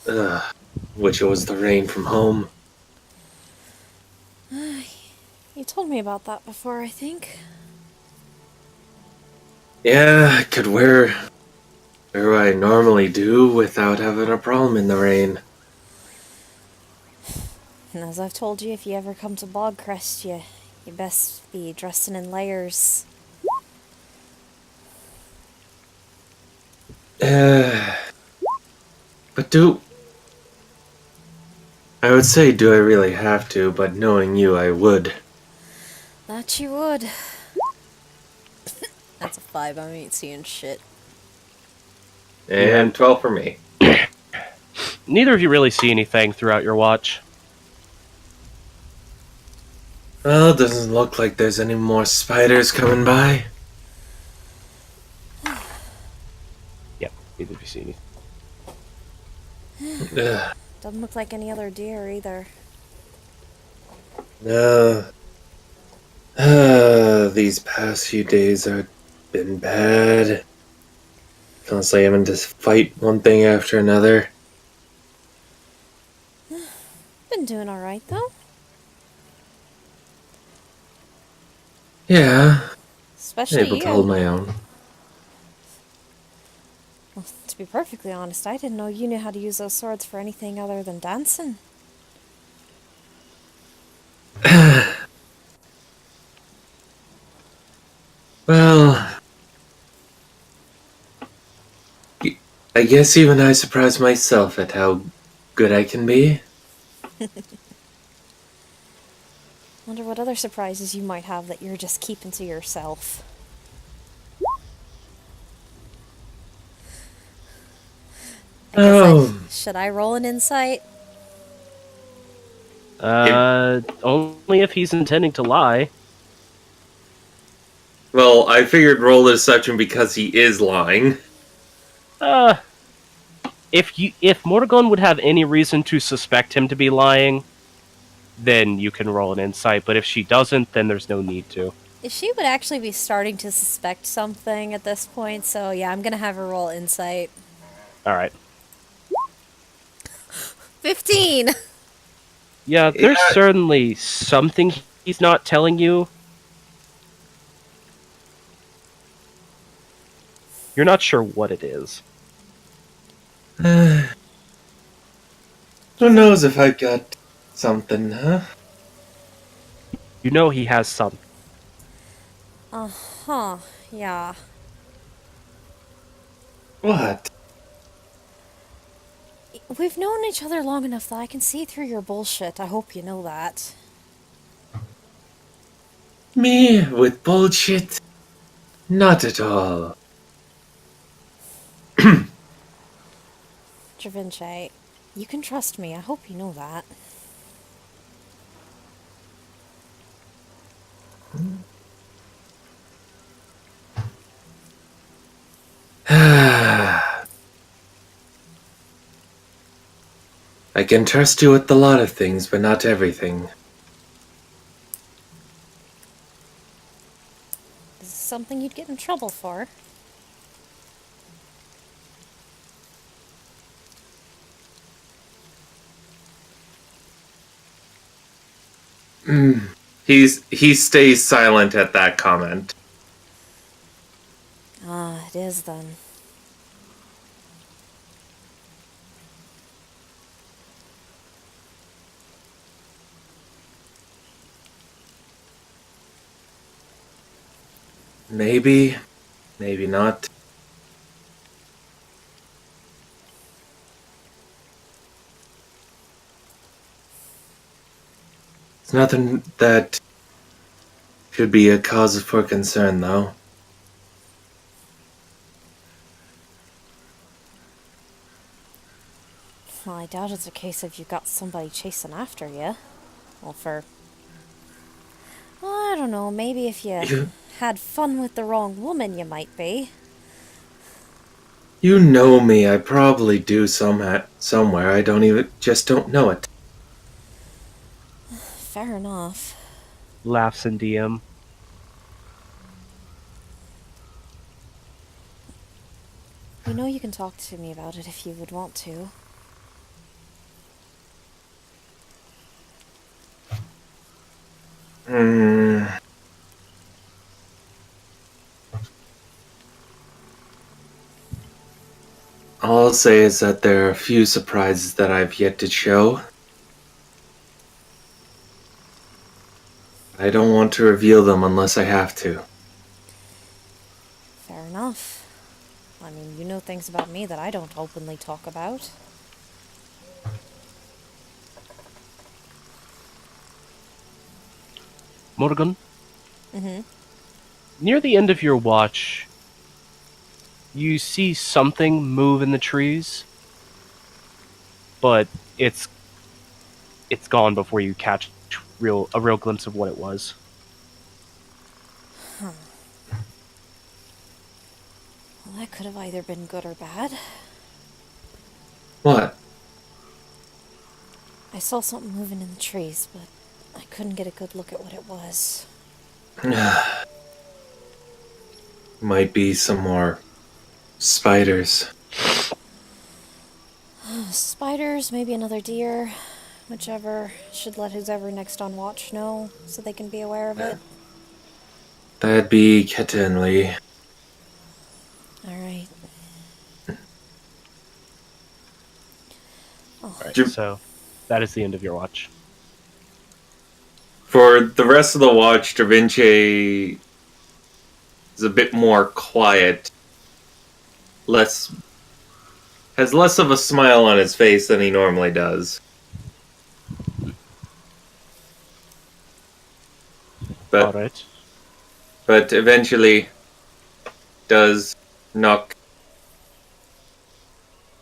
Ugh. Wish it was the rain from home. You told me about that before, I think. Yeah, I could wear what I normally do without having a problem in the rain. And as I've told you, if you ever come to Bogcrest, you best be dressing in layers. But I would say, do I really have to, but knowing you, I would. That you would. That's a 5, I ain't seeing shit. And 12 for me. Neither of you really see anything throughout your watch. Well, it doesn't look like there's any more spiders coming by. Yep, neither of you see anything. Ugh. Doesn't look like any other deer either. No. These past few days have been bad. Constantly having to fight one thing after another. Been doing alright, though. Yeah, Especially able you. to hold my own. Well, to be perfectly honest, I didn't know you knew how to use those swords for anything other than dancing. Well, I guess even I surprise myself at how good I can be. Wonder what other surprises you might have that you're just keeping to yourself. Should I roll an insight? Only if he's intending to lie. Well, I figured roll the deception because he is lying. If Morgan would have any reason to suspect him to be lying, then you can roll an insight, but if she doesn't, then there's no need to. She would actually be starting to suspect something at this point, so yeah, I'm gonna have her roll insight. Alright. 15! Yeah, there's certainly something he's not telling you. You're not sure what it is. Who knows if I've got something, huh? You know he has some. Uh-huh, yeah. What? We've known each other long enough that I can see through your bullshit. I hope you know that. Me with bullshit? Not at all. Javinci, you can trust me. I hope you know that. I can trust you with a lot of things, but not everything. This is something you'd get in trouble for. He stays silent at that comment. Ah, it is then. Maybe, maybe not. It's nothing that should be a cause for concern, though. Well, I doubt it's a case of you got somebody chasing after you. Well, well, I don't know, maybe if you had fun with the wrong woman, you might be. You know me. I probably do somewhere. I just don't know it. Fair enough. Laughs in DM. You know you can talk to me about it if you would want to. All I'll say is that there are a few surprises that I've yet to show. I don't want to reveal them unless I have to. Fair enough. I mean, you know things about me that I don't openly talk about. Morgan, Mm-hmm. near the end of your watch, you see something move in the trees, but it's gone before you catch a real glimpse of what it was. Well, that could have either been good or bad. What? I saw something moving in the trees, but I couldn't get a good look at what it was. Might be some more spiders. Spiders, maybe another deer. Whichever. Should let who's ever next on watch know, so they can be aware of it. That'd be Ketta and Lee. Alright. Alright, Ju- so that is the end of your watch. For the rest of the watch, Da Vinci is a bit more quiet. Has less of a smile on his face than he normally does. But Alright. but eventually does knock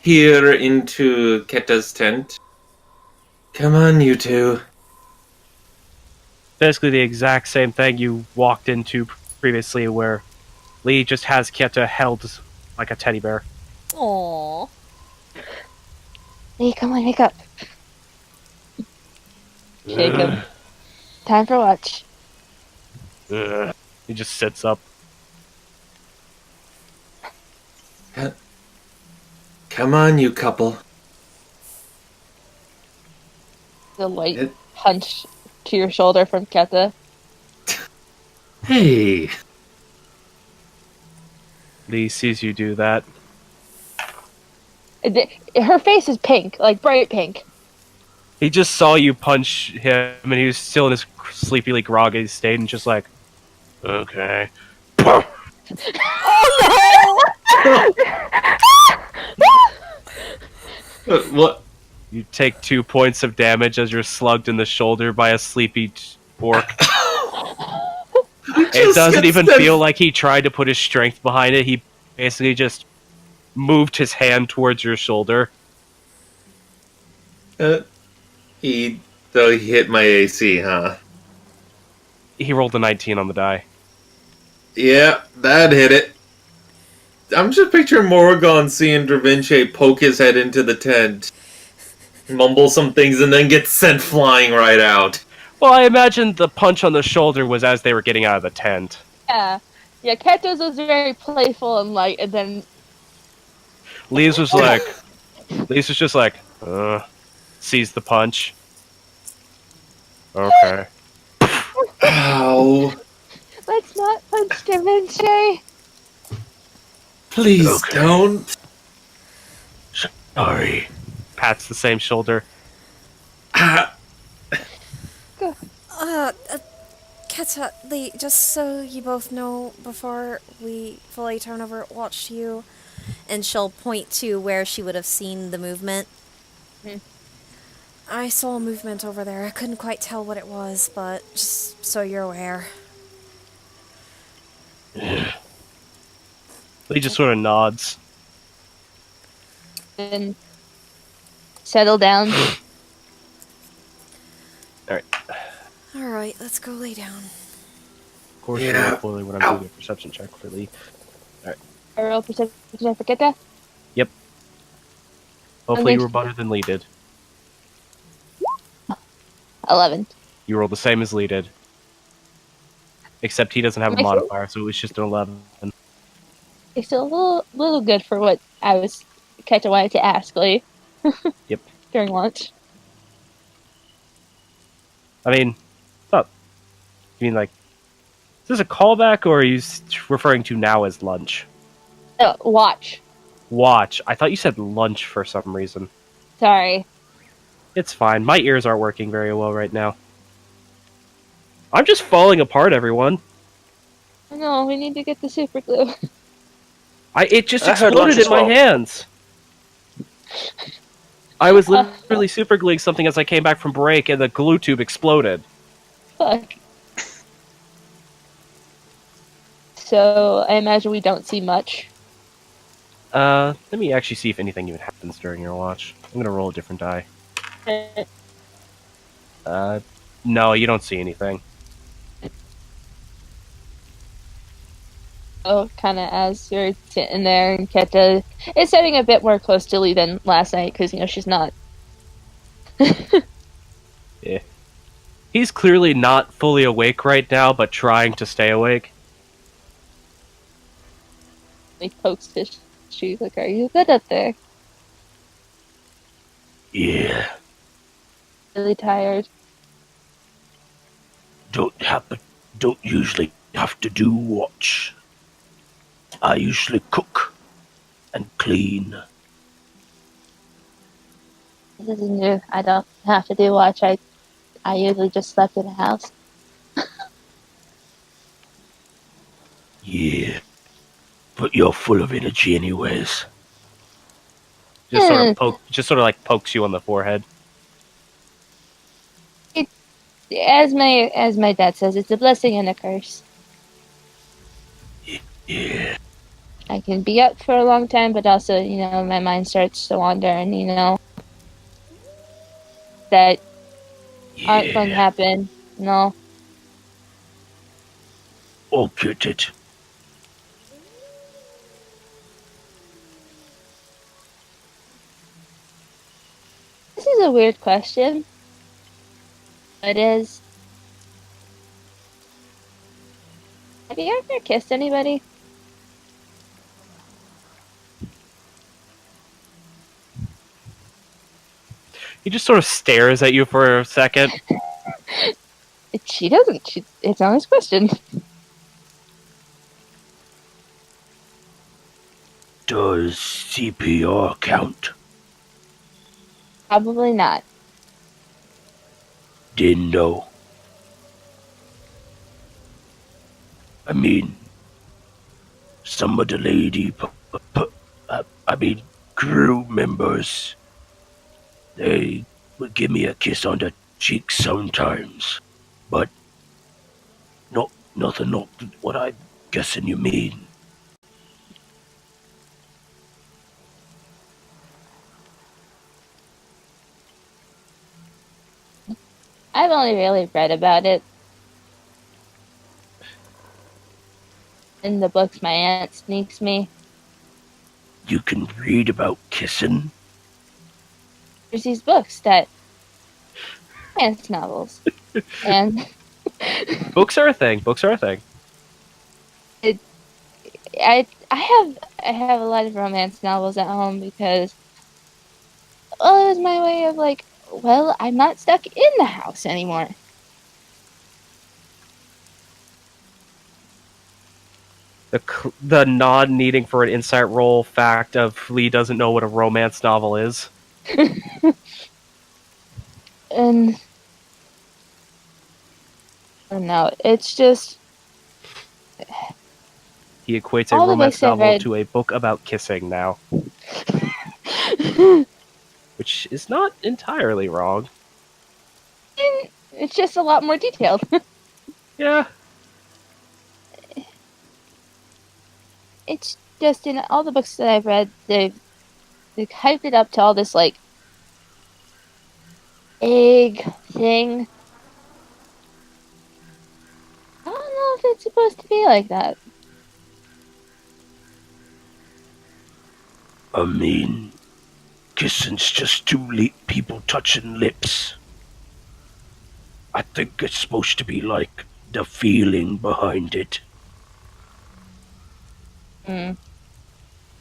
here into Ketta's tent. Come on, you two. Basically the exact same thing you walked into previously, where Lee just has Keta held like a teddy bear. Aww. Hey, come on, wake up. Shake him. Time for watch. He just sits up. Come on, you couple. The light It- punch to your shoulder from Keta. Hey. Lee sees you do that. Her face is pink, like bright pink. He just saw you punch him, and he was still in his sleepily groggy state, and just like, okay. What? You take 2 points of damage as you're slugged in the shoulder by a sleepy orc. It doesn't even feel like he tried to put his strength behind it. He basically just moved his hand towards your shoulder. He hit my AC, huh? He rolled a 19 on the die. Yeah, that hit it. I'm just picturing Morrigan seeing Da Vinci poke his head into the tent, mumble some things, and then get sent flying right out. Well, I imagine the punch on the shoulder was as they were getting out of the tent. Yeah. Yeah, Keta's was very playful and light, and then Lee's was just like, sees the punch. Okay. Ow. let's not punch Da Vinci. Please Okay. don't. Sorry. Pats the same shoulder. Ah, Keta, Lee, just so you both know, before we fully turn over watch to you, and she'll point to where she would have seen the movement. I saw a movement over there. I couldn't quite tell what it was, but just so you're aware. Lee just sort of nods. And settle down. Alright, let's go lay down. Of course, Yeah. you're spoiling when I'm doing a perception check for Lee. A roll perception check for Keta. Hopefully you think- were better than Lee did. 11. You rolled the same as Lee did. Except he doesn't have a Makes sense. modifier, so it was just an 11. It's a little good for what I was kind of wanted to ask Lee. Yep. During lunch. I mean, not. You mean like, is this a callback, or are you referring to now as lunch? Watch. Watch. I thought you said lunch for some reason. Sorry. It's fine. My ears aren't working very well right now. I'm just falling apart, everyone. No, we need to get the super glue. It just I heard lunch exploded in as my well. hands. I was literally super gluing something as I came back from break, and the glue tube exploded. Fuck. So, I imagine we don't see much. Let me actually see if anything even happens during your watch. I'm gonna roll a different die. No, you don't see anything. Oh, kind of as you're sitting there, and Keta is sitting a bit more close to Lee than last night because she's not. He's clearly not fully awake right now, but trying to stay awake. He pokes his shoes like, "Are you good up there?" Yeah, Really tired. don't usually have to do watch. I usually cook and clean. This is new. I don't have to do watch. I usually just slept in the house. Yeah, but you're full of energy anyways. Just sort of like pokes you on the forehead. As my dad says, it's a blessing and a curse. Yeah, I can be up for a long time, but also, my mind starts to wander, and that aren't going to yeah, happen. No. I'll get it. This is a weird question. It is. Have you ever kissed anybody? He just sort of stares at you for a second. She doesn't. It's an honest question. Does CPR count? Probably not. Didn't know. I mean, some of the crew members, they would give me a kiss on the cheek sometimes, but nothing what I'm guessing you mean. I've only really read about it in the books my aunt sneaks me. You can read about kissing? There's these books that romance novels, and Books are a thing. Books are a thing. I have a lot of romance novels at home because, well, it was my way of like, well, I'm not stuck in the house anymore. The non-needing for an insight roll fact of Lee doesn't know what a romance novel is. And I don't know, it's just He equates a all the romance books I've novel read. to a book about kissing now, which is not entirely wrong. It's just a lot more detailed. Yeah. It's just in all the books that I've read, they've hyped it up to all this like egg thing. I don't know if it's supposed to be like that. I mean, Kissing's just people touching lips. I think it's supposed to be like the feeling behind it. Mm.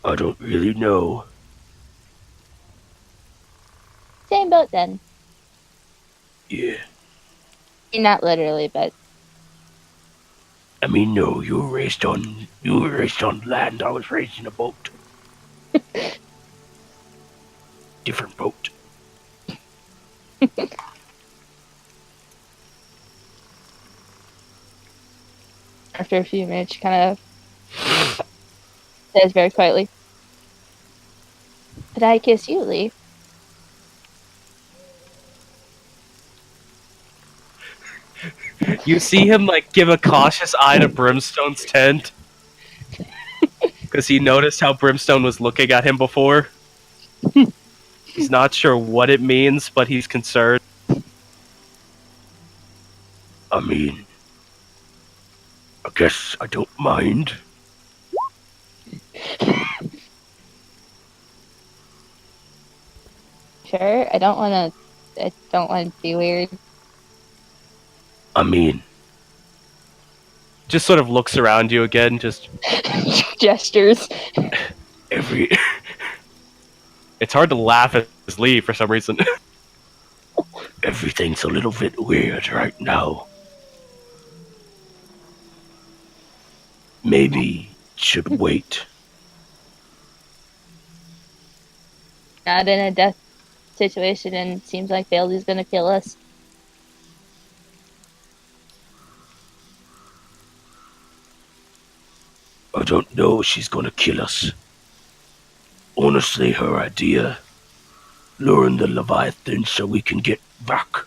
I don't really know. Same boat then. Yeah. Not literally, but I mean, no, you were raised on land. I was raised in a boat. Different boat. after a few minutes, she kind of says very quietly, "Did I kiss you, Lee?" You see him like give a cautious eye to Brimstone's tent because he noticed how Brimstone was looking at him before. He's not sure what it means, but he's concerned. I mean, I guess I don't mind. Sure, I don't want to be weird. I mean, Just sort of looks around you again, just Gestures. every it's hard to laugh at his Lee for some reason. everything's a little bit weird right now. Maybe should wait. Not in a death situation, and it seems like Bailey's gonna kill us. I don't know if she's gonna kill us. Honestly, her idea, luring the Leviathan so we can get back,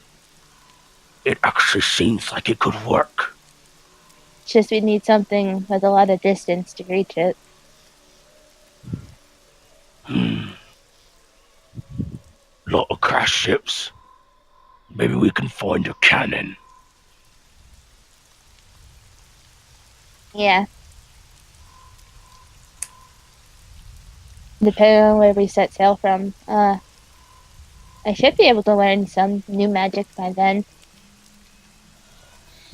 it actually seems like it could work. It's just we need something with a lot of distance to reach it. Lot of crash ships. Maybe we can find a cannon. Yeah. Depending on where we set sail from, I should be able to learn some new magic by then.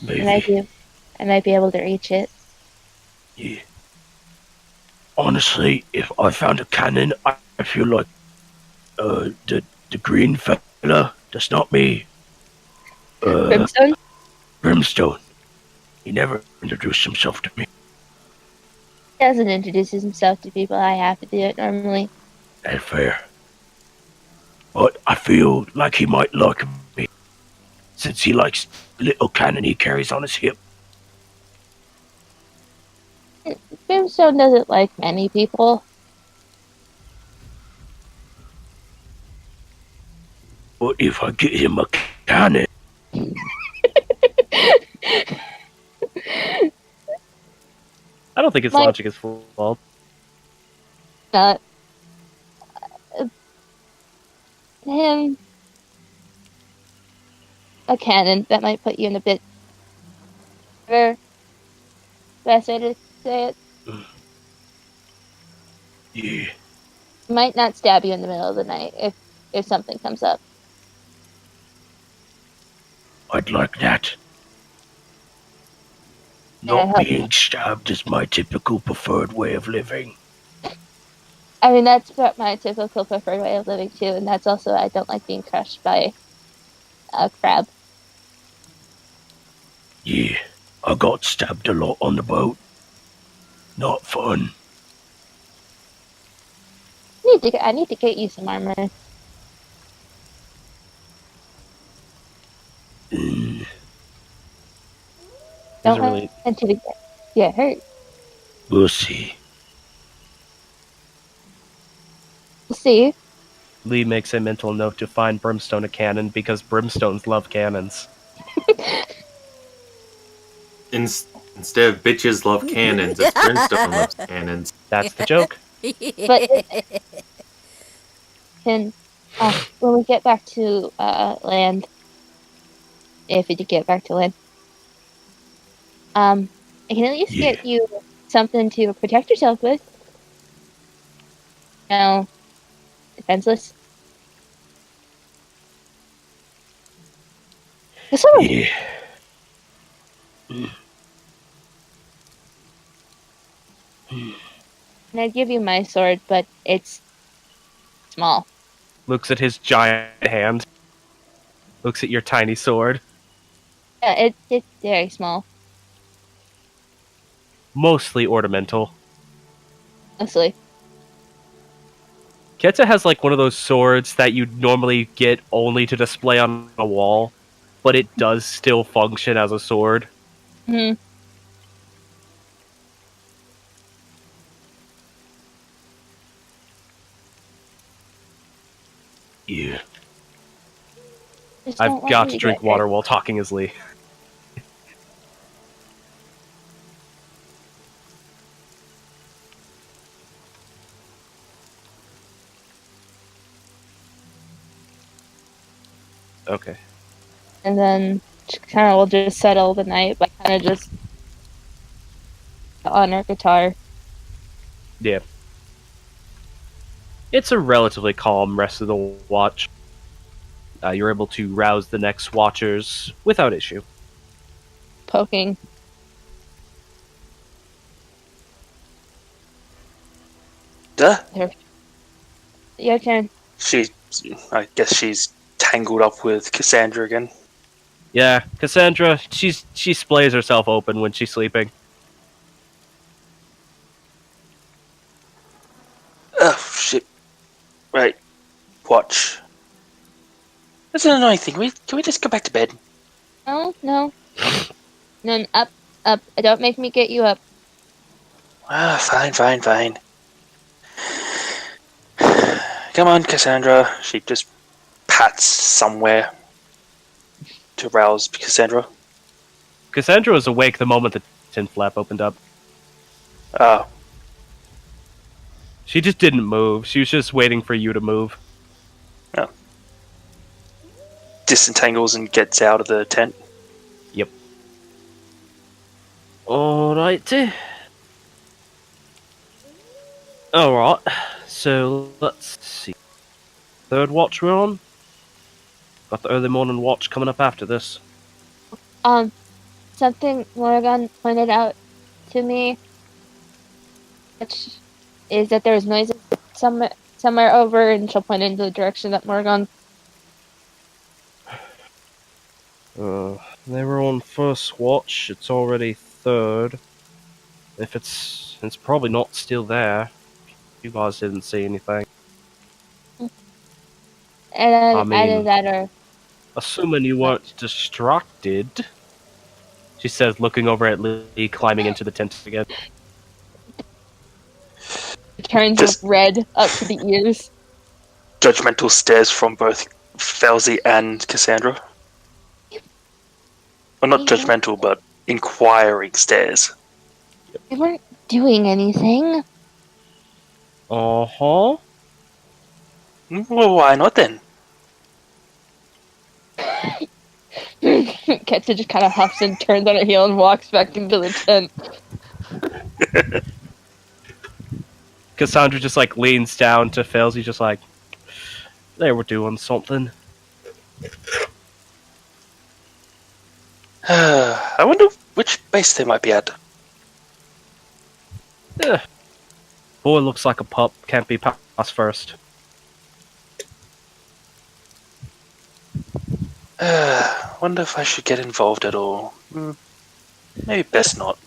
Maybe. I might be able to reach it. Yeah. Honestly, if I found a cannon, I feel like the green fella, that's not me. Brimstone? Brimstone. He never introduced himself to me. He doesn't introduce himself to people. I have to do it normally. That's fair. But I feel like he might like me, since he likes the little cannon he carries on his hip. Brimstone doesn't like many people. But if I get him a cannon, I don't think his Like- logic is flawed. Not him. A cannon that might put you in a bit. Best way to say it. yeah, Might not stab you in the middle of the night if something comes up. I'd like that. Yeah, I Not hope- being stabbed is my typical preferred way of living. I mean, that's what my typical preferred way of living too, and that's also I don't like being crushed by a crab. Yeah, I got stabbed a lot on the boat. Not fun. I need to get you some armor. Mm, Don't Doesn't really. want you to get hurt. we'll see. We'll see. Lee makes a mental note to find Brimstone a cannon because Brimstones love cannons. Instead of bitches love cannons, it's Brimstone loves cannons. That's the joke. But when we get back to land, if we do get back to land, I can at least Yeah. get you something to protect yourself with. No, defenseless. This one, Yeah. and I'd give you my sword, but it's small. Looks at his giant hand. Looks at your tiny sword. Yeah, it's very small, Mostly ornamental. honestly. Ketsa has like one of those swords that you normally get only to display on a wall, but it does still function as a sword. Hmm. Yeah. Just don't I've want got me to drink get water hurt. while talking as Lee. Okay. And then kind of we'll just settle the night by kind of just on our guitar. Yeah. It's a relatively calm rest of the watch. You're able to rouse the next watchers without issue. Poking. Duh. Your turn. I guess she's tangled up with Cassandra again. Yeah, Cassandra, she splays herself open when she's sleeping. Oh, shit. Right. Watch. That's an annoying thing. Can we just go back to bed? No, no. No, up. Don't make me get you up. Ah, fine. Come on, Cassandra. She just pats somewhere to rouse Cassandra. Cassandra was awake the moment the tin flap opened up. Oh, She just didn't move. She was just waiting for you to move. disentangles and gets out of the tent. Alrighty. Alright, so let's see. Third watch we're on. Got the early morning watch coming up after this. Something Morgan pointed out to me, which is that there's noises somewhere over, and she'll point into the direction that Morgan. They were on first watch, it's already third. If it's probably not still there. You guys didn't see anything. And I mean- either that or Assuming you weren't distracted. She says, looking over at Lee climbing into the tent again. turns Just- red up to the ears. Judgmental stares from both Felzy and Cassandra. Well, not Yeah. judgmental, but inquiring stares. We weren't doing anything. Uh-huh. Well, why not then? Ketsa just kind of huffs and turns on her heel and walks back into the tent. Cassandra just like leans down to Felzy, just like, they were doing something. I wonder which base they might be at. Boy looks like a pup, can't be passed first. Wonder if I should get involved at all. Maybe best not.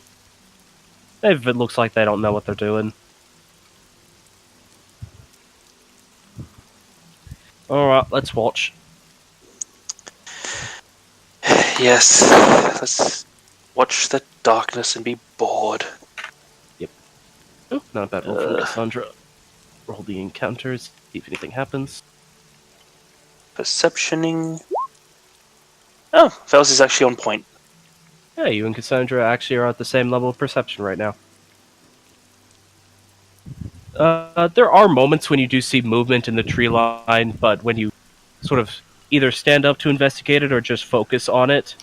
If it looks like they don't know what they're doing. Alright, let's watch. Yes, let's watch the darkness and be bored. Oh, not a bad roll from Cassandra. Roll the encounters, see if anything happens. Perceptioning. Oh, Fels is actually on point. Yeah, you and Cassandra actually are at the same level of perception right now. There are moments when you do see movement in the tree line, but when you sort of either stand up to investigate it or just focus on it,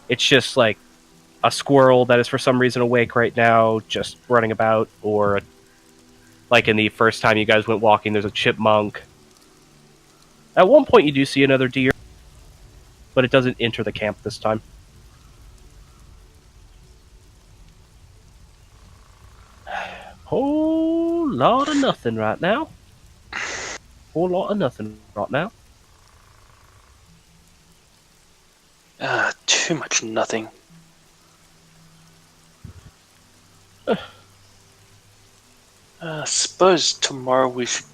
it's just like a squirrel that is for some reason awake right now, just running about, or like in the first time you guys went walking, there's a chipmunk. At one point you do see another deer. but it doesn't enter the camp this time. Whole lot of nothing right now. Whole lot of nothing right now. Too much nothing. Suppose tomorrow we should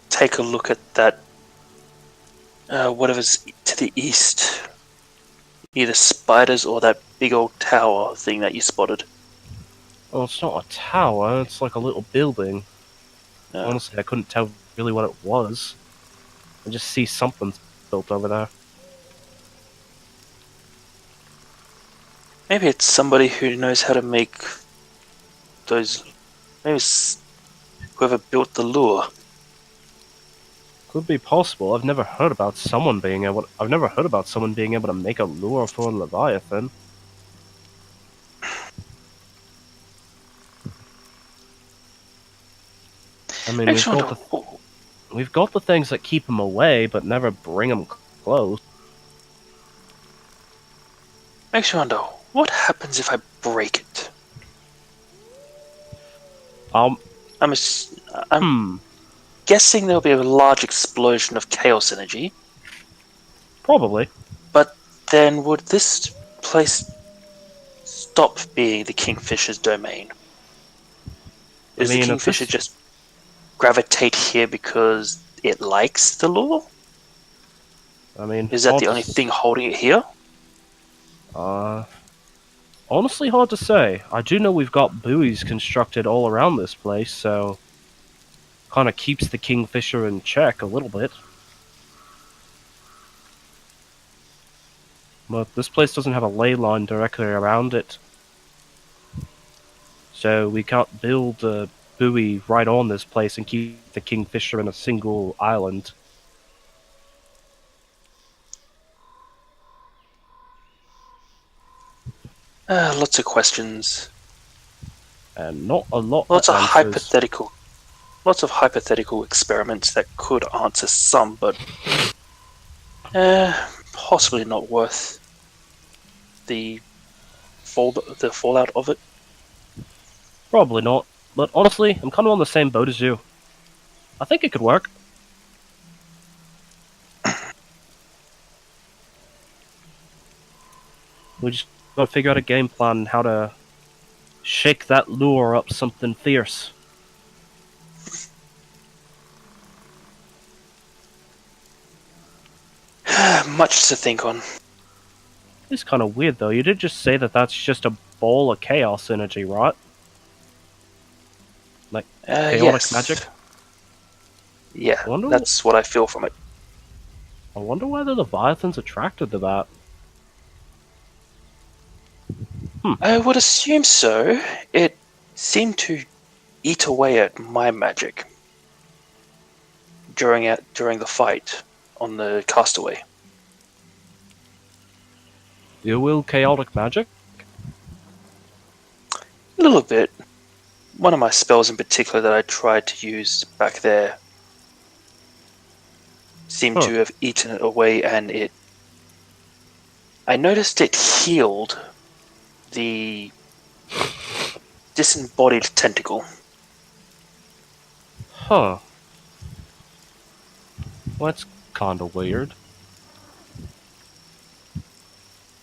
take a look at that. Whatever's to the east. Either spiders or that big old tower thing that you spotted. Well, it's not a tower, it's like a little building. Uh, Honestly, I couldn't tell really what it was. I just see something built over there. Maybe it's somebody who knows how to make those. Maybe it's whoever built the lure. Could be possible. I've never heard about someone being able to make a lure for a Leviathan. I mean, Makes you wonder, we've got the things that keep them away, but never bring them close. makes you wonder, what happens if I break it? I'm guessing there'll be a large explosion of chaos energy. Probably. But then would this place stop being the Kingfisher's domain? Does I mean, the Kingfisher just gravitate here because it likes the lure? I mean, Is that the only thing holding it here? Honestly, hard to say. I do know we've got buoys constructed all around this place, so kind of keeps the Kingfisher in check a little bit. But this place doesn't have a ley line directly around it, so we can't build a buoy right on this place and keep the Kingfisher in a single island. Lots of questions. And not a lot Lots of of answers. hypothetical experiments that could answer some, but possibly not worth the fallout of it. Probably not, but honestly, I'm kind of on the same boat as you. I think it could work. We just gotta figure out a game plan on how to shake that lure up something fierce. Much to think on. It's kind of weird though. You did just say that that's just a ball of chaos energy, right? Like chaotic Yes. magic? Yeah, I wonder that's what I feel from it. I wonder why the Leviathan's attracted to that. I would assume so. It seemed to eat away at my magic during the fight on the Castaway. You will chaotic magic? A little bit. One of my spells in particular that I tried to use back there seemed to have eaten it away, and I noticed it healed the disembodied tentacle. Huh. Well, that's kinda weird.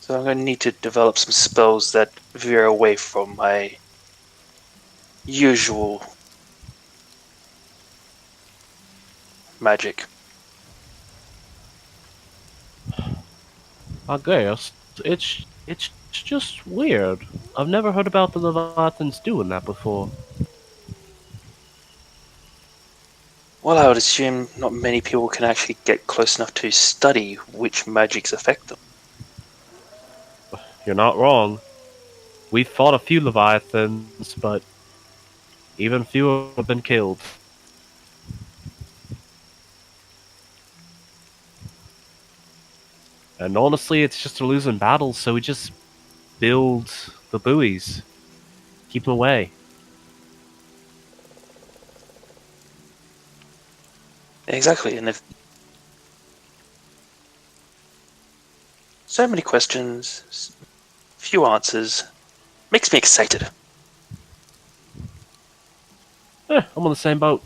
So I'm going to need to develop some spells that veer away from my usual magic. I guess. It's just weird. I've never heard about the Leviathans doing that before. Well, I would assume not many people can actually get close enough to study which magics affect them. You're not wrong. We've fought a few Leviathans, but even fewer have been killed. And honestly, it's just a losing battle, so we just build the buoys. Keep them away. Exactly, and So many questions, few answers. Makes me excited. I'm on the same boat.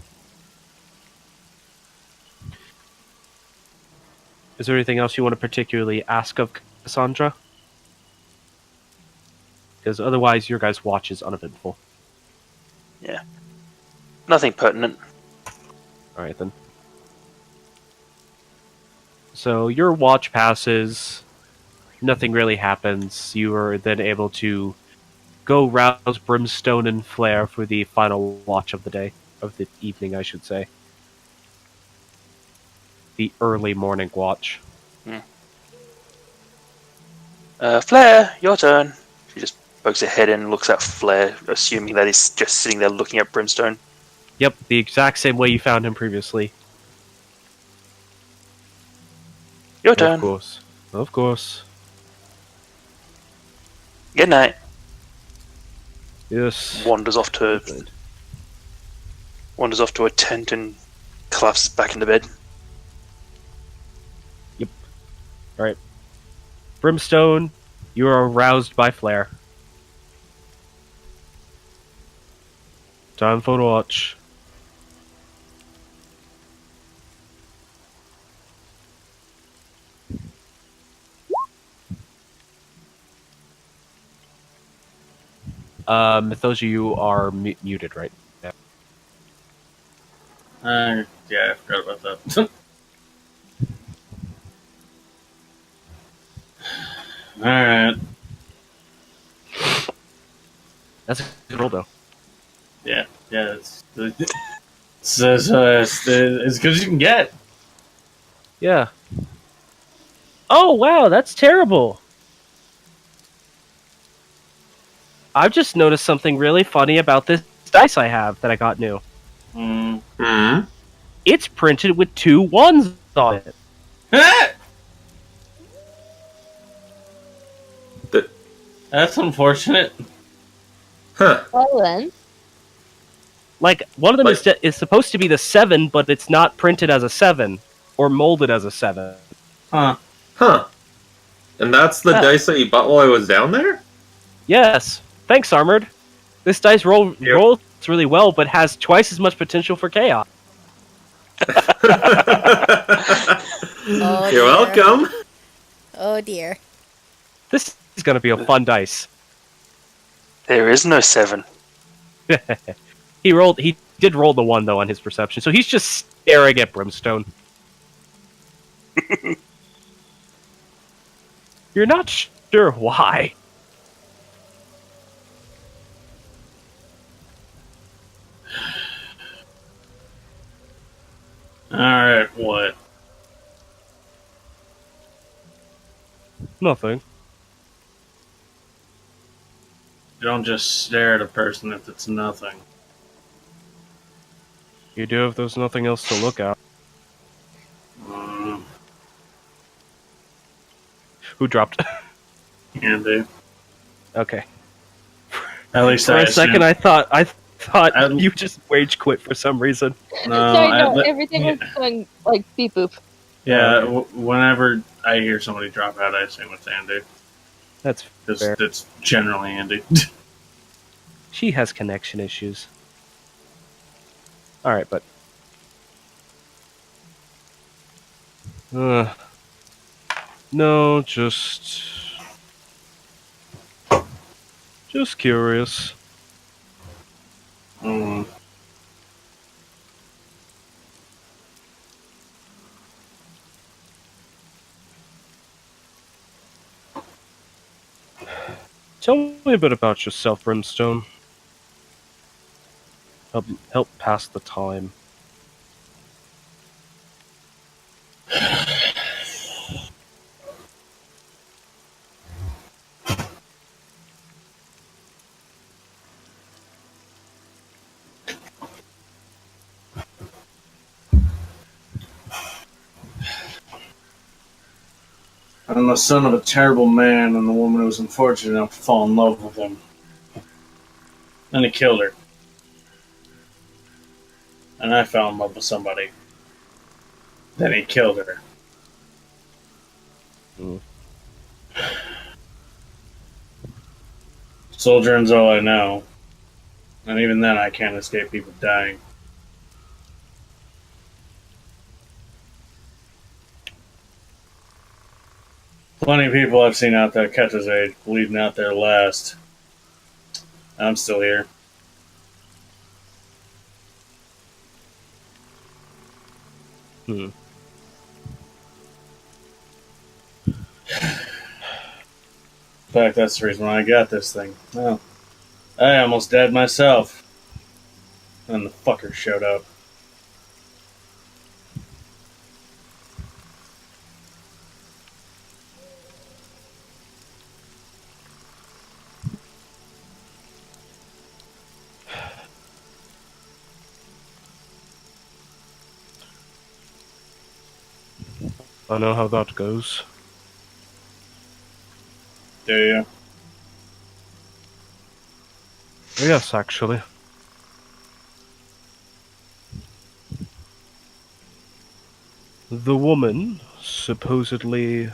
Is there anything else you want to particularly ask of Cassandra? Because otherwise, your guys' watch is uneventful. Nothing pertinent. All right, then. So your watch passes. Nothing really happens. You are then able to go rouse Brimstone and Flare for the final watch of the day. Of the evening, I should say. The early morning watch. Flare, your turn. She just pokes her head in and looks at Flare, assuming that he's just sitting there looking at Brimstone. Yep, the exact same way you found him previously. Your turn. Of course. Of course. Good night. Yes. Wanders off to a tent and collapses back into bed. Alright. Brimstone, you are aroused by Flare. Time for the watch. Mythosia, you are muted right now. Yeah, I forgot about that. Alright. That's a good roll, though. Yeah, it's as good as you can get. Yeah. Oh, wow, that's terrible. I've just noticed something really funny about this dice I have that I got new. Hmm. It's printed with 2 1s on it. That's unfortunate. Huh. Well then. Like, one of them Like- is supposed to be the 7, but it's not printed as a 7. Or molded as a 7. Huh. Huh. And that's the Yeah. dice that you bought while I was down there? Yes. Thanks, Armored. This dice rolls really well, but has twice as much potential for chaos. Oh, You're dear. welcome. Oh dear. This is going to be a fun dice. There is no 7. He did roll the 1, though, on his perception, so he's just staring at Brimstone. You're not sure why. Alright, what? Nothing. You don't just stare at a person if it's nothing. You do if there's nothing else to look at. Mm, Who dropped? Andy. Okay. At least For I a second, assume. I thought I- you just rage quit for some reason. No, Sorry, I- no, everything was going like beep boop. Yeah, whenever I hear somebody drop out, I assume it's Andy. That's Because fair. it's generally Andy. She has connection issues. Alright, but... no, just curious. Mm. Tell me a bit about yourself, Brimstone. Help pass the time. I'm the son of a terrible man and the woman who was unfortunate enough to fall in love with him. Then he killed her. And I fell in love with somebody. Then he killed her. Mm. Soldiering's all I know. And even then, I can't escape people dying. Plenty of people I've seen out there Ketcha's age bleeding out there last. I'm still here. Hmm. In fact, that's the reason why I got this thing. Well, I almost died myself. And the fucker showed up. I know how that goes. Do you? Yes, actually. The woman, supposedly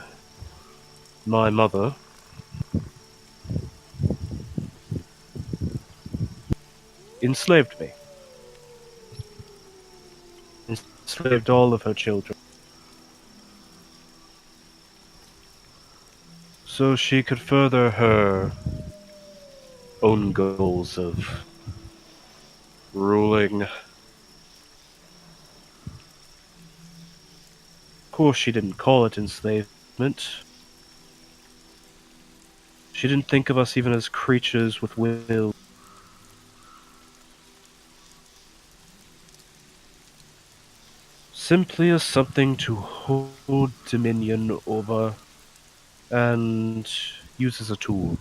my mother, enslaved me. Enslaved all of her children. So she could further her own goals of ruling. Of course, she didn't call it enslavement. She didn't think of us even as creatures with will. Simply as something to hold dominion over and use as a tool.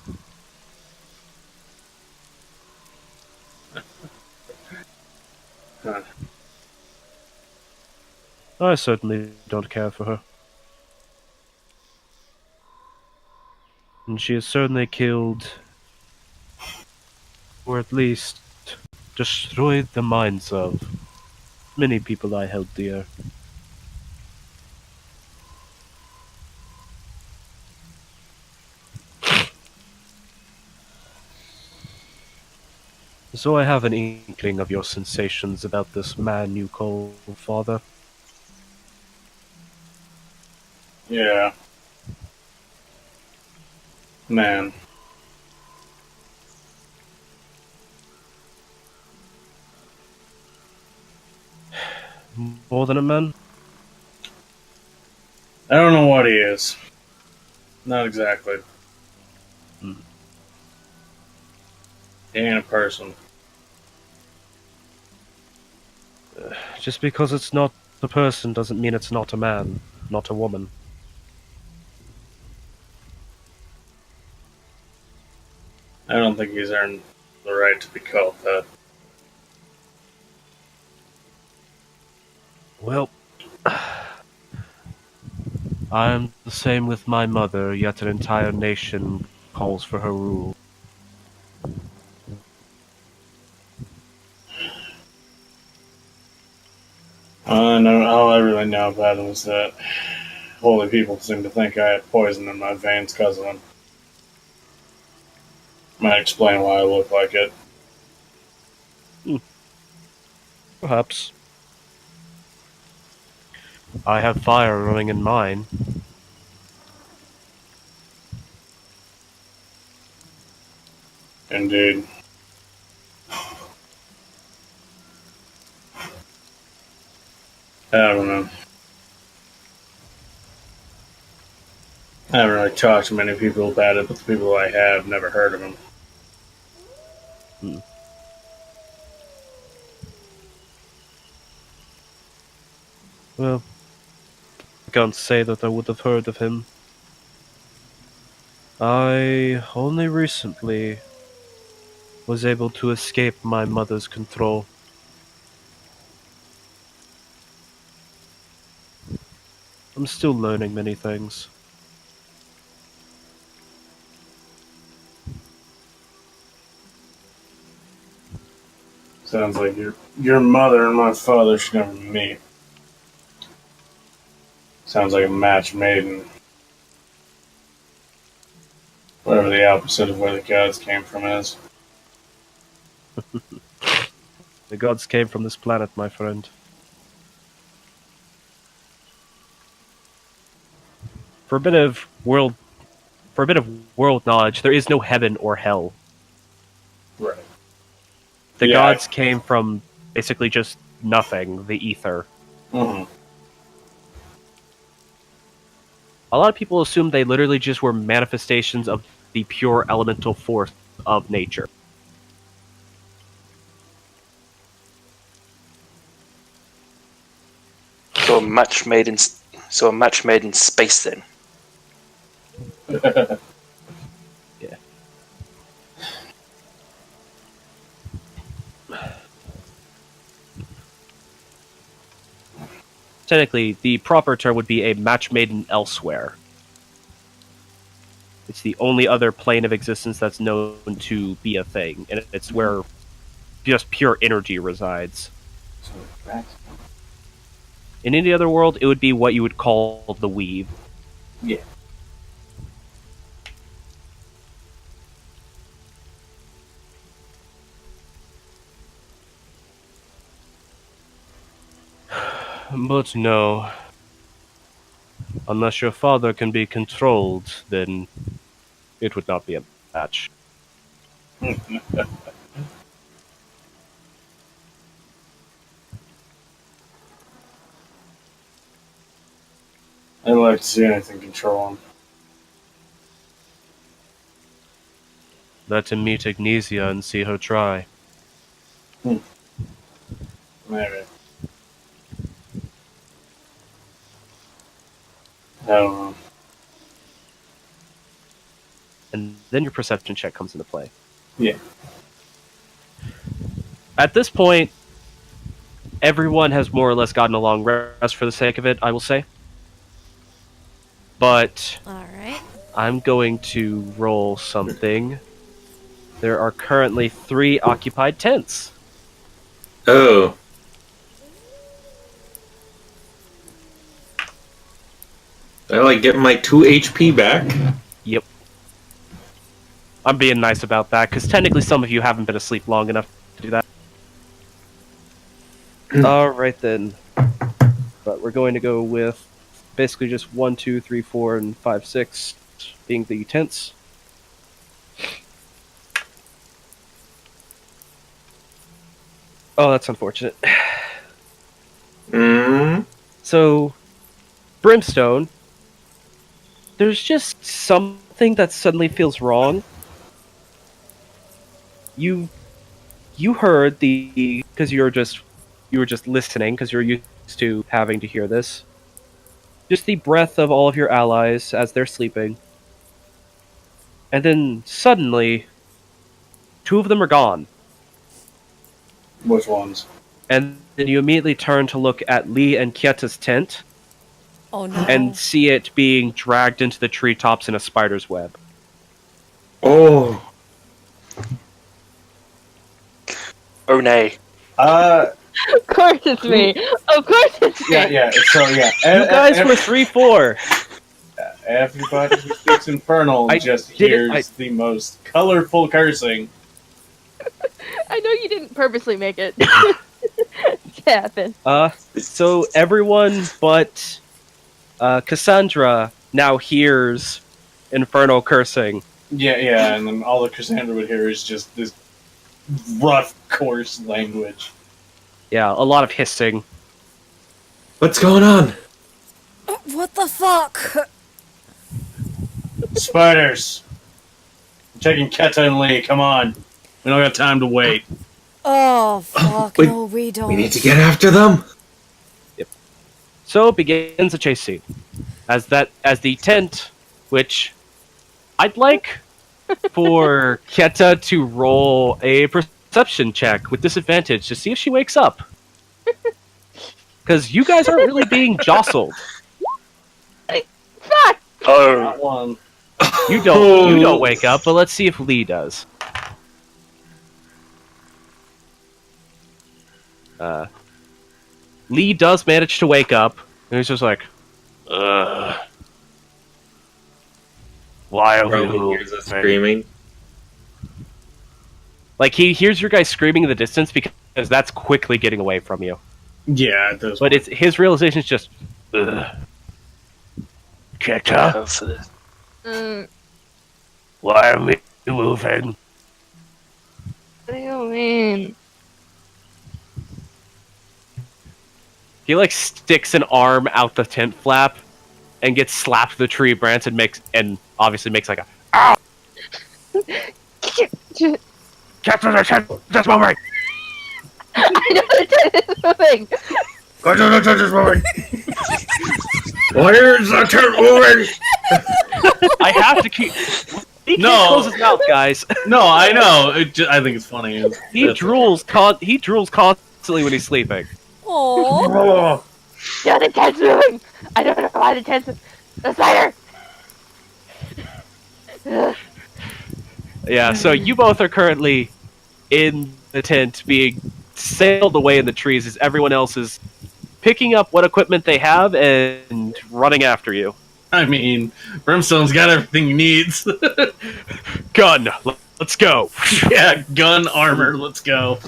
Huh. I certainly don't care for her. And she has certainly killed, or at least destroyed the minds of, many people I held dear. So I have an inkling of your sensations about this man you call father. Yeah. Man. More than a man? I don't know what he is. Not exactly. Hmm. He ain't a person. Just because it's not a person doesn't mean it's not a man, not a woman. I don't think he's earned the right to be called that. Well, I am the same with my mother, yet an entire nation calls for her rule. All I really know about him is that holy people seem to think I had poison in my veins because of him. Might explain why I look like it. Perhaps. I have fire running in mine. Indeed. I don't know. I haven't really talked to many people about it, but the people I have never heard of him. Well, I can't say that I would have heard of him. I only recently was able to escape my mother's control. I'm still learning many things. Sounds like your mother and my father should never meet. Sounds like a match made in Whatever the opposite of where the gods came from is. The gods came from this planet, my friend. For a bit of world knowledge, there is no heaven or hell. Right. The Yeah. gods came from basically just nothing, the ether. Mm-hmm. A lot of people assume they literally just were manifestations of the pure elemental force of nature. So a match made in space then. Yeah. Technically, the proper term would be a match made in elsewhere. It's the only other plane of existence that's known to be a thing, and it's where just pure energy resides. In any other world, it would be what you would call the weave. Yeah. But no. Unless your father can be controlled, then it would not be a match. I'd like to see anything control him. Let him meet Agnesia and see her try. Maybe. I don't know. And then your perception check comes into play. Yeah. At this point, everyone has more or less gotten a long rest for the sake of it, I will say. But Alright. I'm going to roll something. There are currently 3 occupied tents. Oh. I like getting my 2 HP back. Yep. I'm being nice about that, because technically some of you haven't been asleep long enough to do that. Alright then. But we're going to go with basically just 1, 2, 3, 4, and 5, 6 being the tents. Oh, that's unfortunate. Mm. So, Brimstone, there's just something that suddenly feels wrong. You heard the, because you were just listening because you're used to having to hear this. Just the breath of all of your allies as they're sleeping. And then suddenly 2 of them are gone. Which ones? And then you immediately turn to look at Lee and Kieta's tent Oh no. and see it being dragged into the treetops in a spider's web. Oh. Oh nay. Of course it's me. Of course it's me. Yeah. So yeah, You guys were 3-4. Everybody who speaks Infernal I just did it- hears the most colorful cursing. I know you didn't purposely make it to happen. So everyone but Cassandra now hears infernal cursing. Yeah, and then all that Cassandra would hear is just this rough, coarse language. Yeah, a lot of hissing. What's going on? What the fuck? Spiders! I'm checking Keta and Lee, come on. We don't got time to wait. Oh fuck, Wait, no we don't. We need to get after them. So begins a chase scene. As the tent, which I'd like for Keta to roll a perception check with disadvantage to see if she wakes up. Because you guys aren't really being jostled. Fuck! Oh, Not one. You don't wake up, but let's see if Lee does. Lee does manage to wake up, and he's just like, ugh. Why are Rogan we hears us moving? screaming. Like, he hears your guys screaming in the distance because that's quickly getting away from you. Yeah, it does. But it's his realization is just, Ugh. Keta, Go for this. why are we moving? What do you mean? he like sticks an arm out the tent flap and gets slapped with the tree branch and obviously makes like a Keta, the tent is moving! I know the tent is moving. Keta, the tent is moving! Why is the tent moving? I have to keep. He can't No. close his mouth, guys. No, I know. I think it's funny. He drools. He drools constantly when he's sleeping. Aww. Oh, Yeah, the tent's moving. I don't know why the tent's the spider. Ugh. Yeah. So you both are currently in the tent, being sailed away in the trees, as everyone else is picking up what equipment they have and running after you. I mean, Brimstone's got everything he needs. Gun. Let's go. Yeah, gun, armor, let's go.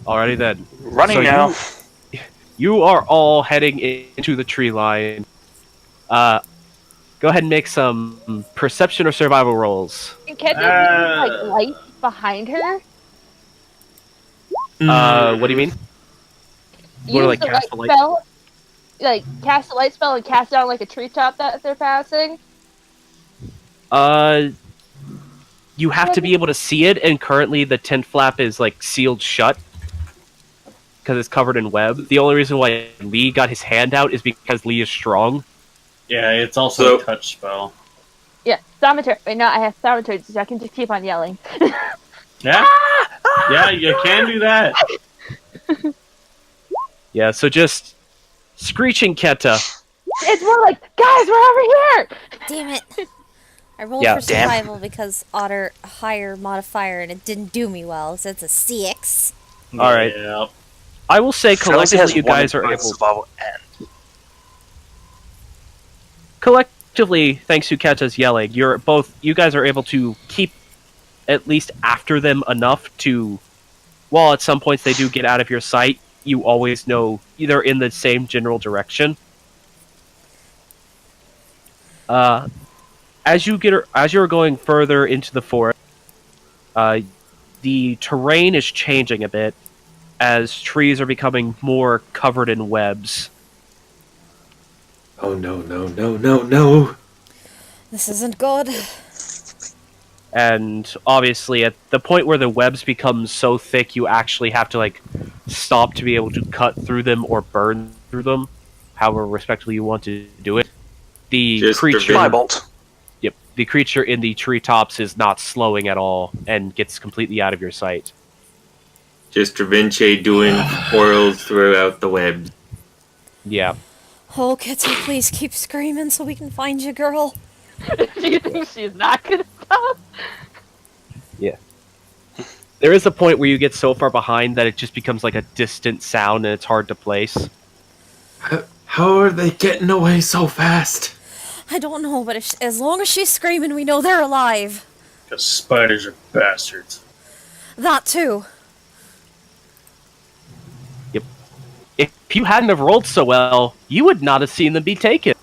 Alrighty then. Running So now. You are all heading into the tree line. Go ahead and make some perception or survival rolls. Can't there be like light behind her? What do you mean? Use like, the cast light a light- spell. Like cast a light spell and cast it on like a treetop that they're passing. You have to be able to see it, and currently the tent flap is like sealed shut because it's covered in web. The only reason why Lee got his hand out is because Lee is strong. Yeah, it's also So- a touch spell. Yeah, thaumaturgy. Wait, no, I have thaumaturgy, so I can just keep on yelling. Yeah? Yeah, you can do that. Yeah, so just screeching Keta. It's more like, guys, we're over here. Damn it. I rolled Yeah. for Damn. survival because Otter higher modifier and it didn't do me well, so it's a 6. Alright. Yeah. I will say Felixy has collectively you one guys are in able. survival and Collectively, thanks to Keta's yelling, you guys are able to keep at least after them enough to, while at some points they do get out of your sight, you always know either in the same general direction. As you're going further into the forest, the terrain is changing a bit as trees are becoming more covered in webs. Oh no, no, no, no, no. This isn't good. And obviously, at the point where the webs become so thick, you actually have to like stop to be able to cut through them or burn through them, however respectively you want to do it. The Just creature, firebolt. yep, the creature in the treetops is not slowing at all and gets completely out of your sight. Just Da Vinci doing portals throughout the web. Yeah, Oh, Kitty, please keep screaming so we can find you, girl. Do you think she's not gonna stop? there is a point where you get so far behind that it just becomes like a distant sound and it's hard to place. How are they getting away so fast? I don't know, but as long as she's screaming, we know they're alive. Because spiders are bastards. That too. If you hadn't have rolled so well, you would not have seen them be taken.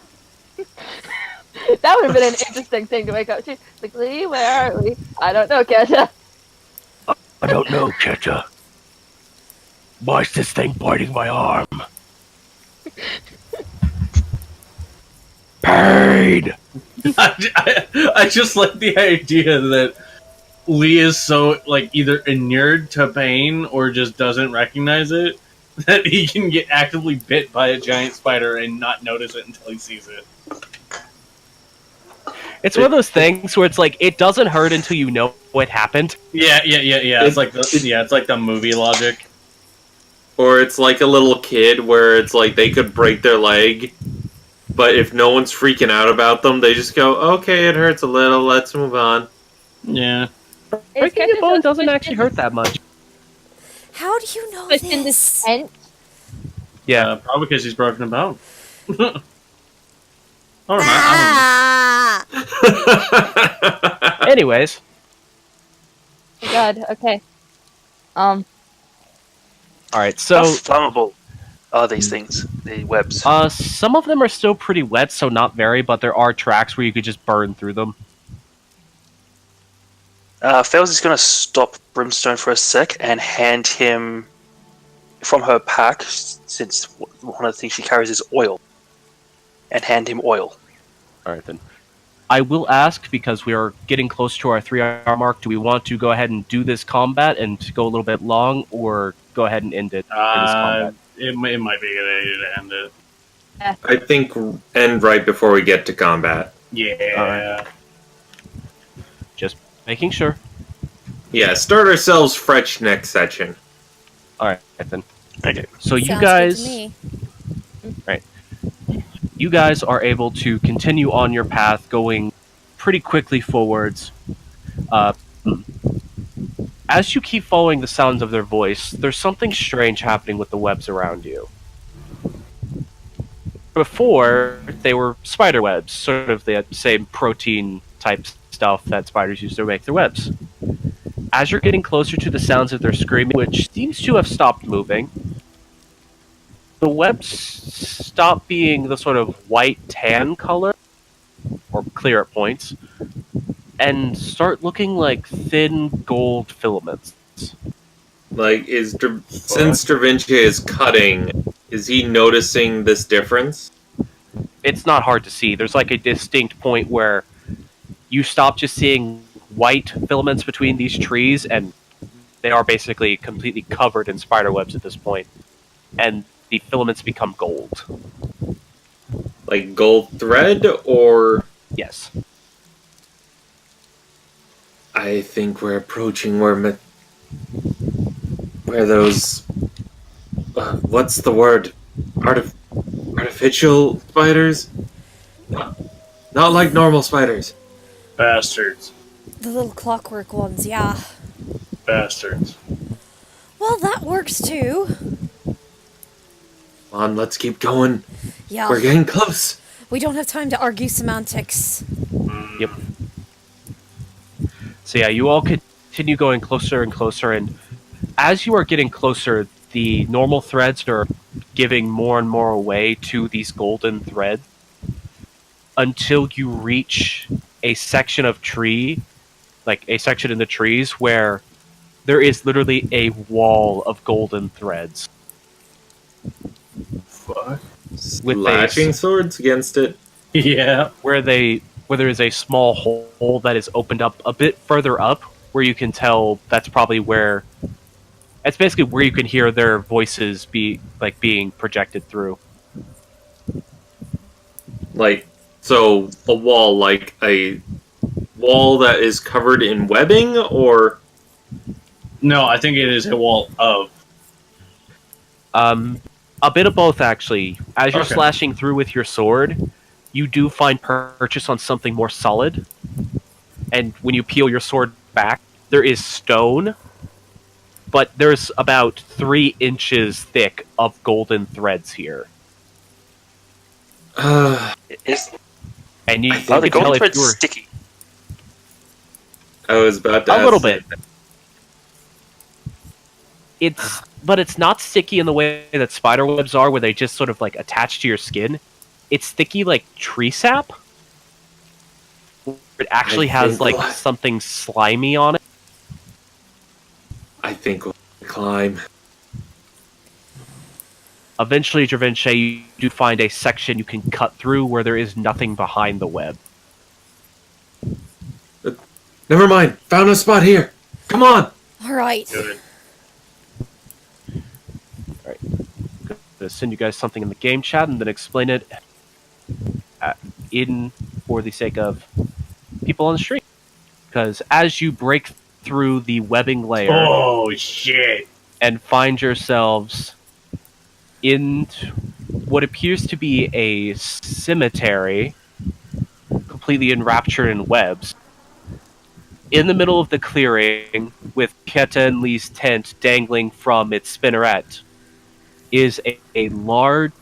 That would have been an interesting thing to wake up to. Like, Lee, where are we? I don't know, Kesha. I don't know, Keta. Why is this thing biting my arm? Pain! I just like the idea that Lee is so like either inured to pain or just doesn't recognize it that he can get actively bit by a giant spider and not notice it until he sees it. It's one of those things where it's like it doesn't hurt until you know what happened. Yeah. It's like the movie logic. Or it's like a little kid where it's like they could break their leg, but if no one's freaking out about them, they just go, okay, it hurts a little, let's move on. Yeah. Breaking your bone doesn't actually hurt that much. How do you know But in this? this tent, Oh, Uh, Yeah, probably because he's broken a bone. yep. Oh, no, Ah! Anyways, Oh God. Okay. all right. How So flammable are these things? The webs. some of them are still pretty wet, so not very, but there are tracks where you could just burn through them. Fails is going to stop Brimstone for a sec and hand him from her pack, since one of the things she carries is oil, and hand him oil. All right then. I will ask, because we are getting close to our 3-hour mark, do we want to go ahead and do this combat and go a little bit long, or go ahead and end it for this combat? it might be a good idea to end it. I think end right before we get to combat. Yeah. Just making sure. Yeah, start ourselves fresh next section. All right then. Okay. So you Sounds guys, good to me. you guys are able to continue on your path, going pretty quickly forwards. As you keep following the sounds of their voice, there's something strange happening with the webs around you. Before, they were spider webs, sort of the same protein type stuff that spiders use to make their webs. As you're getting closer to the sounds of their screaming, which seems to have stopped moving, the webs stop being the sort of white-tan color, or clear at points, and start looking like thin gold filaments. Like, since Da Vinci is cutting, is he noticing this difference? It's not hard to see. There's like a distinct point where you stop just seeing white filaments between these trees, and they are basically completely covered in spider webs at this point. And the filaments become gold. Like gold thread, or... Yes. I think we're approaching where those... what's the word? Artificial spiders? Not like normal spiders. Bastards. The little clockwork ones, yeah. Bastards. Well, that works too. Come on, let's keep going. Yeah. We're getting close. We don't have time to argue semantics. Yep. So yeah, you all continue going closer and closer, and as you are getting closer, the normal threads are giving more and more away to these golden threads until you reach a section of tree, like a section in the trees, where there is literally a wall of golden threads. Fuck. With Slashing swords against it. Yeah. where there is a small hole that is opened up a bit further up, where you can tell that's probably where... That's basically where you can hear their voices being projected through. Like, so a wall, like a wall that is covered in webbing, or... No, I think it is a wall of. A bit of both, actually. As you're Okay. slashing through with your sword, you do find purchase on something more solid. And when you peel your sword back, there is stone, but there's about 3 inches thick of golden threads here. Is And you I think can the tell golden if thread you were... sticky? I was about to A ask little that. bit. But it's not sticky in the way that spider webs are, where they just sort of like attach to your skin. It's sticky like tree sap. It actually I has think- like something slimy on it. I think we'll climb. Eventually, Dravinche, you do find a section you can cut through where there is nothing behind the web. Never mind. Found a spot here. Come on. All right. Good. To send you guys something in the game chat and then explain it for the sake of people on the stream. Because as you break through the webbing layer Oh shit! and find yourselves in what appears to be a cemetery, completely enraptured in webs, in the middle of the clearing, with Keta and Lee's tent dangling from its spinneret, is a large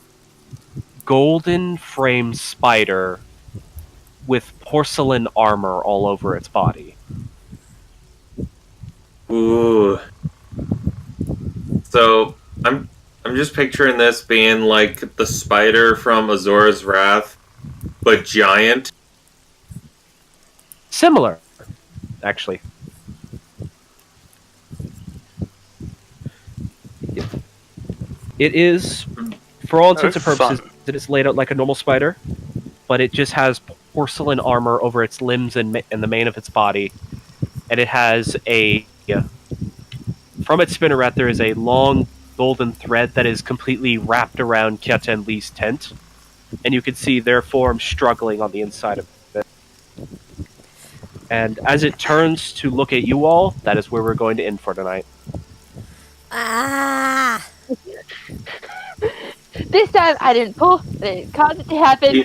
golden frame spider with porcelain armor all over its body. Ooh. So I'm just picturing this being like the spider from Azora's Wrath, but giant. Similar, actually. It is, for all intents and purposes, it is laid out like a normal spider, but it just has porcelain armor over its limbs and the mane of its body, and it has from its spinneret there is a long golden thread that is completely wrapped around Keta and Lee's tent, and you can see their forms struggling on the inside of it. And as it turns to look at you all, that is where we're going to end for tonight. Ah! This time I didn't pull. I didn't cause it to happen. Yeah.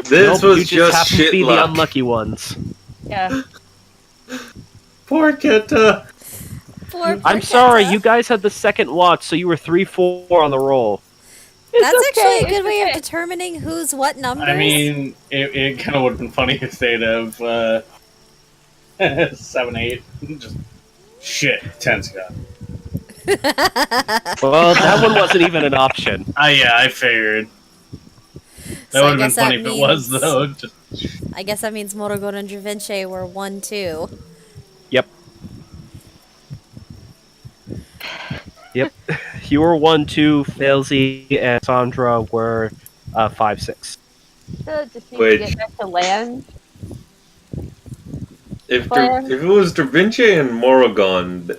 This Nope, was you just happen to shit be luck. the unlucky ones. Yeah. Poor Keta. Poor I'm sorry, Keta. you guys had the second watch, so you were 3-4 on the roll. That's It's actually okay, a good it's way of okay. determining who's what numbers. I mean, it kind of would have been funny if they'd have 7-8. Just shit, 10's got. Well, that one wasn't even an option. Yeah, I figured. That So I would have been guess that funny if it was, means- though. Just, I guess that means Morrigan and Dravince were 1-2. Yep. Yep. You were 1-2, Failsy and Sandra were 5-6. So just need Wait. to get back to land. If Plan. if it was Da Vinci and Morrigan, Da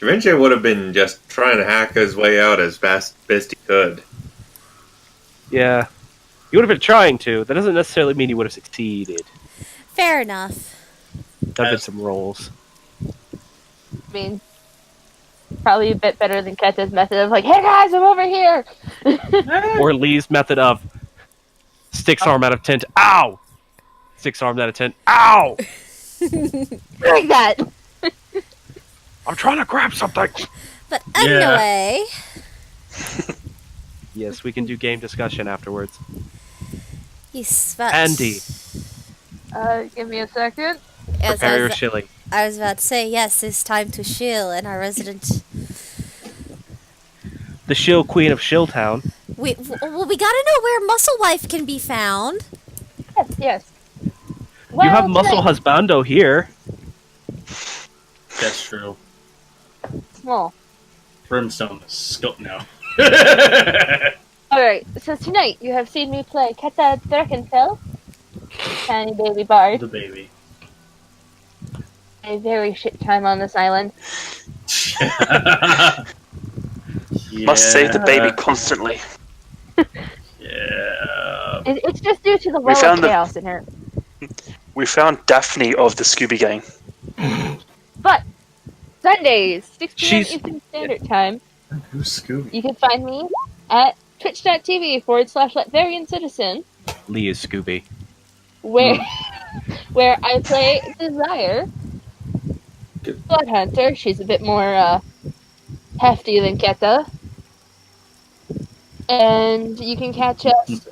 Vinci would have been just trying to hack his way out as best he could. Yeah. You would have been trying to. That doesn't necessarily mean you would have succeeded. Fair enough. There have been some rolls. I mean, probably a bit better than Keta's method of like, "Hey guys, I'm over here." Or Lee's method of sticks arm out of tent. Ow! Six armed out of tent. Ow! Like that. I'm trying to grab something. But Yeah. anyway, Yes, we can do game discussion afterwards. yes, but Andy, Give me a second. Yes, prepare your chili. I was about to say, yes, it's time to shill in our resident. The Shill Queen of Shilltown. We gotta know where Muscle Wife can be found. Yes, yes. You have Well, Muscle tonight- Husbando here. that's true. Small. Brimstone is skull now. Alright, so tonight you have seen me play Keta Drakenfell, tiny baby bard. The baby. A very shit time on this island. Must save the baby Yeah. constantly. Yeah. It's just due to the We well of found the- chaos in her. We found Daphne of the Scooby Gang. But Sundays, 6 p.m. She's- Eastern Standard Time, Who's Scooby? you can find me at twitch.tv/LetVarianCitizen, Lee is Scooby. where where I play Desire, Blood Hunter. She's a bit more hefty than Keta. And you can catch us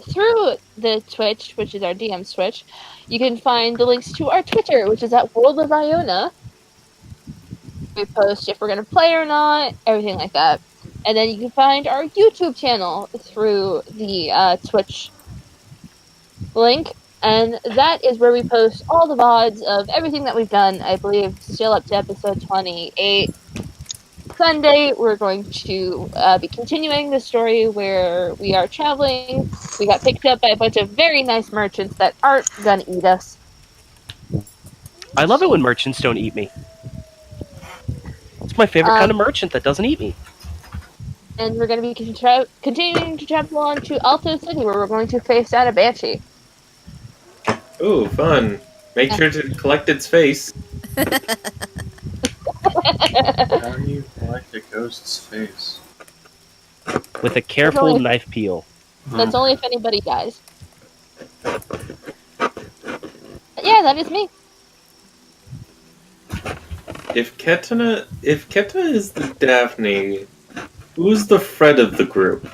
through the Twitch, which is our DM's Twitch. You can find the links to our Twitter, which is at World of Iona. We post if we're going to play or not, everything like that. And then you can find our YouTube channel through the Twitch link. And that is where we post all the VODs of everything that we've done, I believe, still up to episode 28. Sunday, we're going to be continuing the story where we are traveling. We got picked up by a bunch of very nice merchants that aren't gonna eat us. I love it when merchants don't eat me. It's my favorite kind of merchant that doesn't eat me. And we're going to be continuing to travel on to Alto City, where we're going to face down a Banshee. Ooh, fun. Make sure to collect its face. How do you collect a ghost's face? With a careful Really? knife peel. That's only if anybody dies. But yeah, that is me. If Keta is the Daphne, who's the Fred of the group?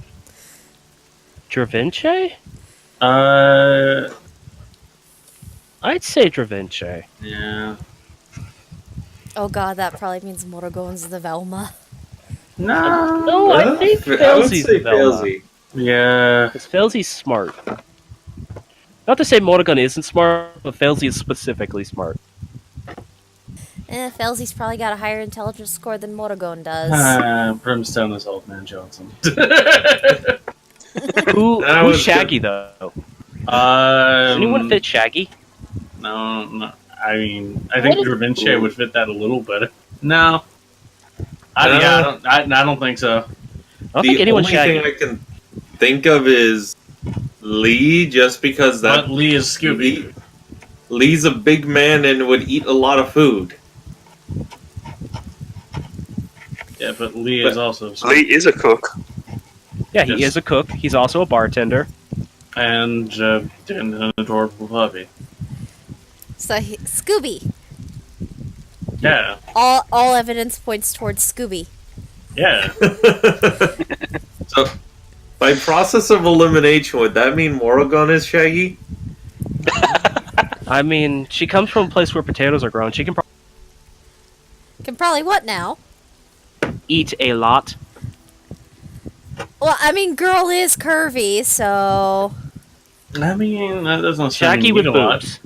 Dravince? I'd say Dravinci. Yeah. Oh god, that probably means Morrigan's the Velma. No. No, I think I would Felzy's say the Velma. Felzy. Yeah. Because Felzy's smart. Not to say Morrigan isn't smart, but Felzy is specifically smart. Felzy's probably got a higher intelligence score than Morrigan does. Brimstone is Old Man Johnson. That Who's was Shaggy, though? Does anyone fit Shaggy? No. I mean, I think What is- Dravinci would fit that a little better. No. I don't think so. I don't think The anyone's only Shaggy. thing I can think of is Lee, just because But Lee is Scooby. Lee's a big man and would eat a lot of food. Yeah, but Lee is also Scooby. Lee is a cook. Yeah, he Yes. is a cook. He's also a bartender. And an adorable puppy. So Scooby. Yeah. All evidence points towards Scooby. Yeah. So, by process of elimination, would that mean Morrigan is Shaggy? I mean, she comes from a place where potatoes are grown. She can Can probably what now? eat a lot. Well, I mean, girl is curvy, so I mean, that doesn't Shaggy with boobs.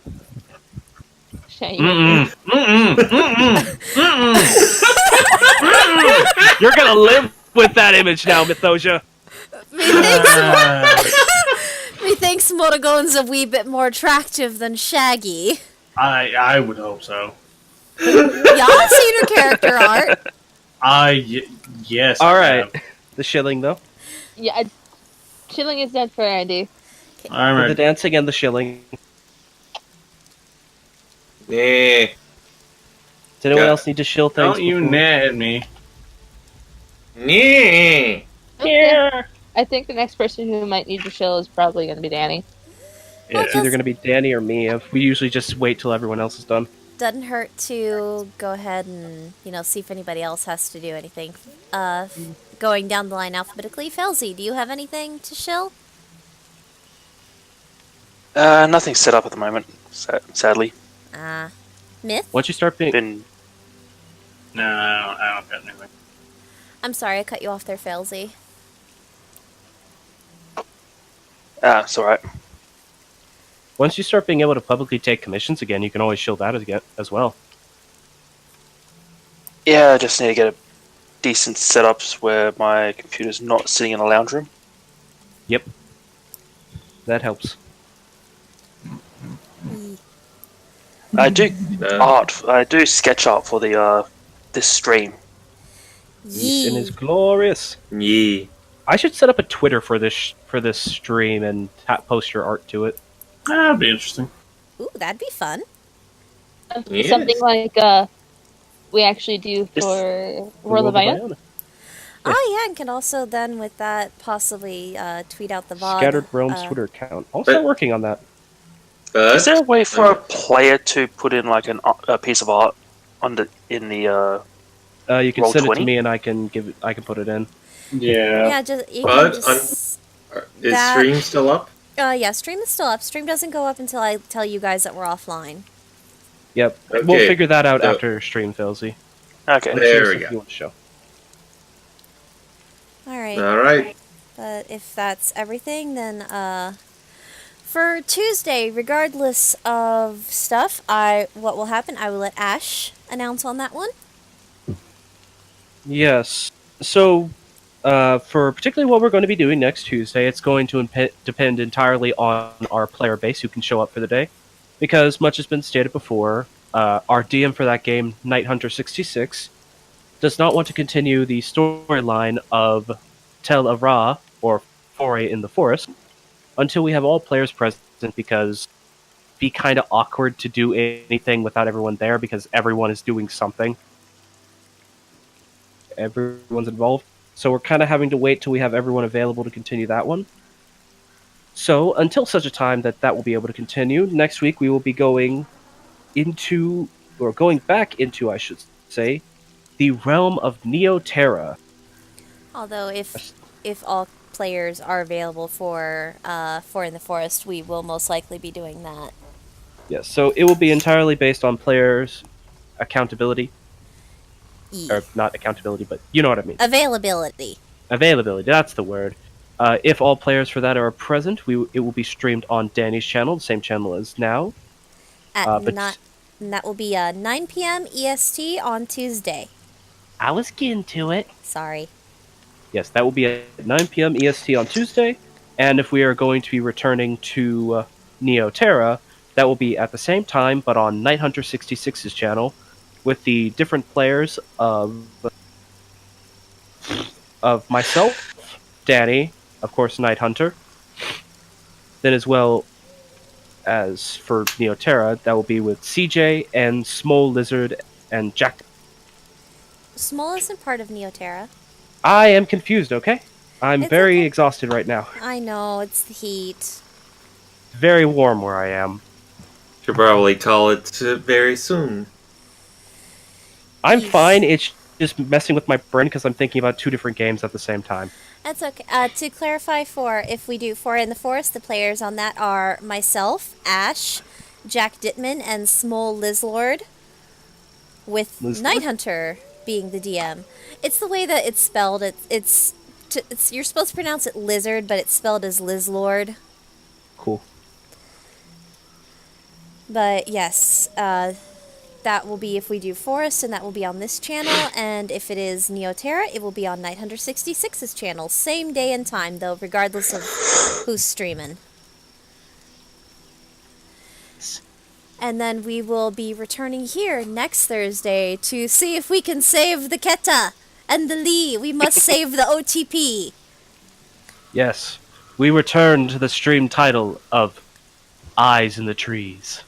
Shaggy. You're gonna live with that image now, Mythosia. Methinks Morrigan's a wee bit more attractive than Shaggy. I would hope so. Y'all seen her character art? Yes. All I right. have. The shilling, though. Yeah, chilling is dead for Andy. I'm The ready. dancing and the shilling. Yeah. Does anyone Yeah. else need to shill things? Don't you before- net at me. Yeah. Yeah. I think the next person who might need to chill is probably going to be Danny. Yeah. It's either going to be Danny or me. We usually just wait till everyone else is done. Doesn't hurt to go ahead and, see if anybody else has to do anything. Going down the line alphabetically. Felzy, do you have anything to shill? Nothing set up at the moment, sadly. Myth? Once you start being... Been No, I don't got anything. I'm sorry, I cut you off there, Felzy. it's alright. Once you start being able to publicly take commissions again, you can always shill that again as well. Yeah, I just need to get a decent setups where my computer's not sitting in a lounge room. Yep. That helps. I do art. I do sketch art for the this stream. Yeast and is glorious. Yeah. I should set up a Twitter for this stream and post your art to it. That'd be interesting. Ooh, that'd be fun. Yes. Something like we actually do for World of Iona. Iona. Oh, yeah, and can also then, with that, possibly tweet out the VOD. Scattered Rome's Twitter account. I'll start working on that. Is there a way for a player to put in like a piece of art in the You can Roll send it 20? to me and I can put it in. Yeah. Yeah, just you But can just. Is That- stream still up? Yeah, stream is still up. Stream doesn't go up until I tell you guys that we're offline. Yep. Okay, We'll figure that out so- after stream, Felzy. Okay. There we You go. want to show. All right. All right. But if that's everything, then for Tuesday, regardless of stuff, what will happen? I will let Ash announce on that one. Yes. So, for particularly what we're going to be doing next Tuesday, it's going to depend entirely on our player base who can show up for the day. Because, much has been stated before, our DM for that game, Night Hunter 66, does not want to continue the storyline of Tel Avra, or Foray in the Forest, until we have all players present, because it'd be kind of awkward to do anything without everyone there, because everyone is doing something. Everyone's involved. So we're kind of having to wait till we have everyone available to continue that one. So until such a time that will be able to continue, next week we will be going back into, I should say, the realm of Neoterra. Although if all players are available for in the Forest, we will most likely be doing that. Yes, so it will be entirely based on players' accountability. Or not accountability, but you know what I mean. Availability. Availability, that's the word. If all players for that are present, it will be streamed on Danny's channel, the same channel as now. And that will be 9 p.m. EST on Tuesday. I was getting to it. Sorry. Yes, that will be at 9 p.m. EST on Tuesday. And if we are going to be returning to Neoterra, that will be at the same time, but on Nighthunter 66's channel, with the different players of myself, Danny, of course, Nighthunter. Then as well as for Neoterra, that will be with CJ and Small Lizard and Jack. Small isn't part of Neoterra. I am confused, okay? I'm It's very okay. exhausted right now. I know, it's the heat. It's very warm where I am. Should probably call it very soon. I'm Yes. fine, it's just messing with my brain because I'm thinking about two different games at the same time. That's okay. To clarify, if we do For in the Forest, the players on that are myself, Ash, Jack Dittman, and Small Lizlord, with Lizlord? Nighthunter being the DM. It's the way that it's spelled. It's you're supposed to pronounce it lizard, but it's spelled as Lizlord. Cool. But yes, that will be if we do Forest, and that will be on this channel. And if it is Neoterra, it will be on Nighthunter 66's channel. Same day and time, though, regardless of who's streaming. And then we will be returning here next Thursday to see if we can save the Keta and the Lee. We must save the OTP. Yes, we return to the stream title of Eyes in the Trees.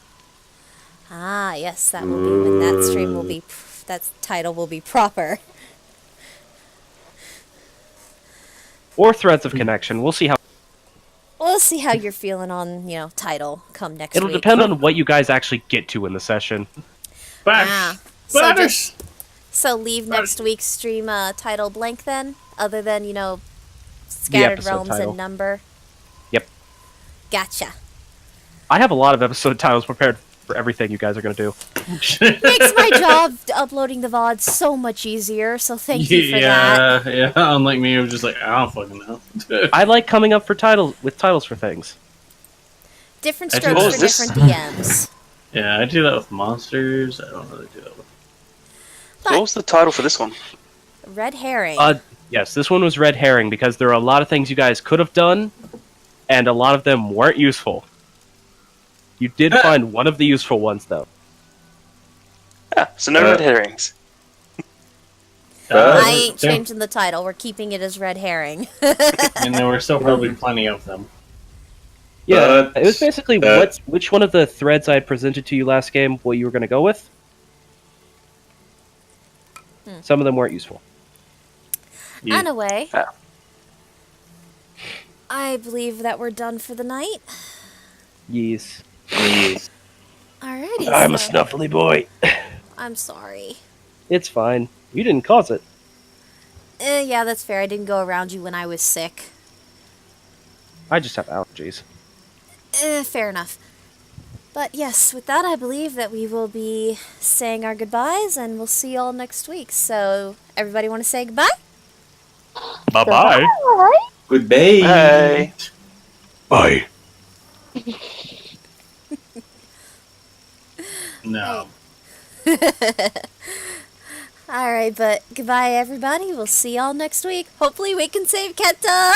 Ah, yes, that will be when that stream will be. That title will be proper. Or Threads of Connection, we'll see how... We'll see how you're feeling on, title come next It'll week. depend on what you guys actually get to in the session. Ah, so Batters! So leave next week's stream title blank then, other than, Scattered episode Realms title. and number. Yep. Gotcha. I have a lot of episode titles prepared for everything you guys are going to do. Makes my job uploading the VOD so much easier, so thank you for that. Yeah. Unlike me, I was just like, I don't fucking know. I like coming up with titles for things. Different I strokes for suppose different DMs. Yeah, I do that with monsters. I don't really do that with. So what was the title for this one? Red herring. Yes, this one was Red Herring because there are a lot of things you guys could have done, and a lot of them weren't useful. You did find one of the useful ones, though. Ah, so no red herrings. I ain't changing the title. We're keeping it as red herring. And there were still probably plenty of them. Yeah, But, it was basically which one of the threads I had presented to you last game, what you were going to go with. Some of them weren't useful. Yeah. Anyway, Ah. I believe that we're done for the night. Yes. Alrighty. I'm a so- snuffly boy. I'm sorry. It's fine. You didn't cause it. Yeah, that's fair. I didn't go around you when I was sick. I just have allergies. Fair enough. But yes, with that, I believe that we will be saying our goodbyes, and we'll see you all next week. So, everybody want to say goodbye? Bye-bye. Goodbye. Hey. Bye. No. Alright, but goodbye, everybody. We'll see y'all next week. Hopefully, we can save Kenta!